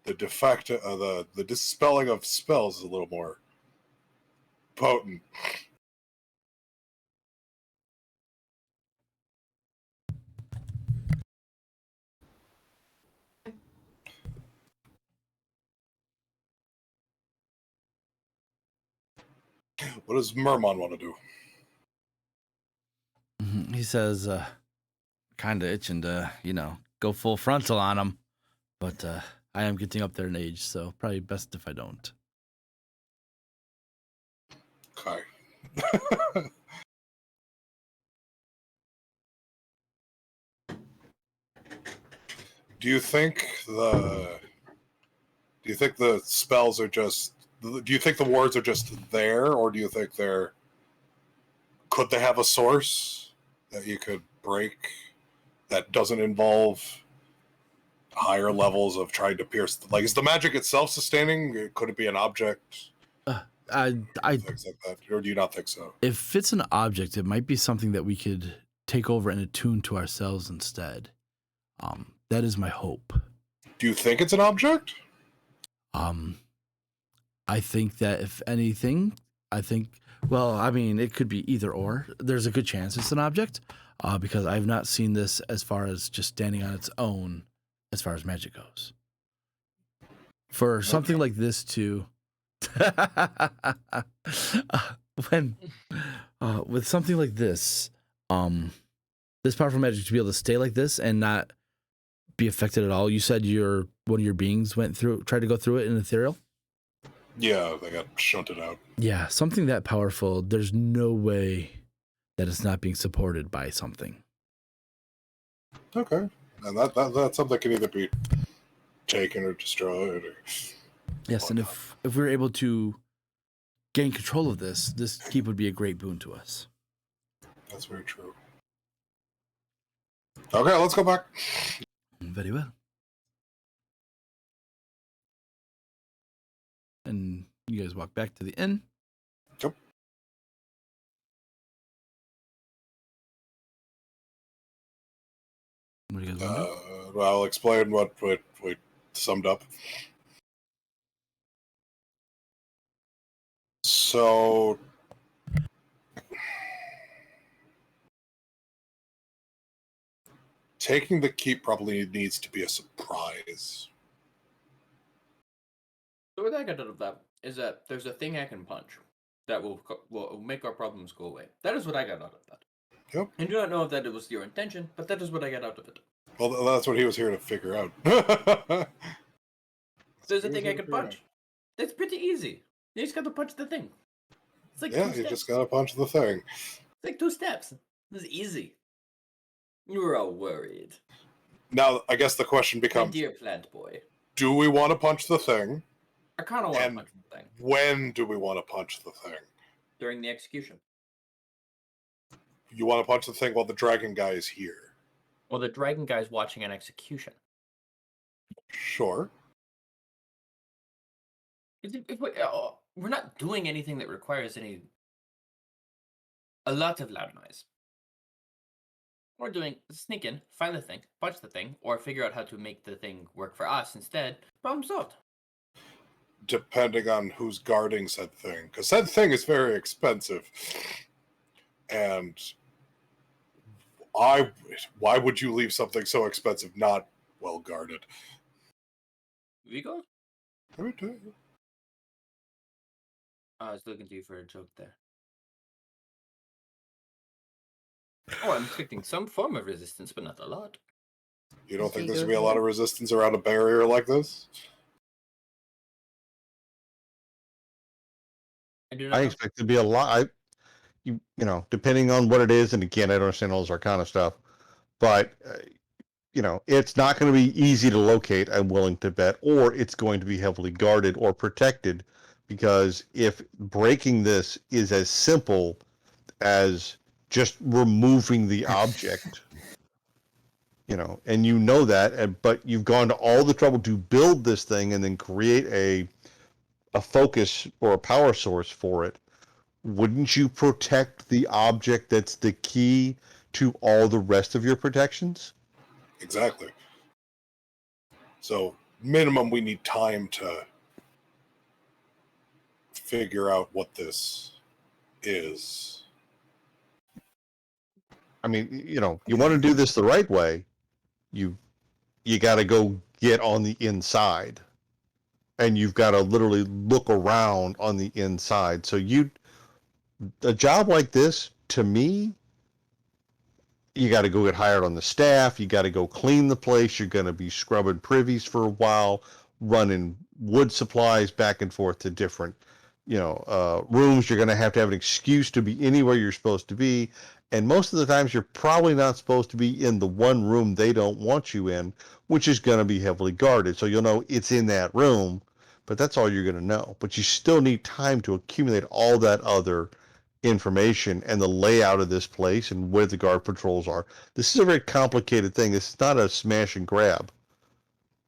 the dispelling of spells is a little more potent. What does Mermon want to do? He says, kind of itching to, go full frontal on him. But I am getting up there in age, so probably best if I don't. Okay. Do you think the spells are just? Do you think the wards are just there, or do you think could they have a source that you could break that doesn't involve higher levels of trying to pierce? Like, is the magic itself sustaining? Could it be an object? I Things like that, or do you not think so? If it's an object, it might be something that we could take over and attune to ourselves instead. That is my hope. Do you think it's an object? I think that if anything, it could be either or. There's a good chance it's an object, because I've not seen this as far as just standing on its own as far as magic goes. For something like this to with something like this, this powerful magic to be able to stay like this and not be affected at all. You said one of your beings tried to go through it in ethereal? Yeah, they got shunted out. Yeah, something that powerful, there's no way that it's not being supported by something. Okay. And that's something that can either be taken or destroyed. Yes, and if we were able to gain control of this keep would be a great boon to us. That's very true. Okay, let's go back. Very well. And you guys walk back to the inn. Yep. What do you guys want to do? Well, I'll explain what we summed up. So, taking the keep probably needs to be a surprise. So what I got out of that is that there's a thing I can punch that will make our problems go away. That is what I got out of that. Yep. I do not know if that it was your intention, but that is what I got out of it. Well, that's what he was here to figure out. There's a thing I can punch. It's pretty easy. You just got to punch the thing. It's like Yeah, 2 you steps. just gotta punch the thing. It's like 2 steps. It's easy. You were all worried. Now, I guess the question My becomes: dear plant boy. do we want to punch the thing? I kind of want to And- punch the thing When do we want to punch the thing? during the execution. You want to punch the thing while the dragon guy is here? Well, the dragon guy's watching an execution. Sure. We're not doing anything that requires a lot of loud noise. We're doing sneak in, find the thing, punch the thing, or figure out how to make the thing work for us instead. Problem solved. Depending on who's guarding said thing, because said thing is very expensive, and why would you leave something so expensive not well guarded? Vigo? I was looking to you for a joke there. Oh, I'm expecting some form of resistance, but not a lot. You don't Does think he there's go gonna be a lot here? of resistance around a barrier like this? I do I not know. expect it to be a lot. You know, depending on what it is, and again, I don't understand all this Arcana stuff, but you know, it's not going to be easy to locate. I'm willing to bet, or it's going to be heavily guarded or protected, because if breaking this is as simple as just removing the object, you know, and you know that, but you've gone to all the trouble to build this thing and then create a focus or a power source for it, wouldn't you protect the object that's the key to all the rest of your protections? Exactly. So minimum, we need time to figure out what this is. I mean, you know, you want to do this the right way, you got to go get on the inside, and you've got to literally look around on the inside. So a job like this, to me, you got to go get hired on the staff. You got to go clean the place. You're going to be scrubbing privies for a while, running wood supplies back and forth to different, rooms. You're going to have an excuse to be anywhere you're supposed to be. And most of the times, you're probably not supposed to be in the one room they don't want you in, which is going to be heavily guarded. So you'll know it's in that room, but that's all you're going to know. But you still need time to accumulate all that other information and the layout of this place and where the guard patrols are. This is a very complicated thing. This is not a smash and grab.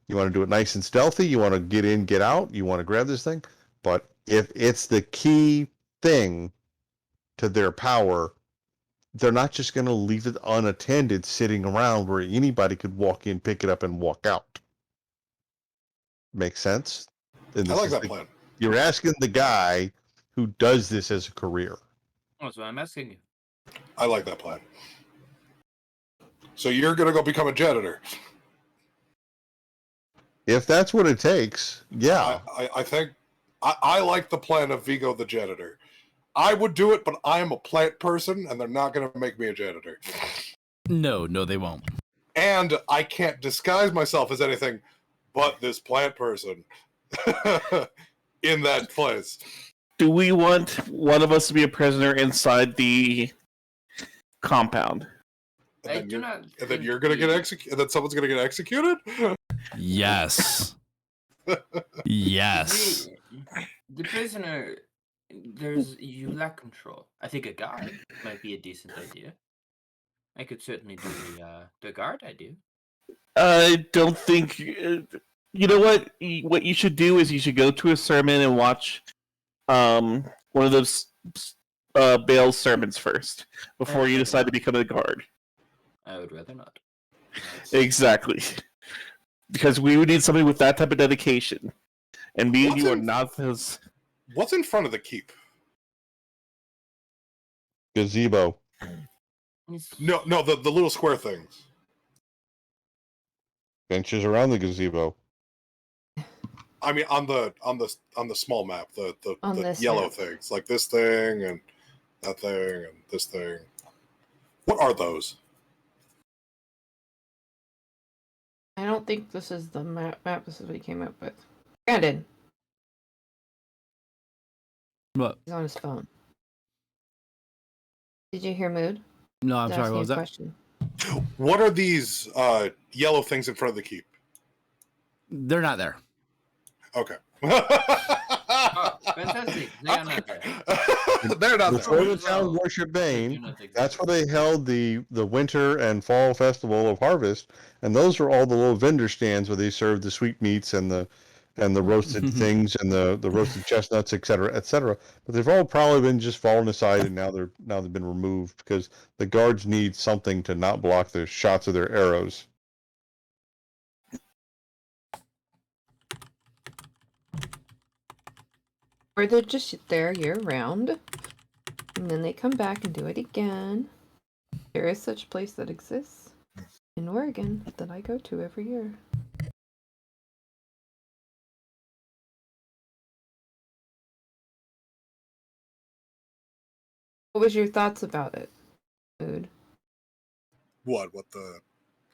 You want to do it nice and stealthy. You want to get in, get out. You want to grab this thing. But if it's the key thing to their power, they're not just going to leave it unattended sitting around where anybody could walk in, pick it up, and walk out. Makes sense? And I this like is that plan. You're asking the guy who does this as a career. That's what I'm asking you. I like that plan. So you're gonna go become a janitor. If that's what it takes, yeah. I think I like the plan of Vigo the janitor. I would do it, but I am a plant person, and they're not gonna make me a janitor. No, they won't. And I can't disguise myself as anything but this plant person in that place. Do we want one of us to be a prisoner inside the compound? And then you're gonna get executed. And then someone's gonna get executed. Yes. Yes. The prisoner, you lack control. I think a guard might be a decent idea. I could certainly do the guard idea. I don't think. You know what? What you should do is you should go to a sermon and watch one of those Bale's sermons first before you decide to become a guard. I would rather not. Exactly. Because we would need somebody with that type of dedication. And me and you are not those. What's in front of the keep? Gazebo. No, the little square things. Benches around the gazebo. I mean, on the small map, the yellow map. things, like this thing and that thing and this thing. What are those? I don't think this is the map. This is what he came up with. Brandon. What? He's on his phone. Did you hear Mood? No, I'm sorry. What was that? Question. What are these yellow things in front of the keep? They're not there. Okay. Oh, fantastic. They are not there. They're not Before there. the town worship Bane, not exist. that's where they held the winter and fall festival of harvest, and those are all the little vendor stands where they serve the sweetmeats and the roasted things and the roasted chestnuts, et cetera, et cetera. But they've all probably been just fallen aside, and now they've been removed because the guards need something to not block the shots of their arrows. Or they're just there year round, and then they come back and do it again. There is such a place that exists in Oregon that I go to every year. What was your thoughts about it, Mood? What the?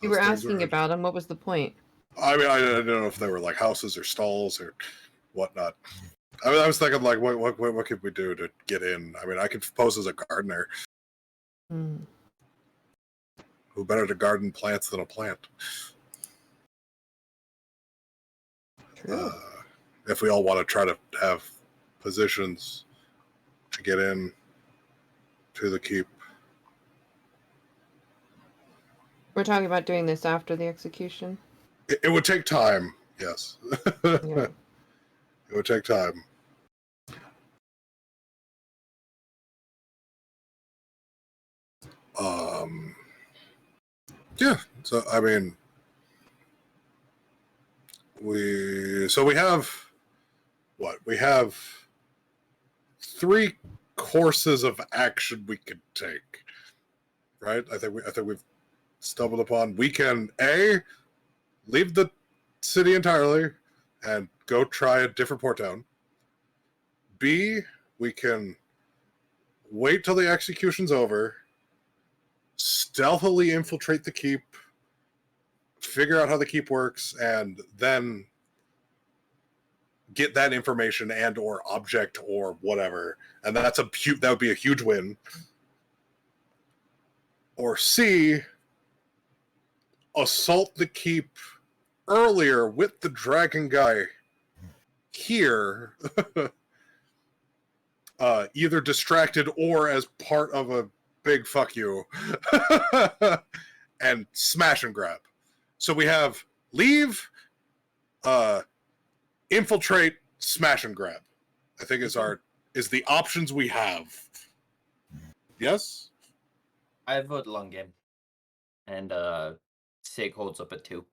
You were those things asking about them. What was the point? I mean, I don't know if they were like houses or stalls or whatnot. I mean, I was thinking like, what could we do to get in? I mean, I could pose as a gardener. Hmm. Who better to garden plants than a plant? True. If we all want to try to have positions to get in to the keep. We're talking about doing this after the execution. It would take time, yes. Yeah. It would take time. Yeah, so I mean, we have what? We have 3 courses of action we could take. Right? I think we've stumbled upon. We can leave the city entirely and go try a different port town. B, we can wait till the execution's over, stealthily infiltrate the keep, figure out how the keep works, and then get that information and or object or whatever. And that would be a huge win. Or C, assault the keep earlier with the dragon guy here, either distracted or as part of a big fuck you, and smash and grab. So we have leave, infiltrate, smash and grab. I think is the options we have. Yes? I vote long game. And Sig holds up at 2.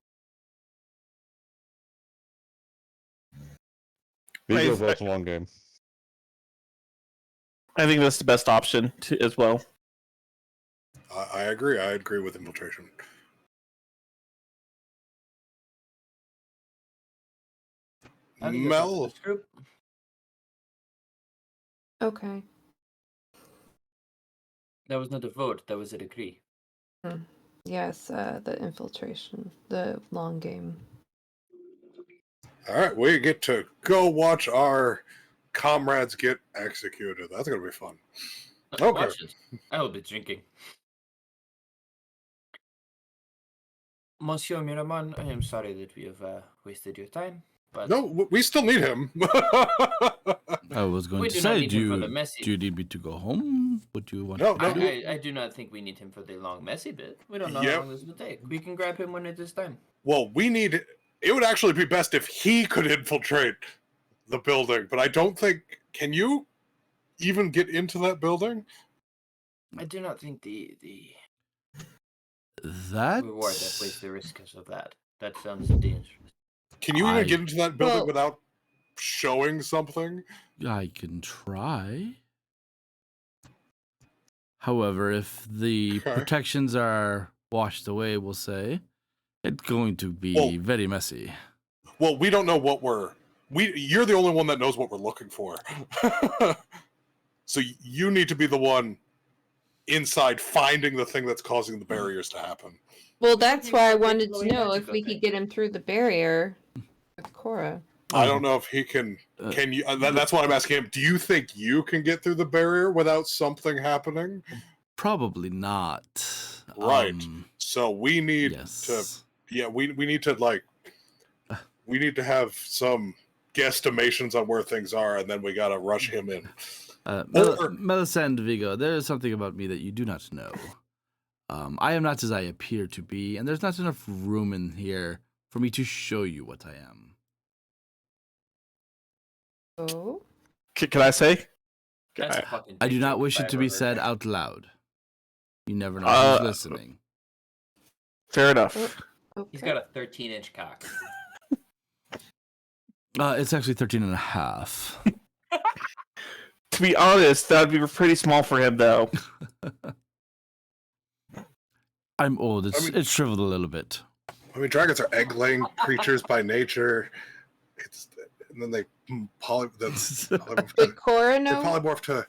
Vigo votes a long game. I think that's the best option as well. I agree. I agree with infiltration. Mel? Okay. That was not a vote. That was a decree. Yes, the infiltration, the long game. All right, we get to go watch our comrades get executed. That's going to be fun. Okay. Watch it. I will be drinking. Monsieur Miraman, I am sorry that we have wasted your time. But no, we still need him. I was going to say, do you need me to go home? Would you want No, I do not think we need him for the long, messy bit. We don't know how long this will take. We can grab him when it is time. Well, it would actually be best if he could infiltrate the building, but I don't think, can you even get into that building? I do not think the that reward outweighs the risks of that. That sounds dangerous. Can you even get into that building without showing something? I can try. However, if the protections are washed away, we'll say, it's going to be very messy. Well, we don't know what you're the only one that knows what we're looking for. So you need to be the one inside finding the thing that's causing the barriers to happen. Well, that's why I wanted to know if we could get him through the barrier with Cora. I don't know if he can. Can you? That's why I'm asking him. Do you think you can get through the barrier without something happening? Probably not. Right. So we need to. Yeah, we need to we need to have some guesstimations on where things are, and then we gotta rush him in. Melisande Vigo, there is something about me that you do not know. I am not as I appear to be, and there's not enough room in here for me to show you what I am. Oh? Can I say? I do not wish it to be said out loud. You never know who's listening. Fair enough. Okay. He's got a 13-inch cock. It's actually 13 and a half. To be honest, that would be pretty small for him, though. I'm old. It's shriveled a little bit. I mean, dragons are egg-laying creatures by nature. And then they Did Cora know? polymorph to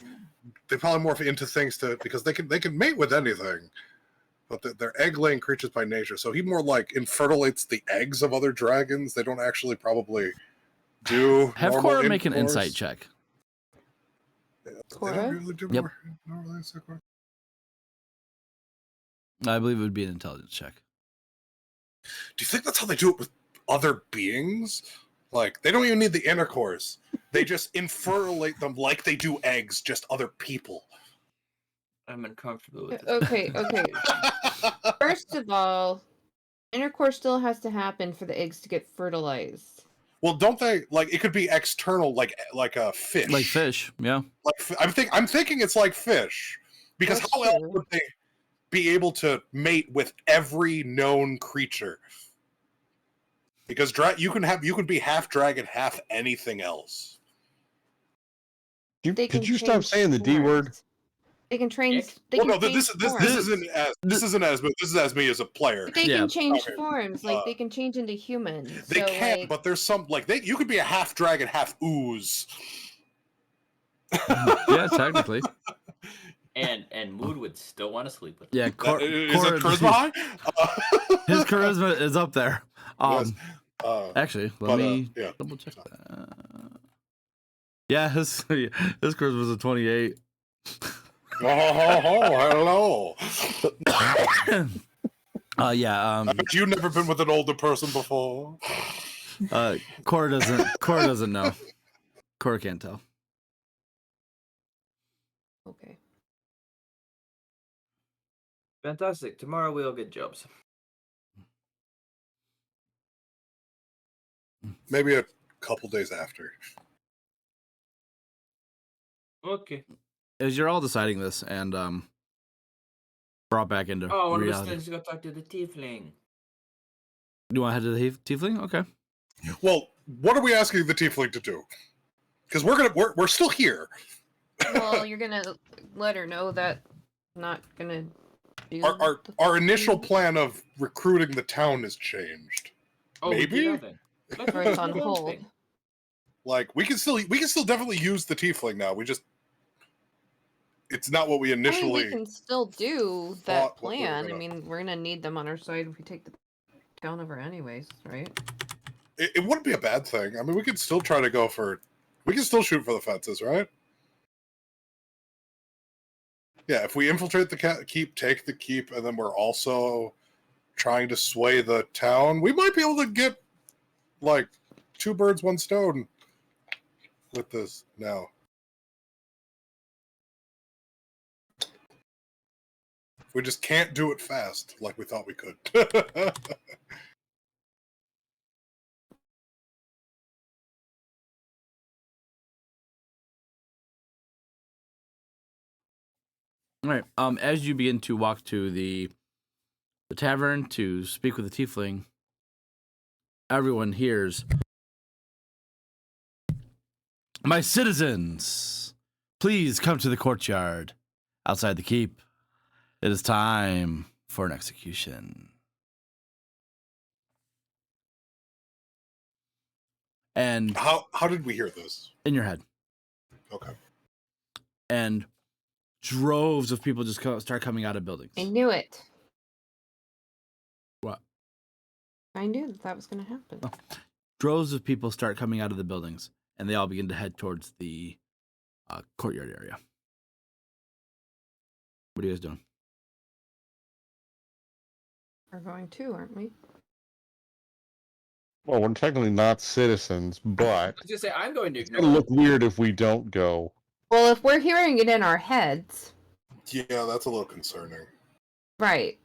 they polymorph into things because they can mate with anything, but they're egg-laying creatures by nature. So he more like infertilates the eggs of other dragons. They don't actually probably do. Have normal Cora make an intercourse. insight check. They don't Cora? really do Yep. normal insight. I believe it would be an intelligence check. Do you think that's how they do it with other beings? Like, they don't even need the intercourse. They just infertilate them like they do eggs, just other people. I'm uncomfortable with this. Okay. First of all, intercourse still has to happen for the eggs to get fertilized. Well, don't they, like, it could be external, like a fish. Like fish, yeah. Like, I'm thinking it's like fish. Because That's how else true. would they be able to mate with every known creature? Because you can be half dragon, half anything else. They can Could you stop change saying the D word? forms. They can train. Ick. They Well, can no, change this forms. isn't as me as a player. But they Yeah. can change Okay. forms. Like they can change into humans. They so, can, like, but there's some you could be a half dragon, half ooze. Yeah, technically. And Mood would still want to sleep with him. Yeah, Is it Cora- charisma high? His charisma is up there. Yes. Actually, let But, me yeah. double check that. Yeah, his charisma was a 28. Hello. Yeah. I bet you've never been with an older person before. Cora doesn't know. Cora can't tell. okay. Fantastic. Tomorrow we'll get jobs. Maybe a couple days after. Okay. As you're all deciding this and brought back into Oh, one of us reality. needs to go talk to the tiefling. You want to head to the tiefling? Okay. Well, what are we asking the tiefling to do? Because we're still here. Well, you're gonna let her know that I'm not gonna do Our initial plan of recruiting the town has changed. Oh, Maybe? we do nothing. Or it's on hold. Like we can still definitely use the tiefling now. It's not what we I mean, initially. we can still do that thought what we were plan. I gonna- mean, we're gonna need them on our side if we take the town over anyways, right? It wouldn't be a bad thing. I mean, we could still try to go for. We can still shoot for the fences, right? Yeah, if we infiltrate the keep, take the keep, and then we're also trying to sway the town, we might be able to get like 2 birds, 1 stone with this now. We just can't do it fast like we thought we could. All right. As you begin to walk to the tavern to speak with the tiefling, everyone hears, "My citizens, please come to the courtyard outside the keep. It is time for an execution." And How did we hear this? in your head, Okay. and droves of people just start coming out of buildings. I knew it. What? I knew that was gonna happen. Oh. Droves of people start coming out of the buildings, and they all begin to head towards the courtyard area. What are you guys doing? We're going too, aren't we? Well, we're technically not citizens, but I was gonna say I'm going to it's gonna ignore. look weird if we don't go. Well, if we're hearing it in our heads, Yeah, that's a little concerning. right?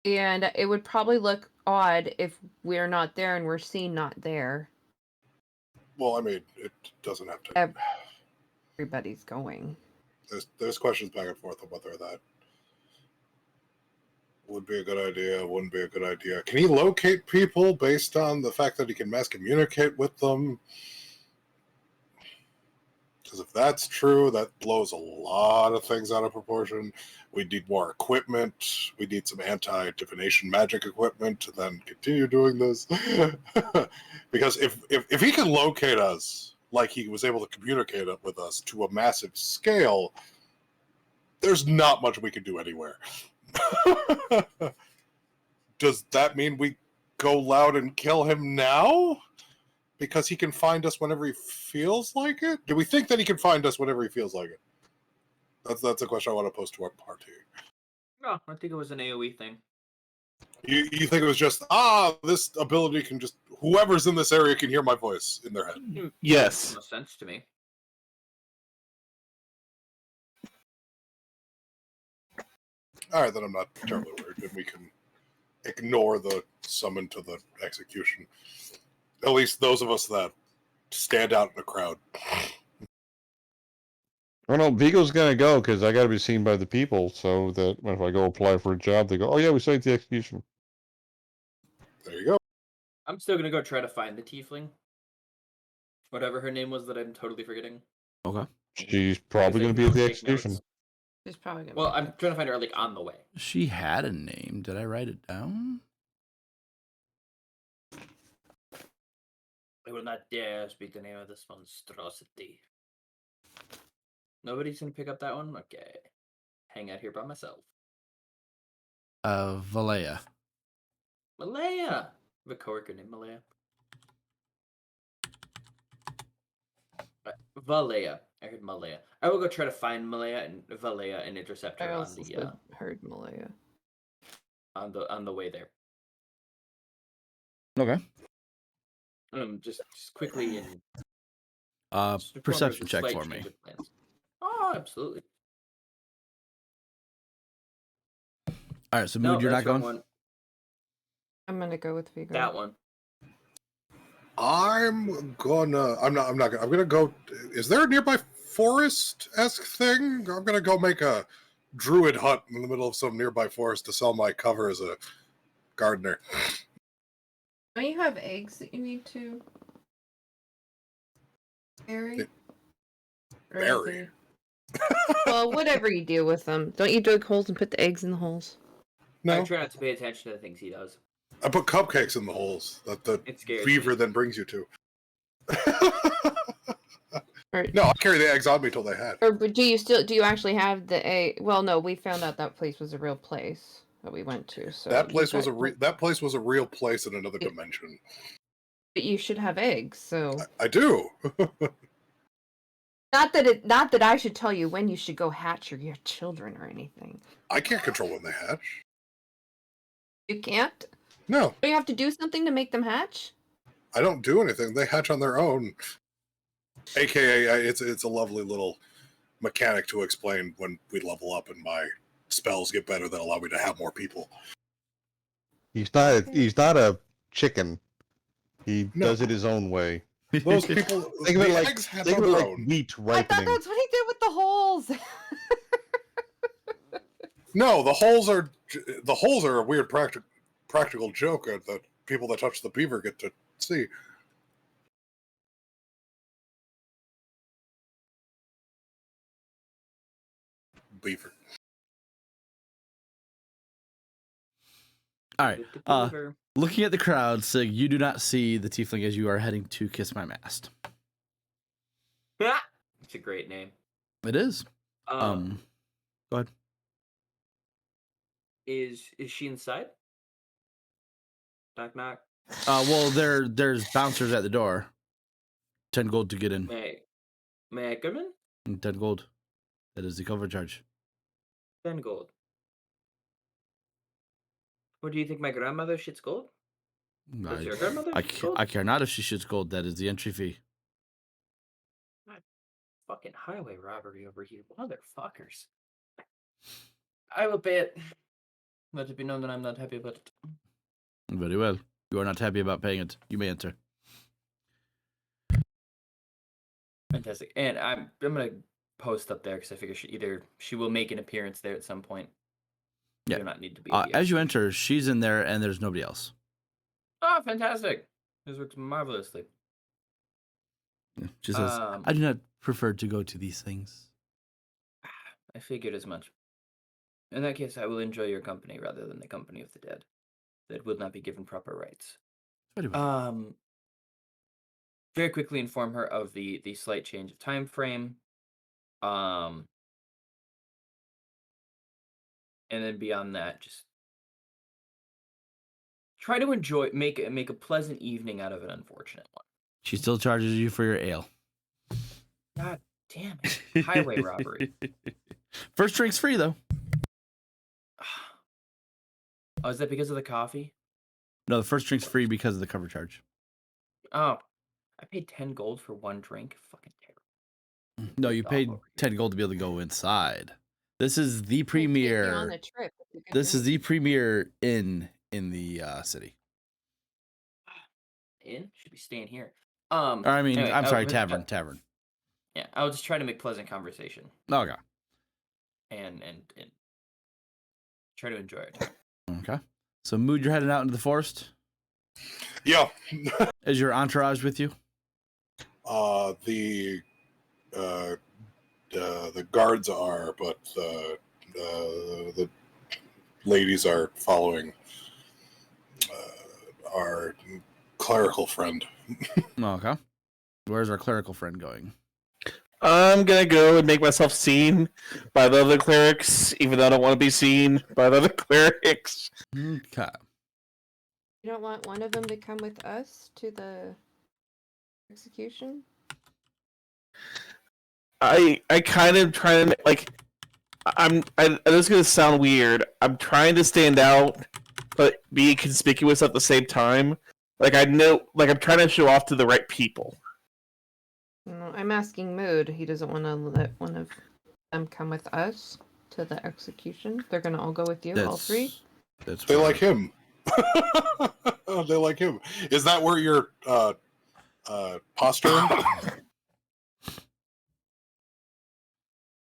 And it would probably look odd if we're not there and we're seen not there. Well, I mean, it doesn't have to. Everybody's going. There's questions back and forth on whether that would be a good idea, wouldn't be a good idea. Can he locate people based on the fact that he can mass communicate with them? Because if that's true, that blows a lot of things out of proportion. We need more equipment. We need some anti-divination magic equipment to then continue doing this. Because if he can locate us like he was able to communicate it with us to a massive scale, there's not much we can do anywhere. Does that mean we go loud and kill him now? Because he can find us whenever he feels like it? Do we think that he can find us whenever he feels like it? That's a question I want to pose to our party. No, I think it was an AoE thing. You think it was just, this ability can just, whoever's in this area can hear my voice in their head. Yes. Makes sense to me. All right, then I'm not terribly worried. Then we can ignore the summon to the execution. At least those of us that stand out in the crowd. Well, no, Vigo's gonna go because I got to be seen by the people, so that if I go apply for a job, they go, "Oh yeah, we saved the execution." There you go. I'm still gonna go try to find the tiefling. Whatever her name was that I'm totally forgetting. Okay. She's probably gonna be at the execution. She's probably gonna. Well, I'm trying to find her like on the way. She had a name. Did I write it down? I will not dare speak the name of this monstrosity. Nobody's gonna pick up that one? Okay. Hang out here by myself. Valea. Malaya! I have a coworker named Malaya. Valea. I heard Malaya. I will go try to find Malaya and Valea and intercept her I on also the heard Malaya. on the way there. Okay. Just quickly and just perform Perception a check slight for change me. of plans. Oh, absolutely. All right, so No, Mood, you're not that's wrong going? one. I'm gonna go with Vigo. That one. I'm gonna go. Is there a nearby forest-esque thing? I'm gonna go make a druid hut in the middle of some nearby forest to sell my cover as a gardener. Don't you have eggs that you need to bury? Or Bury? anything? Well, whatever you do with them. Don't you dig holes and put the eggs in the holes? No, I try not to pay attention to the things he does. I put cupcakes in the holes that the It scares beaver me. then brings you to. Or, No, I carry the eggs on me till they hatch. or do you actually have the egg? Well, no, we found out that place was a real place that we went to. So That place was that place was a real place in another dimension. But you should have eggs, so I do. not that I should tell you when you should go hatch your children or anything. I can't control when they hatch. You can't? No, Do you have to do something to make them hatch? I don't do anything. They hatch on their own. AKA, it's a lovely little mechanic to explain when we level up and my spells get better that allow me to have more people. He's not a chicken. He No. does it his own way. Those people, Think of it the like eggs hatch think on of it their like own. wheat I thought ripening. that's what he did with the holes. No, the holes are a weird practical joke that people that touch the beaver get to see. Beaver. All right. Looking at the crowd, Sig, you do not see the tiefling as you are heading to Kiss My Mast. It's a great name. It is. Go ahead. Is she inside? Knock knock. Well, there's bouncers at the door. 10 gold to get in. May I come in? 10 gold. That is the cover charge. 10 gold. What do you think? My grandmother shits gold? Does your grandmother shits gold? I care not if she shoots gold. That is the entry fee. Fucking highway robbery over here, motherfuckers. I will pay it. Let it be known that I'm not happy about it. Very well. You are not happy about paying it. You may enter. Fantastic. And I'm gonna post up there because I figure she will make an appearance there at some point. Yeah. Do not need to be. As you enter, she's in there and there's nobody else. Oh, fantastic! This works marvelously. Yeah. She says, "I do not prefer to go to these things." I figured as much. In that case, I will enjoy your company rather than the company of the dead. That will not be given proper rights. Very well. very quickly inform her of the slight change of time frame. And then beyond that, just try to make a pleasant evening out of an unfortunate one. She still charges you for your ale. God damn it. Highway robbery. First drink's free, though. Oh, is that because of the coffee? No, the first drink's free because of the cover charge. Oh, I paid 10 gold for one drink. Fucking terrible. No, you Off paid over here. 10 gold to be able to go inside. This is the We'll take you on premier. a trip. It's a good This is night. the premier inn in the city. Inn? Should be staying here. Or, I mean, anyway, I'm I sorry, was- tavern. Yeah, I'll just try to make pleasant conversation Okay. and try to enjoy it. Okay. So, Mood, you're heading out into the forest. Yeah. Is your entourage with you? The guards are, but the ladies are following our clerical friend. Okay. Where's our clerical friend going? I'm gonna go and make myself seen by the other clerics, even though I don't want to be seen by the other clerics. Okay. You don't want one of them to come with us to the execution? I kind of try to like this is gonna sound weird. I'm trying to stand out, but be conspicuous at the same time. Like I know, like I'm trying to show off to the right people. No, I'm asking Mood. He doesn't want to let one of them come with us to the execution. They're going to all go with you, all three? That's They fair. like him. They like him. Is that where you're posturing?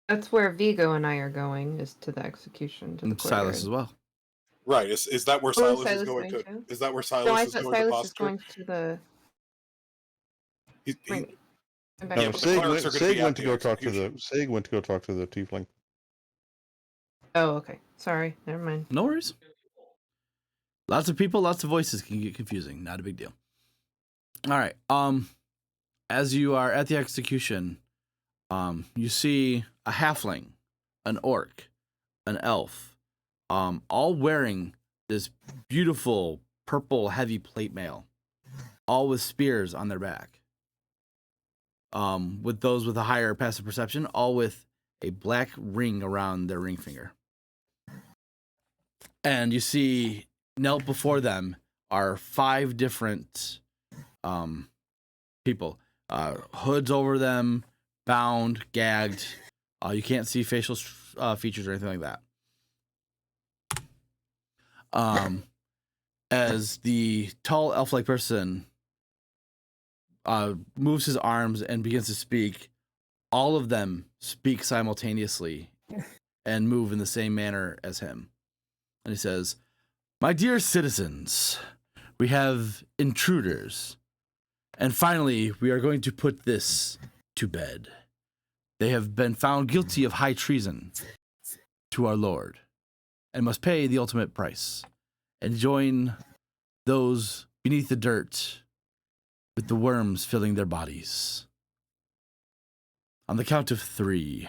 That's where Vigo and I are going, is to the execution. To the And Silas as courtyard. well. Right. Is that where Oh, Silas is Silas going going to? too? Is that where No, Silas I is thought going to Silas is posture? going to the... He- I'm back No, Yeah, to but the the Sig, clerics went, are gonna be Sig at went to the go talk to execution. the Sig went to go talk to the tiefling. Oh, okay. Sorry. Never mind. No worries. Lots of people, lots of voices can get confusing. Not a big deal. All right. As you are at the execution, you see a halfling, an orc, an elf, all wearing this beautiful purple heavy plate mail, all with spears on their back. With those with a higher passive perception, all with a black ring around their ring finger. And you see, knelt before them are 5 different people. Hoods over them, bound, gagged. You can't see facial features or anything like that. As the tall elf-like person moves his arms and begins to speak, all of them speak simultaneously and move in the same manner as him. And he says, "My dear citizens, we have intruders. And finally, we are going to put this to bed. They have been found guilty of high treason to our Lord and must pay the ultimate price and join those beneath the dirt with the worms filling their bodies. On the count of 3,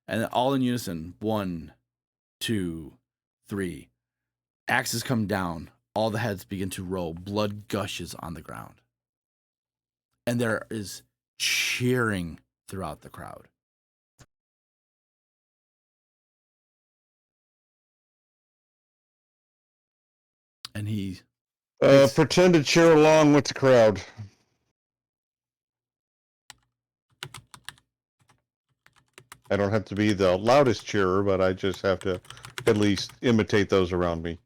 and all in unison, 1, 2, 3. Axes come down. All the heads begin to roll. Blood gushes on the ground. And there is cheering throughout the crowd. And he... Pretend to cheer along with the crowd. I don't have to be the loudest cheerer, but I just have to at least imitate those around me.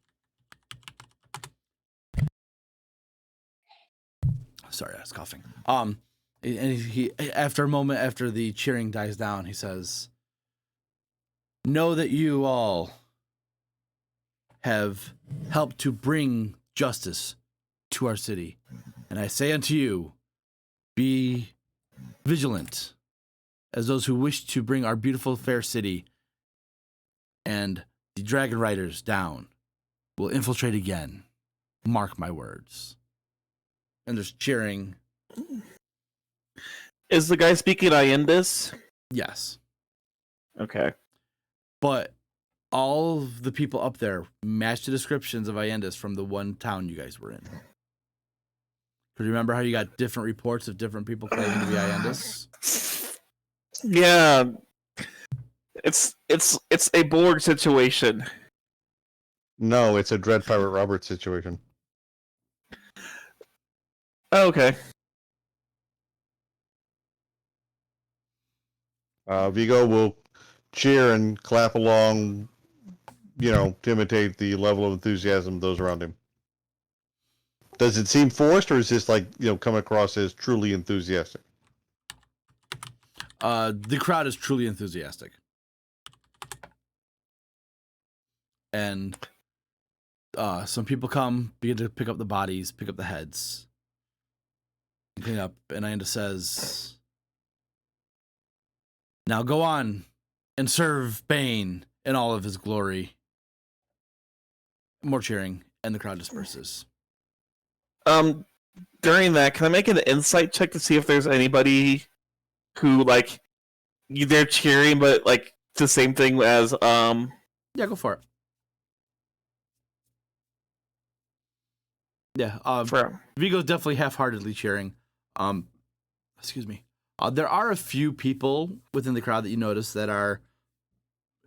Sorry, I was coughing. And he after a moment, after the cheering dies down, he says, "Know that you all have helped to bring justice to our city. And I say unto you, be vigilant as those who wish to bring our beautiful fair city and the dragon riders down will infiltrate again. Mark my words." And there's cheering. Is the guy speaking Iendis? Yes. Okay. But all of the people up there match the descriptions of Iendis from the one town you guys were in. Because remember how you got different reports of different people claiming to be Iendis? Yeah. It's a Borg situation. No, it's a Dread Pirate Roberts situation. Okay. Vigo will cheer and clap along, to imitate the level of enthusiasm of those around him. Does it seem forced, or is this come across as truly enthusiastic? The crowd is truly enthusiastic. And some people come, begin to pick up the bodies, pick up the heads, clean up, and Ienda says, "Now go on and serve Bane in all of his glory." More cheering, and the crowd disperses. During that, can I make an insight check to see if there's anybody who they're cheering, but the same thing as Yeah, go for it. Yeah, Vigo's definitely half-heartedly cheering. Excuse me. There are a few people within the crowd that you notice that are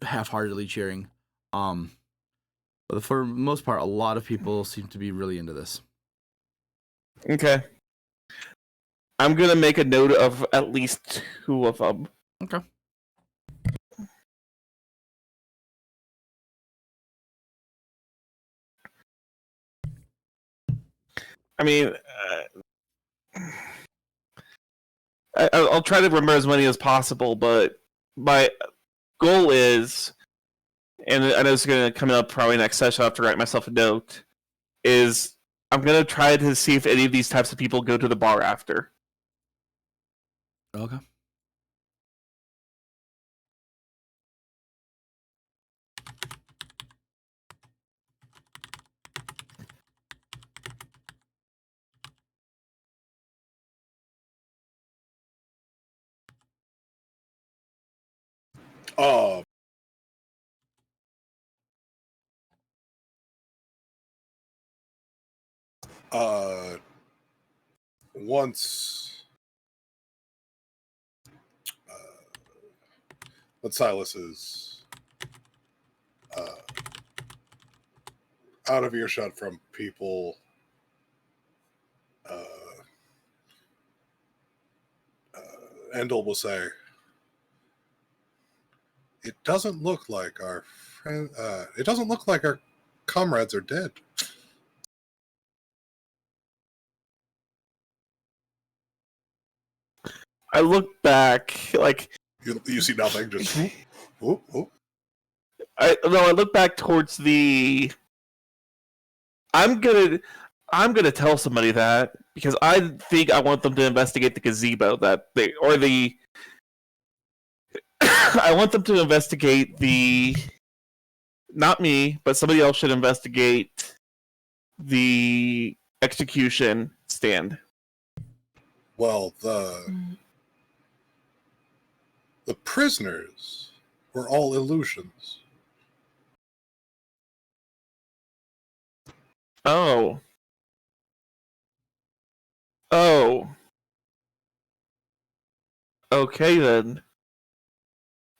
half-heartedly cheering. But for the most part, a lot of people seem to be really into this. Okay. I'm gonna make a note of at least 2 of them. Okay. I mean, I'll try to remember as many as possible, but my goal is, and I know it's going to come up probably next session, I'll have to write myself a note, is I'm going to try to see if any of these types of people go to the bar after. Okay. Once when Silas is out of earshot from people, Endel will say, "It doesn't look like our friend. It doesn't look like our comrades are dead." I look back, You see nothing, just whoop, whoop. I look back towards the. I'm gonna tell somebody that because I think I want them to investigate the gazebo I want them to investigate the. Not me, but somebody else should investigate the execution stand. Well, the prisoners were all illusions. Oh. Okay then.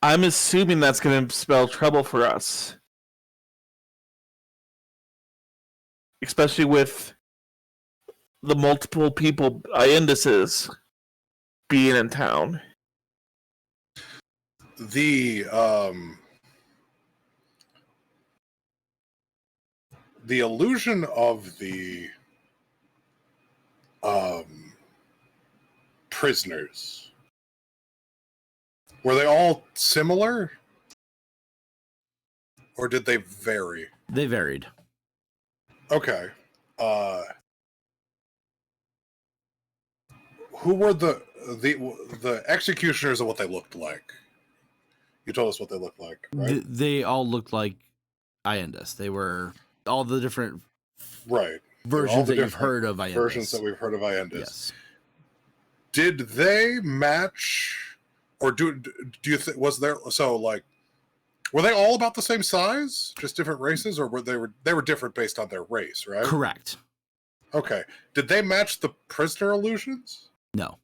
I'm assuming that's going to spell trouble for us. Especially with the multiple people Iendises being in town. The illusion of the prisoners, were they all similar, or did they vary? They varied. Okay. Who were the executioners and what they looked like? You told us what they looked like, right? They all looked like Iendis. They were all the different right versions that you've heard of Iendis. Versions that we've heard of Iendis. Yes. Did they match, or do you think was there were they all about the same size, just different races, or were they were different based on their race, right? Correct. Okay. Did they match the prisoner illusions? No.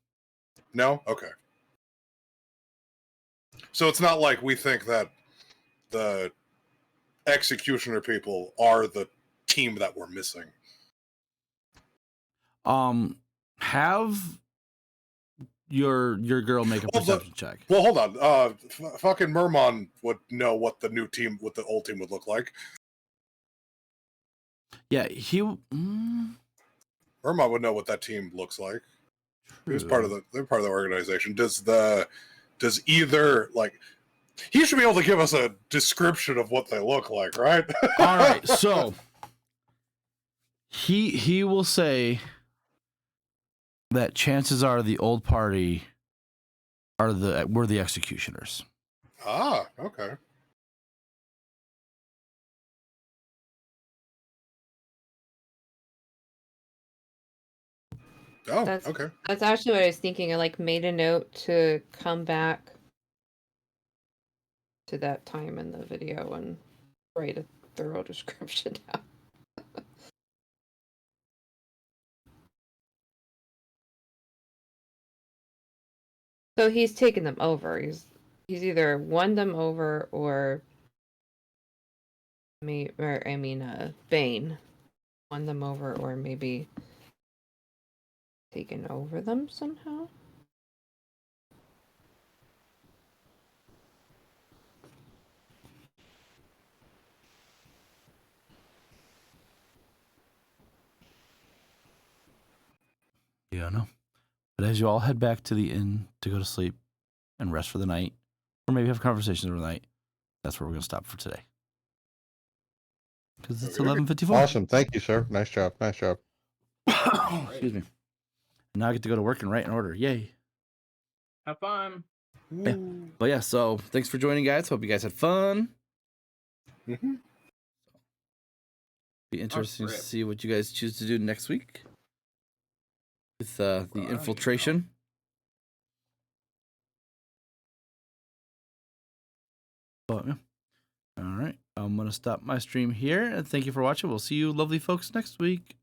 No? Okay. So it's not like we think that the executioner people are the team that we're missing. Have your girl make a perception check. Well, hold on. Fucking Mermon would know what the old team would look like. Yeah, Mermon would know what that team looks like. He was they're part of the organization. Does either, like, he should be able to give us a description of what they look like, right? All right, so he will say that chances are the old party were the executioners. Ah, okay. Oh, okay. That's actually what I was thinking. I made a note to come back to that time in the video and write a thorough description down. So he's taken them over. He's either won them over or Bane won them over, or maybe taken over them somehow. Yeah, no. But as you all head back to the inn to go to sleep and rest for the night, or maybe have conversations over the night, that's where we're going to stop for today. Because it's 11:54. Awesome. Thank you, sir. Nice job. Nice job. Excuse me. Now I get to go to work and write an order. Yay. Have fun. Yeah. But yeah, so thanks for joining, guys. Hope you guys had fun. Mm-hmm. Be interesting to see what you guys choose to do next week with the infiltration. But yeah. All right. I'm going to stop my stream here. And thank you for watching. We'll see you lovely folks next week.